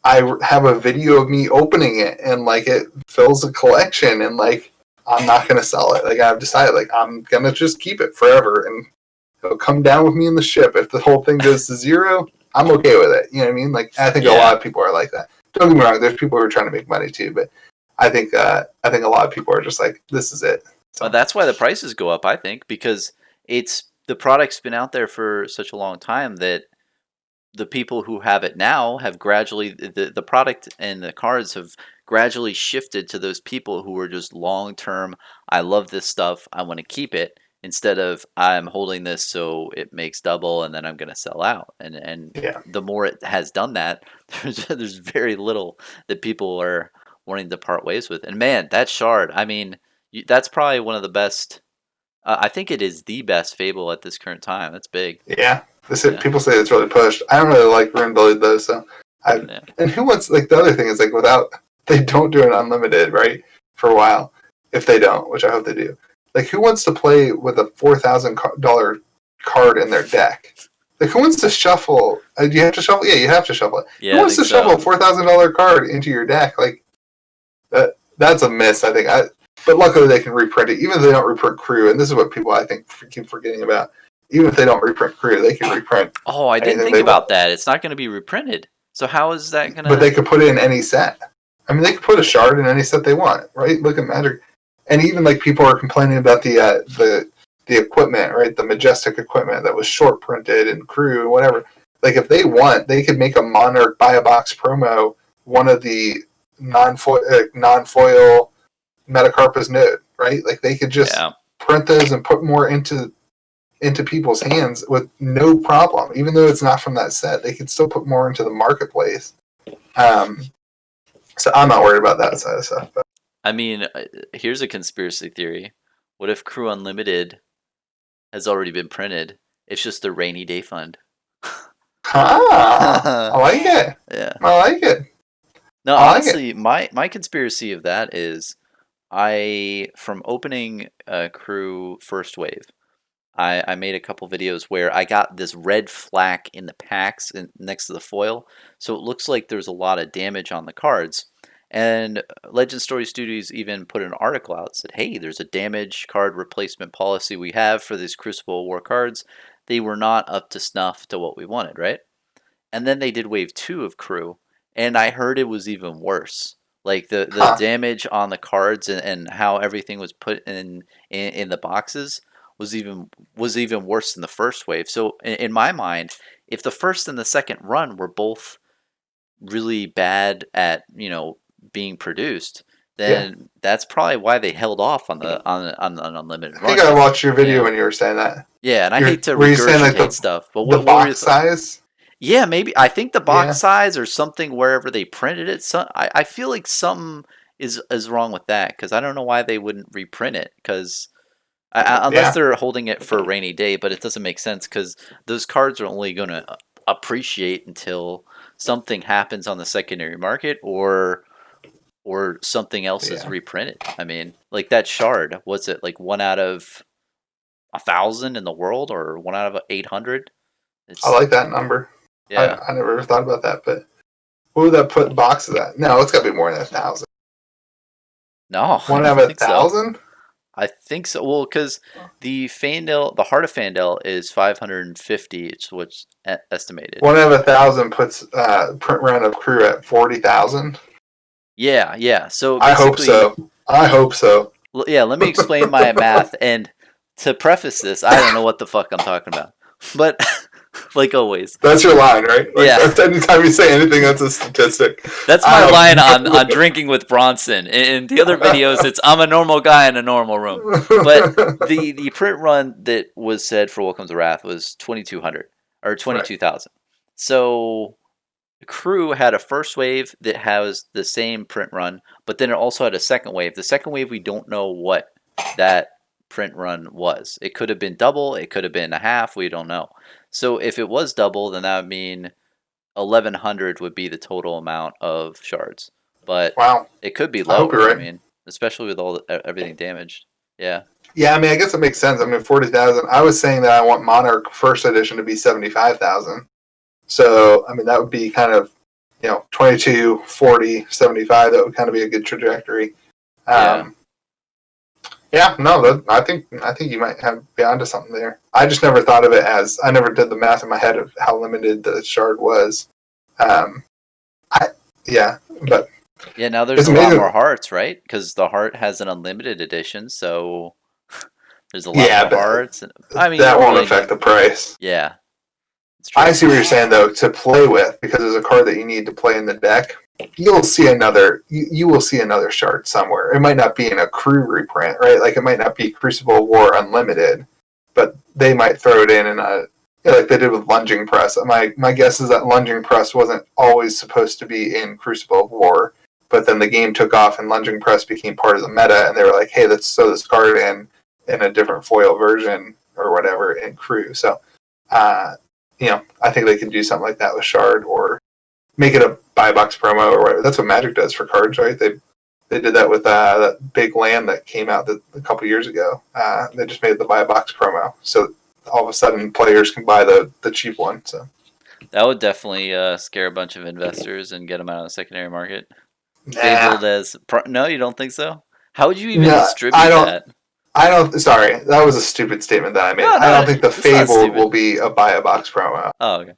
I have a video of me opening it, and like, it fills a collection, and like, I'm not gonna sell it. Like, I've decided, like, I'm gonna just keep it forever, and it'll come down with me in the ship. If the whole thing goes to zero, I'm okay with it. You know what I mean? Like, I think a lot Yeah. of people are like that. Don't get me wrong. There's people who are trying to make money too, but I think a lot of people are just like, this is it. Well, So that's why the prices go up, I think, because the product's been out there for such a long time that the people who have it now have gradually the product and the cards have gradually shifted to those people who are just long term. I love this stuff. I want to keep it, instead of I'm holding this so it makes double and then I'm going to sell out. And Yeah. the more it has done that, there's very little that people are wanting to part ways with. And man, that shard, I mean, that's probably one of the best. I think it is the best Fable at this current time. That's big. Yeah. Yeah, People say it's really pushed. I don't really like Rune Blade though, so yeah, and who wants like the other thing is like without they don't do an unlimited, right? For a while. If they don't, which I hope they do. Like who wants to play with a $4,000 card in their deck? Like who wants to shuffle? Do you have to shuffle? Yeah, you have to shuffle it. yeah. Who I wants think to shuffle a so. $4,000 card into your deck? Like that's a miss, I think. But luckily they can reprint it, even if they don't reprint Crew. And this is what people I think keep forgetting about. Even if they don't reprint Crew, they can reprint Oh, I didn't anything think they about want. that. It's not going to be reprinted. So how is that going But they to? could put it in any set. I mean, they could put a shard in any set they want, right? Look at Magic, and even like people are complaining about the equipment, right? The Majestic equipment that was short printed and Crew and whatever. Like if they want, they could make a Monarch buy a box promo, one of the non-foil Metacarpus Node, right? Like they could just Yeah. print those and put more into people's hands with no problem. Even though it's not from that set, they could still put more into the marketplace. So I'm not worried about that side of stuff. But. I mean, here's a conspiracy theory. What if Crew Unlimited has already been printed? It's just a rainy day fund. I like it. Yeah. I like it. No, I like it. honestly, my conspiracy of that is from opening Crew First Wave, I made a couple videos where I got this red flak in the packs next to the foil, so it looks like there's a lot of damage on the cards. And Legend Story Studios even put an article out, said, hey, there's a damage card replacement policy we have for these Crucible War cards. They were not up to snuff to what we wanted, right? And then they did Wave 2 of Crew, and I heard it was even worse. Like the damage on the cards and how everything was put in the boxes was even worse than the first wave. So in my mind, if the first and the second run were both really bad at being produced, then that's probably why they held off on the unlimited I run. think I watched your video Yeah. when you were saying that. Yeah, and I hate to Were you saying like regurgitate stuff, but the what were your box size? Yeah, maybe. I think the box Yeah. size or something wherever they printed it. I feel like something is wrong with that because I don't know why they wouldn't reprint it because unless Yeah. they're holding it for a rainy day, but it doesn't make sense because those cards are only going to appreciate until something happens on the secondary market or something else is Yeah. reprinted. I mean, like that shard, was it like 1 out of 1,000 in the world or 1 out of 800? I like that number. Yeah. I never thought about that, but what would that put boxes at? No, it's got to be more than 1,000. No, I 1 don't out of think so. 1,000? I think so. Well, because the Heart of Fandel is 550. It's what's estimated. 1 out of 1,000 puts print run of Crew at 40,000. Yeah, yeah. So I hope so. I hope so. Yeah, let me explain my math. And to preface this, I don't know what the fuck I'm talking about. But like always, That's your line, right? Like, yeah. Anytime you say anything, that's a statistic. That's my line on drinking with Bronson. In the other videos, it's I'm a normal guy in a normal room. But the print run that was said for Welcome to Wrath was 2,200 or 22,000. Right. So Crew had a first wave that has the same print run, but then it also had a second wave. The second wave, we don't know what that print run was. It could have been double. It could have been a half. We don't know. So if it was double, then that would mean 1,100 would be the total amount of shards. But wow, it could be lower. I hope you're right. I mean, especially with everything damaged. Yeah. Yeah, I mean, I guess it makes sense. I mean, 40,000. I was saying that I want Monarch first edition to be 75,000. So, I mean, that would be kind of, 22, 40, 75. That would kind of be a good trajectory. Yeah, no, I think you might be onto something there. I just never thought of it as I never did the math in my head of how limited the shard was. But yeah. Now there's a lot more hearts, right? Because the heart has an unlimited edition, so there's a lot more hearts. I mean, that won't affect the price. Yeah, I see what you're saying though. To play with, because there's a card that you need to play in the deck. You'll see another. You will see another shard somewhere. It might not be in a Crew reprint, right? Like it might not be Crucible War Unlimited, but they might throw it in a like they did with lunging press. My guess is that lunging press wasn't always supposed to be in Crucible of War, but then the game took off and lunging press became part of the meta, and they were like, hey, let's sew this card in a different foil version or whatever in Crew. So, you know, I think they could do something like that with Shard, or make it a buy box promo or whatever. That's what Magic does for cards, right? They did that with that big land that came out a couple years ago. They just made the buy box promo, so all of a sudden players can buy the cheap one. So That would definitely scare a bunch of investors and get them out of the secondary market. nah, Fabled as no, you don't think so? How would you even no, distribute I don't. that? I don't. Sorry, that was a stupid statement that I made. No, I don't think the it's not Fabled stupid. will be a buy a box promo. Oh, okay.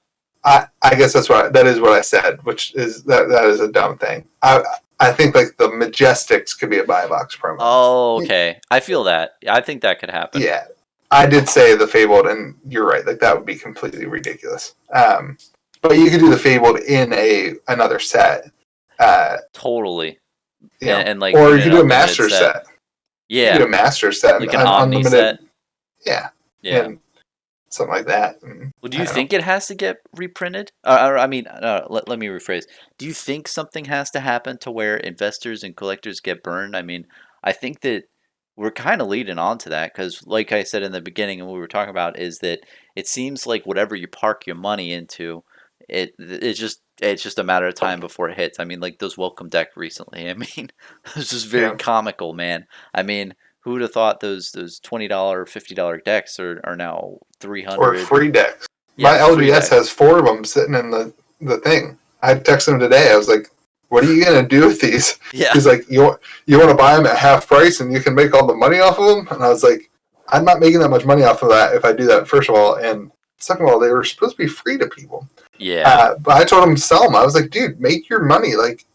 I guess that is what I said, which is that is a dumb thing. I think like the Majestics could be a buy a box promo. Oh, okay. I feel that. I think that could happen. Yeah, I did say the Fabled, and you're right. Like that would be completely ridiculous. But you could do the Fabled in another set. Totally. You know, and like, or put you in could an do a unlimited master set. set. Yeah. You could do a master set, like an Omni set. Yeah. Yeah. And something like that. And, Well, do you think it has to get reprinted? I mean, let me rephrase. Do you think something has to happen to where investors and collectors get burned? I mean, I think that we're kind of leading on to that because, like I said in the beginning, and what we were talking about is that it seems like whatever you park your money into, it's just a matter of time before it hits. I mean, like those welcome deck recently. I mean, it was just very comical, man. I mean, who would have thought those $20, $50 decks are now 300 or free decks? Yeah, my LGS has 4 of them sitting in the thing. I texted him today. I was like, "What are you gonna do with these?" Yeah. He's like, "You want to buy them at half price and you can make all the money off of them?" And I was like, "I'm not making that much money off of that if I do that. First of all, and second of all, they were supposed to be free to people." Yeah. But I told him to sell them. I was like, "Dude, make your money. Like,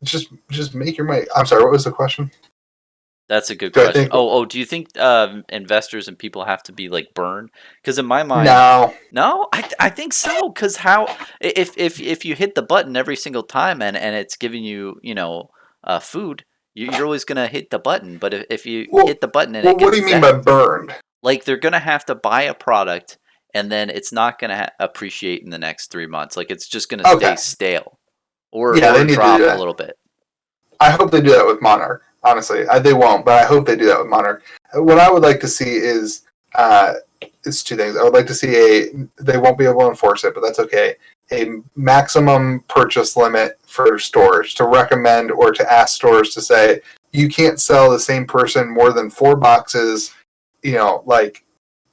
just make your money." I'm sorry. What was the question? That's a good question. Do you think investors and people have to be like burned? Because in my mind, no, I think so. Because if you hit the button every single time and it's giving you food, you're always gonna hit the button. But if you hit the button and it gets what do you mean by burned? Like they're gonna have to buy a product and then it's not gonna appreciate in the next 3 months. Like it's just gonna stay stale or drop a little bit. I hope they do that with Monarch. Honestly, they won't, but I hope they do that with Monarch. What I would like to see is 2 things. I would like to see they won't be able to enforce it, but that's okay. A maximum purchase limit for stores to recommend or to ask stores to say you can't sell the same person more than 4 boxes, like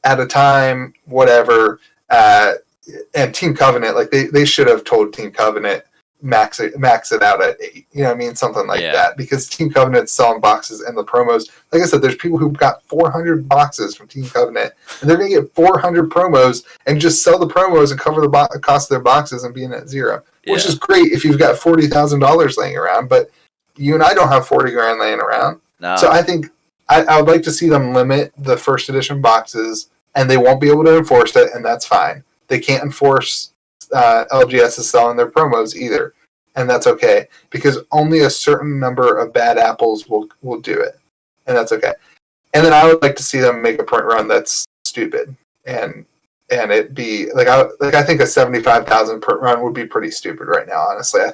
at a time, whatever. And Team Covenant, like they should have told Team Covenant max it out at 8. You know what I mean? Something like that. Because Team Covenant's selling boxes and the promos. Like I said, there's people who got 400 boxes from Team Covenant, and they're going to get 400 promos and just sell the promos and cover the cost of their boxes and be in at 0. Which is great if you've got $40,000 laying around, but you and I don't have 40 grand laying around. No. So I think I would like to see them limit the first edition boxes, and they won't be able to enforce it, and that's fine. They can't enforce LGS is selling their promos either, and that's okay because only a certain number of bad apples will do it, and that's okay. And then I would like to see them make a print run that's stupid, and it be like I think a 75,000 print run would be pretty stupid right now. Honestly, I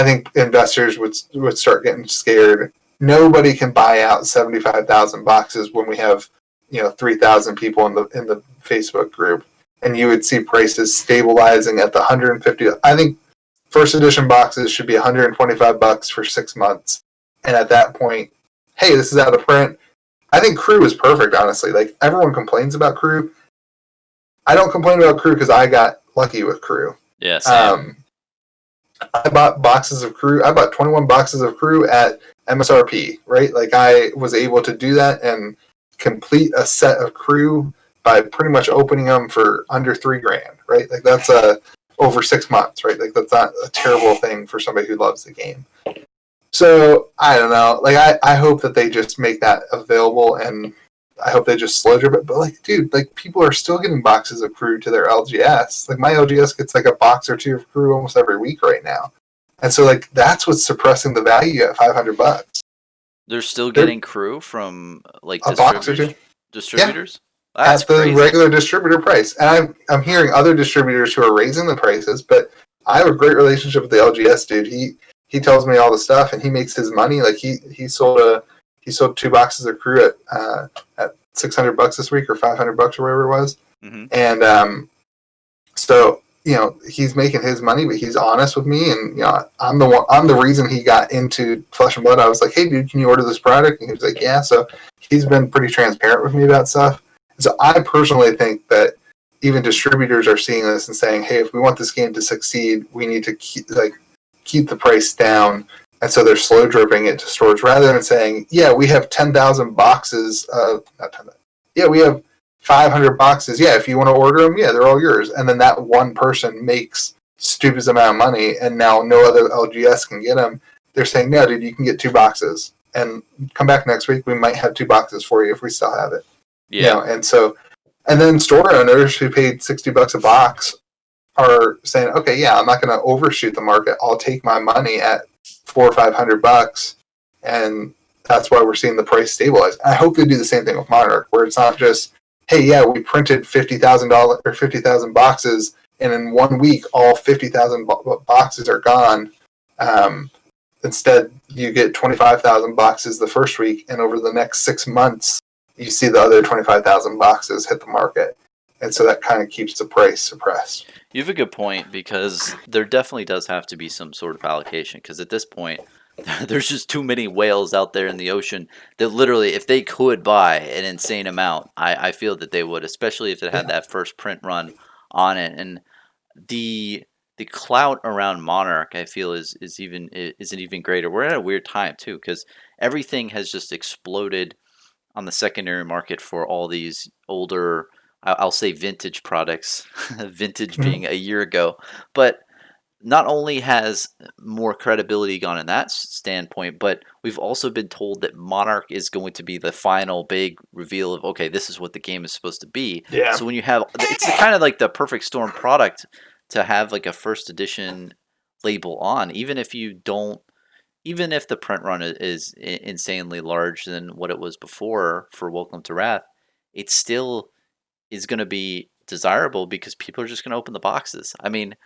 think investors would start getting scared. Nobody can buy out 75,000 boxes when we have 3,000 people in the Facebook group. And you would see prices stabilizing at the 150. I think first edition boxes should be $125 for 6 months. And at that point, hey, this is out of print. I think Crew is perfect, honestly. Like, everyone complains about Crew. I don't complain about Crew because I got lucky with Crew. Yeah, same. I bought boxes of Crew. I bought 21 boxes of Crew at MSRP, right? Like, I was able to do that and complete a set of Crew by pretty much opening them for under $3,000, right? Like that's over 6 months, right? Like that's not a terrible thing for somebody who loves the game. So I don't know. Like I hope that they just make that available, and I hope they just slow drip it. But like, dude, like people are still getting boxes of Crew to their LGS. Like my LGS gets like a box or 2 of Crew almost every week right now, and so like that's what's suppressing the value at $500. They're still getting Crew from like a box or 2. Distributors? That's at the crazy. regular distributor price. And I'm hearing other distributors who are raising the prices, but I have a great relationship with the LGS dude. He tells me all the stuff, and he makes his money. Like he sold 2 boxes of crew at $600 this week or $500 or whatever it was, Hmm. and so he's making his money, but he's honest with me, and I'm the reason he got into Flesh and Blood. I was like, hey dude, can you order this product? And he was like, yeah. So he's been pretty transparent with me about stuff. And so I personally think that even distributors are seeing this and saying, hey, if we want this game to succeed, we need to keep the price down. And so they're slow dripping it to stores rather than saying, yeah, we have 10,000 boxes of, not 10,000, yeah, we have 500 boxes. Yeah, if you want to order them, yeah, they're all yours. And then that one person makes stupid amount of money, and now no other LGS can get them. They're saying, no, dude, you can get 2 boxes, and come back next week. We might have 2 boxes for you if we still have it. Yeah. And so, and then store owners who paid $60 a box are saying, okay, yeah, I'm not going to overshoot the market. I'll take my money at $400 or $500, and that's why we're seeing the price stabilize. I hope they do the same thing with Monarch, where it's not just, hey, yeah, we printed $50,000 or 50,000 boxes, and in 1 week, all 50,000 boxes are gone. Instead, you get 25,000 boxes the first week, and over the next 6 months, you see the other 25,000 boxes hit the market. And so that kind of keeps the price suppressed. You have a good point because there definitely does have to be some sort of allocation because at this point, there's just too many whales out there in the ocean that literally, if they could buy an insane amount, I feel that they would, especially if it had Yeah. that first print run on it. And the the clout around Monarch, I feel, is an even greater. We're at a weird time too because everything has just exploded on the secondary market for all these older, I'll say vintage products, vintage Mhm. being a year ago. But not only has more credibility gone in that standpoint, but we've also been told that Monarch is going to be the final big reveal of, okay, this is what the game is supposed to be. Yeah. So when you have, it's kind of like the perfect storm product to have like a first edition label on, even if you don't, even if the print run is insanely large than what it was before for Welcome to Wrath, it still is going to be desirable because people are just going to open the boxes. I mean,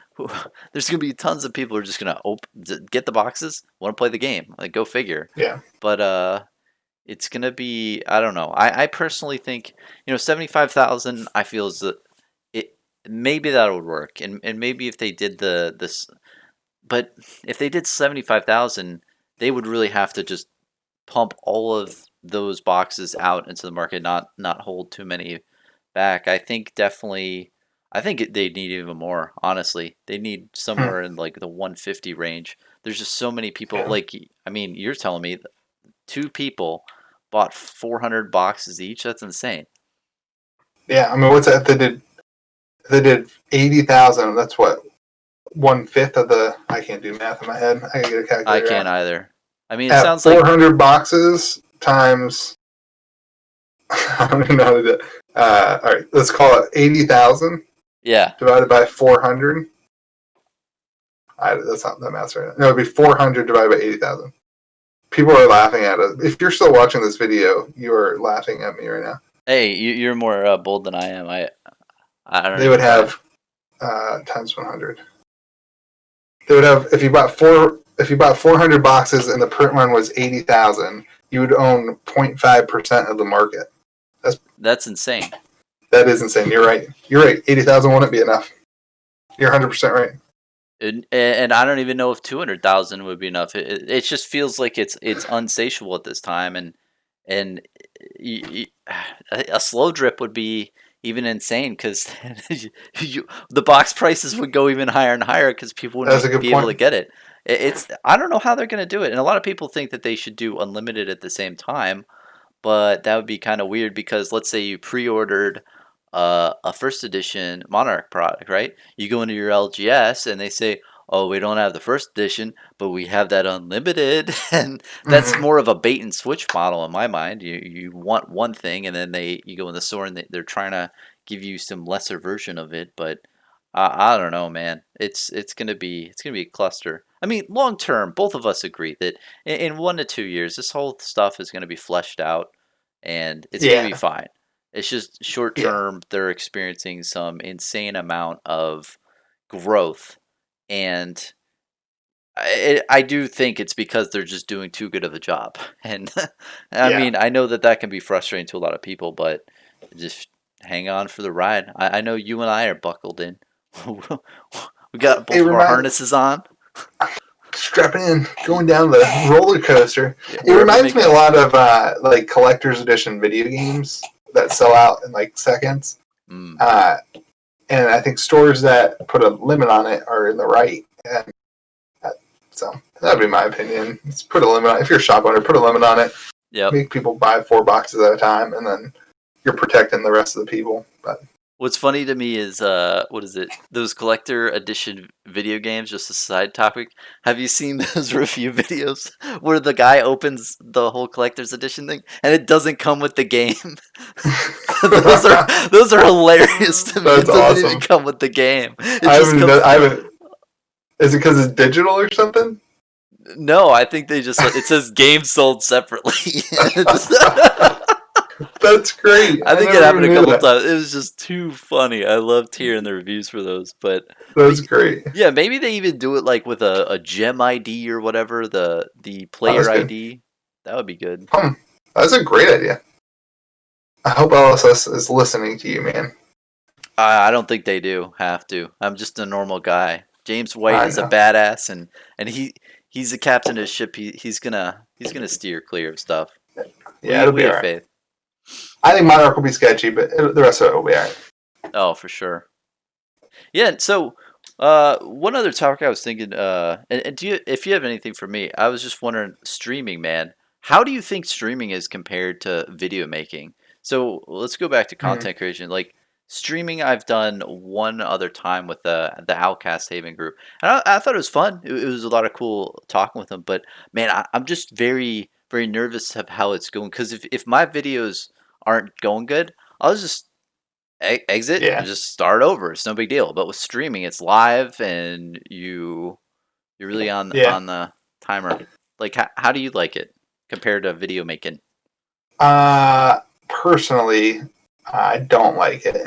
there's going to be tons of people who are just going to get the boxes, want to play the game. Like, go figure. Yeah. But it's going to be, I don't know. I personally think 75,000. I feel is it maybe that would work, and maybe if they did this, but if they did 75,000, they would really have to just pump all of those boxes out into the market, not hold too many back. I think definitely. I think they need even more. Honestly, they need Hmm. somewhere in like the 150 range. There's just so many people. Yeah. Like, I mean, you're telling me 2 people bought 400 boxes each. That's insane. Yeah. I mean, what's that? They did 80,000. That's what, 1/5 of the. I can't do math in my head. I gotta get a I calculator can't out. either. I mean, it At sounds like 400 boxes times. I don't even know how to do it. All right, let's call it 80,000 yeah. divided by 400. That's not that math right. No, it'd be 400 divided by 80,000. People are laughing at us. If you're still watching this video, you are laughing at me right now. Hey, you're more bold than I am. I don't They would even buy it. have times 100. They would have if you bought 400 boxes and the print run was 80,000, you would own 0.5% of the market. That's insane. That is insane. You're right. You're right. 80,000 wouldn't be enough. You're 100% right. And I don't even know if 200,000 would be enough. It just feels like it's unsatiable at this time, and a slow drip would be even insane because the box prices would go even higher and higher because people That's a wouldn't good be able to point. get it. It's I don't know how they're gonna do it, and a lot of people think that they should do unlimited at the same time, but that would be kind of weird because let's say you pre-ordered a first edition Monarch product, right? You go into your LGS and they say, "Oh, we don't have the first edition, but we have that unlimited," and that's Mm-hmm. more of a bait and switch model in my mind. You want one thing, and then you go in the store and they're trying to give you some lesser version of it, but. I don't know, man. It's gonna be a cluster. I mean, long term, both of us agree that in 1 to 2 years, this whole stuff is gonna be fleshed out, and it's gonna be Yeah. fine. It's just short Yeah, term, they're experiencing some insane amount of growth, and I do think it's because they're just doing too good of a job. And I yeah. mean, I know that that can be frustrating to a lot of people, but just hang on for the ride. I know you and I are buckled in. We got It both of our reminds harnesses on. strapping in, going down the roller coaster. Yeah, It wherever it may reminds me a go. lot of like collector's edition video games that sell out in like seconds. Mm. Uh, and I think stores that put a limit on it are in the right. And so that would be my opinion. Let's put a limit on. If you're a shop owner, put a limit on it. Yep. Make people buy 4 boxes at a time, and then you're protecting the rest of the people. But What's funny to me is what is it? Those collector edition video games, just a side topic. Have you seen those review videos where the guy opens the whole collector's edition thing and it doesn't come with the game? Those are hilarious to me. that's It doesn't even awesome. come with the game. It I just haven't. comes. I haven't. Is it because it's digital or something? No, I think they just it says game sold separately. That's great. I I think it never happened even a knew couple that. times. It was just too funny. I loved hearing the reviews for those, but That's great. yeah, maybe they even do it like with a gem ID or whatever, the Oh, that's player good. ID. That would be good. That's a great idea. I hope LSS is listening to you, man. I don't think they do have to. I'm just a normal guy. James White I is a know. badass, and he's the captain of his ship. He's gonna steer clear of stuff. Yeah, it'll We be all have right. faith. I think Monarch will be sketchy, but the rest of it will be all right. Oh, for sure. Yeah. So, one other topic I was thinking, and do you, if you have anything for me, I was just wondering, streaming, man. How do you think streaming is compared to video making? So let's go back to Mm. content creation. Like streaming, I've done one other time with the Outcast Haven group, and I thought it was fun. It was a lot of cool talking with them. But man, I'm just very nervous of how it's going because if my videos aren't going good, I'll just exit and Yeah, just start over. It's no big deal. But with streaming, it's live and you're really yeah. on the timer. Like how do you like it compared to video making? Personally, I don't like it.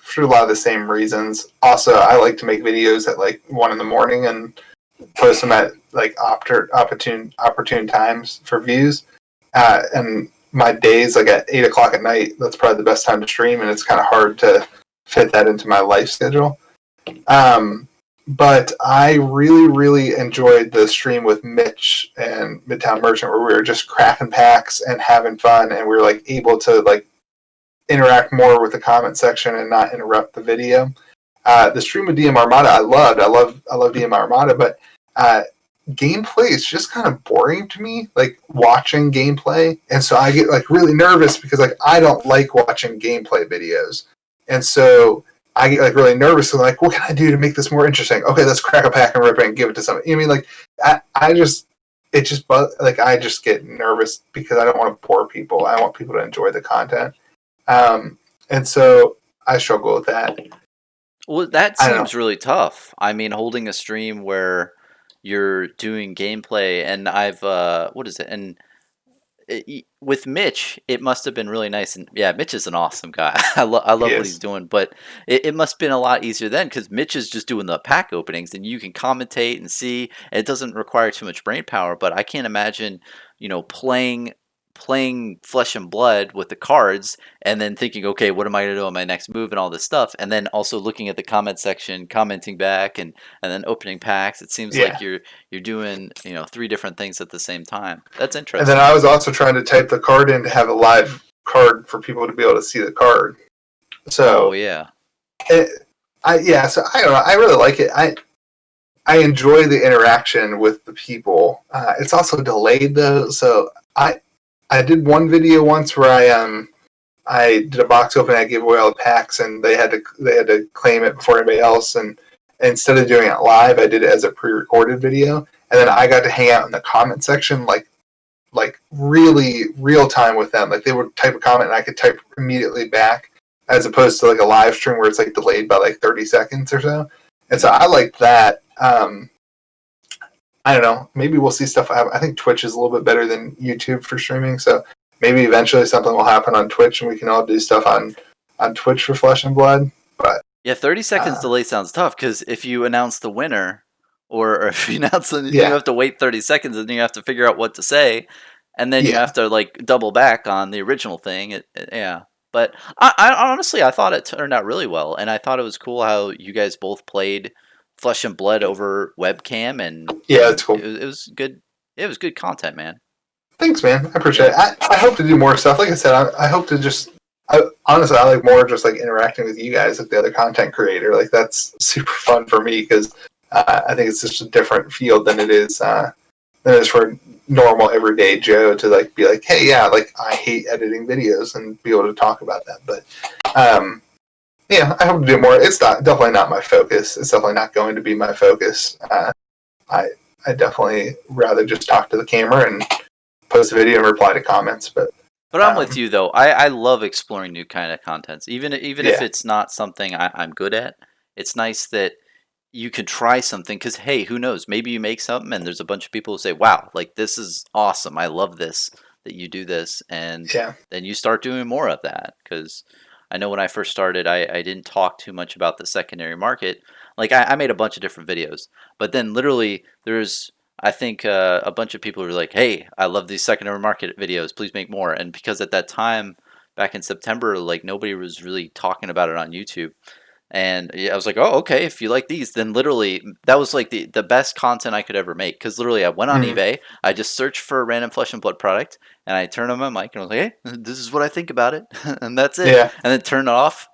For a lot of the same reasons. Also, I like to make videos at like 1 in the morning and post them at like opportune times for views. And my days like at 8 o'clock at night. That's probably the best time to stream, and it's kind of hard to fit that into my life schedule. Um, but I really enjoyed the stream with Mitch and Midtown Merchant, where we were just cracking packs and having fun, and we were like able to like interact more with the comment section and not interrupt the video. The stream with DM Armada, I loved. I love DM Armada, but gameplay is just kind of boring to me. Like watching gameplay, and so I get like really nervous because like I don't like watching gameplay videos, and so I get like really nervous and like, what can I do to make this more interesting? Okay, let's crack a pack and rip it and give it to somebody. You know what I mean? Like I just it just like I just get nervous because I don't want to bore people. I want people to enjoy the content. And so I struggle with that. Well, that I don't know. seems really tough. I mean, holding a stream where you're doing gameplay, and I've what is it? And with Mitch, it must have been really nice. And yeah, Mitch is an awesome guy. I love what he's Yes. doing. But it must have been a lot easier then because Mitch is just doing the pack openings, and you can commentate and see. It doesn't require too much brain power. But I can't imagine, playing Flesh and Blood with the cards, and then thinking, okay, what am I going to do on my next move, and all this stuff, and then also looking at the comment section, commenting back, and then opening packs. It seems like Yeah. you're doing three different things at the same time. That's And then interesting. I was also trying to type the card in to have a live card for people to be able to see the card. Oh So, yeah. so I don't know. I really like it. I enjoy the interaction with the people. It's also delayed though, so I did one video once where I did a box opening. I gave away all the packs, and they had to claim it before anybody else. And instead of doing it live, I did it as a pre-recorded video, and then I got to hang out in the comment section like really real time with them. Like they would type a comment, and I could type immediately back, as opposed to like a live stream where it's like delayed by like 30 seconds or so. And so I like that. I don't know. Maybe we'll see stuff. I think Twitch is a little bit better than YouTube for streaming. So maybe eventually something will happen on Twitch and we can all do stuff on Twitch for Flesh and Blood. But Yeah, 30 seconds delay sounds tough because if you announce the winner, or if you announce the, you have to wait 30 seconds and then you have to figure out what to say, and then you have to like double back on the original thing. Yeah. But I honestly, I thought it turned out really well, and I thought it was cool how you guys both played Flesh and Blood over webcam, and yeah, it's cool. It was good. It was good content, man. Thanks, man. I appreciate it. I hope to do more stuff. Like I said, I hope to just. Honestly, I like more just like interacting with you guys, like the other content creator. Like that's super fun for me because I think it's just a different field than it is for normal everyday Joe to like be like, hey, yeah, like I hate editing videos and be able to talk about that. But yeah, I hope to do more. It's definitely not my focus. It's definitely not going to be my focus. I definitely rather just talk to the camera and post a video and reply to comments. But I'm with you though. I love exploring new kind of contents, even if it's not something I'm good at. It's nice that you could try something because hey, who knows? Maybe you make something and there's a bunch of people who say, "Wow, like this is awesome. I love this that you do this," and then you start doing more of that. Because I know when I first started, I didn't talk too much about the secondary market. Like I made a bunch of different videos, but then literally there's I think a bunch of people were like, "Hey, I love these secondary market videos. Please make more." And because at that time, back in September, like nobody was really talking about it on YouTube. And I was like, oh, okay, if you like these, then literally that was like the best content I could ever make. Because literally I went on eBay, I just searched for a random Flesh and Blood product, and I turned on my mic and I was like, hey, this is what I think about it. And that's it. Yeah. And then turn it off,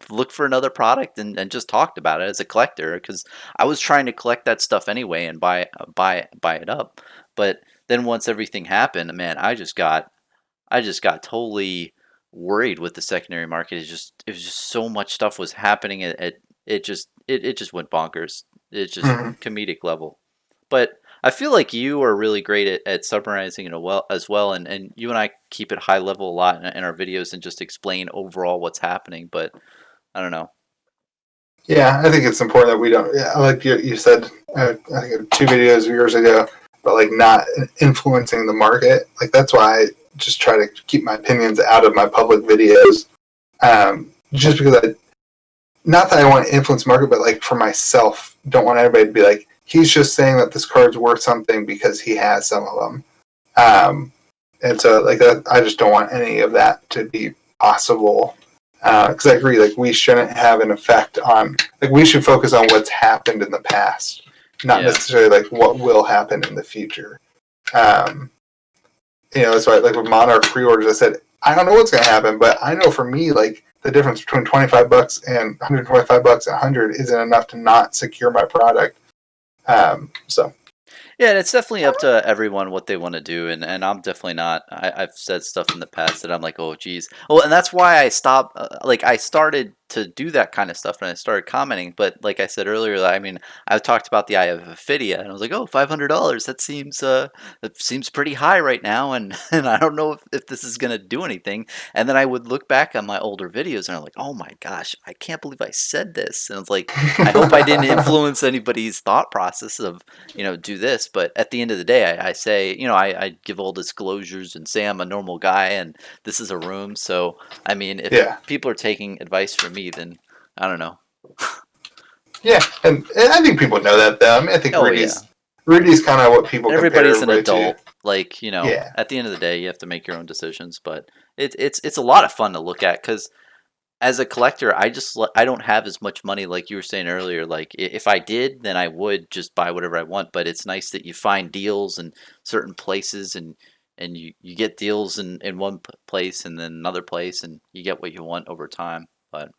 look for another product, and just talked about it as a collector. Because I was trying to collect that stuff anyway and buy it up. But then once everything happened, man, I just got totally worried with the secondary market. It was just so much stuff was happening. It just went bonkers. It's just comedic level. But I feel like you are really great at summarizing it as well, and you and I keep it high level a lot in our videos and just explain overall what's happening. But I don't know. Yeah, I think it's important that we don't. Yeah, like you said, I think 2 videos years ago, but like not influencing the market. Like that's why I just try to keep my opinions out of my public videos. Just because not that I want to influence the market, but like for myself, don't want everybody to be like, he's just saying that this card's worth something because he has some of them. And so like that, I just don't want any of that to be possible. Because I agree, like we shouldn't have an effect on, like we should focus on what's happened in the past, not necessarily like what will happen in the future. That's why like with Monarch pre-orders, I said, I don't know what's going to happen, but I know for me, like the difference between $25 and $125 and $100 isn't enough to not secure my product. So. Yeah, and it's definitely up to everyone what they want to do, and I'm definitely not. I've said stuff in the past that I'm like, oh, geez. Well, and that's why I stopped. Like, I started to do that kind of stuff, and I started commenting. But like I said earlier, I mean, I talked about the Eye of Ophidia, and I was like, oh, $500. That seems pretty high right now, and I don't know if this is gonna do anything. And then I would look back on my older videos, and I'm like, oh my gosh, I can't believe I said this. And it's like, I hope I didn't influence anybody's thought process of do this. But at the end of the day, I say, I give all disclosures and say I'm a normal guy and this is a room. So, I mean, if people are taking advice from me, then I don't know. Yeah, and I think people know that, though. I mean, I think Rudy's kind of what people everybody's an adult. Like, at the end of the day, you have to make your own decisions. But it's a lot of fun to look at because as a collector, I don't have as much money like you were saying earlier. Like if I did, then I would just buy whatever I want. But it's nice that you find deals in certain places and you get deals in one place and then another place and you get what you want over time. But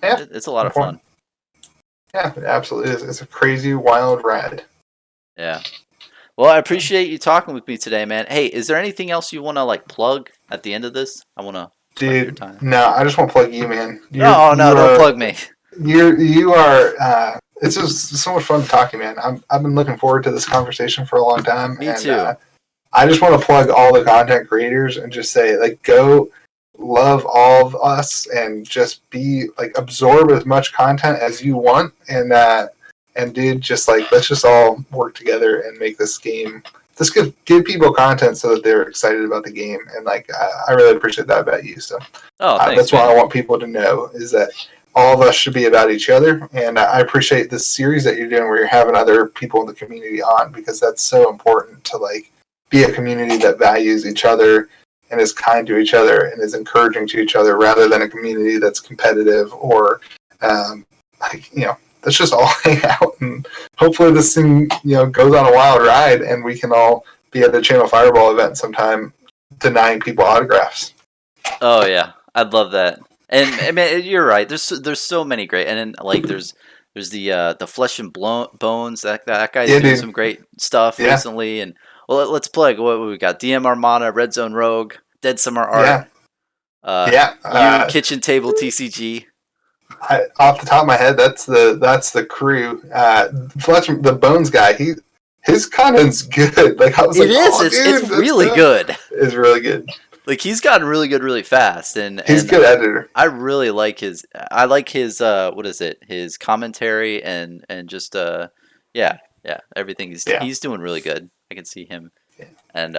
it's a lot of fun. Yeah, it absolutely is. It's a crazy, wild ride. Yeah. Well, I appreciate you talking with me today, man. Hey, is there anything else you want to like plug at the end of this? I want to. Dude, no, I just want to plug you, man. No, don't plug me. You are. It's just so much fun to talk to you, man. I've been looking forward to this conversation for a long time. Me too. I just want to plug all the content creators and just say, like, go love all of us and just be like absorb as much content as you want and dude, just like let's just all work together and make this game just give people content so that they're excited about the game, and like I really appreciate that about you. So Oh, thanks, that's what man. I want people to know is that all of us should be about each other, and I appreciate this series that you're doing where you're having other people in the community on, because that's so important to like be a community that values each other and is kind to each other and is encouraging to each other, rather than a community that's competitive or like, let's just all hang out, and hopefully this thing goes on a wild ride and we can all be at the Channel Fireball event sometime denying people autographs. Oh yeah, I'd love that. And I mean, you're right. There's so many great, and then like there's the Flesh and Bones. That guy's Yeah, doing dude. some great stuff Yeah. recently. And well, let's plug what we got: DM Armada, Red Zone Rogue, Dead Summer Art, Yeah. Yeah. you Kitchen Table TCG. Off the top of my head, that's the crew. Fletcher, the Bones guy, his content's good. Like I was It like, is. oh, It's dude, it's that's really good. good. It's really good. Like he's gotten really good really fast, and He's a good editor. I really like his. I like his what is it? His commentary and just yeah, everything Yeah. he's doing really good. I can see him, Yeah. and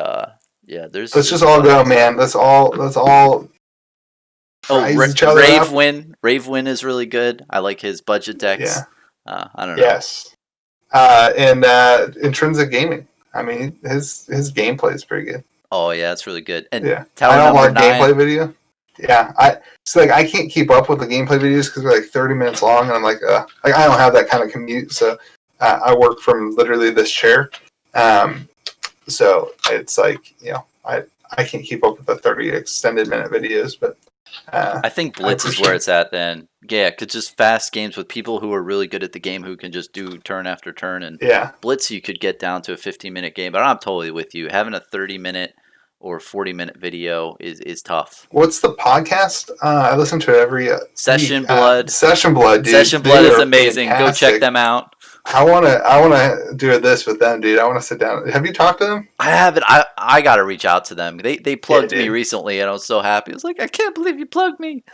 yeah, there's Let's there's just a all lot of go, good stuff. man. Let's all Oh, rise each other up. Rave Win is really good. I like his budget decks. Yeah. I don't know. Yes. And Intrinsic Gaming. I mean, his gameplay is pretty good. Oh yeah, it's really good. And Yeah. I Tower don't Number like Nine. gameplay video. Yeah, it's like I can't keep up with the gameplay videos because they're like 30 minutes long, and I'm like I don't have that kind of commute, so I work from literally this chair, so it's like I can't keep up with the 30 extended minute videos, but I think Blitz is where it's at then. Yeah, cause just fast games with people who are really good at the game who can just do turn after turn. And yeah. Blitz, you could get down to a 15-minute game, but I'm totally with you. Having a 30-minute or 40-minute video is tough. What's the podcast? I listen to it every Session week. Blood. Session Blood, dude. Session They Blood is are amazing. Go check fantastic. them out. I wanna do this with them, dude. I wanna sit down. Have you talked to them? I haven't. I gotta reach out to them. They Yeah, plugged me dude. recently, and I was so happy. I was like, I can't believe you plugged me.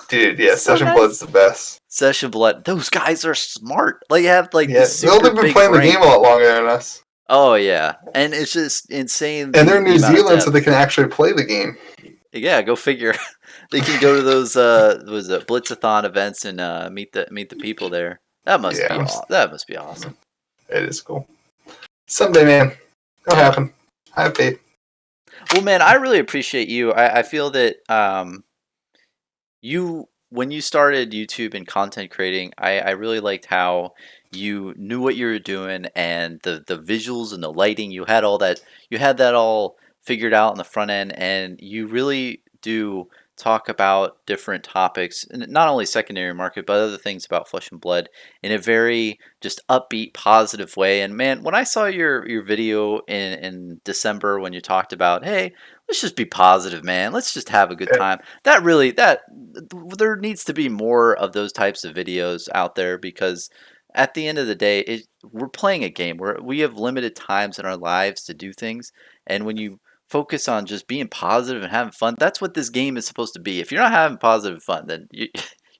Dude, yeah, So Session nice. Blood's the best. Session Blood. Those guys are smart. Like have like Yeah, this they've super been big playing brain. the game a lot longer than us. Oh yeah, and it's just insane. And they're in the New amount of Zealand, so depth. they can actually play the game. Yeah, go figure. They can go to those was it Blitzathon events and meet the people there. That must Yeah, that must be awesome. it is cool. Someday, man, it'll happen. I have faith. Well, man, I really appreciate you. I feel that you when you started YouTube and content creating, I really liked how you knew what you were doing and the visuals and the lighting. You had that all figured out on the front end, and you really do talk about different topics, and not only secondary market, but other things about Flesh and Blood in a very just upbeat, positive way. And man, when I saw your video in December when you talked about, hey, let's just be positive, man. Let's just have a good time. That there needs to be more of those types of videos out there, because at the end of the day, we're playing a game. We have limited times in our lives to do things, and when you focus on just being positive and having fun, that's what this game is supposed to be. If you're not having positive fun, then you're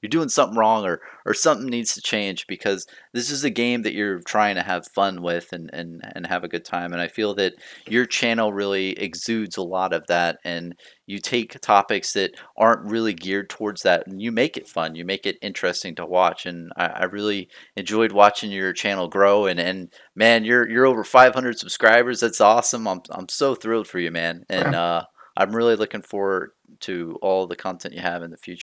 doing something wrong, or something needs to change, because this is a game that you're trying to have fun with and have a good time. And I feel that your channel really exudes a lot of that, and you take topics that aren't really geared towards that and you make it fun, you make it interesting to watch. And I really enjoyed watching your channel grow, and man, you're over 500 subscribers. That's awesome. I'm so thrilled for you, man. And I'm really looking forward to all the content you have in the future.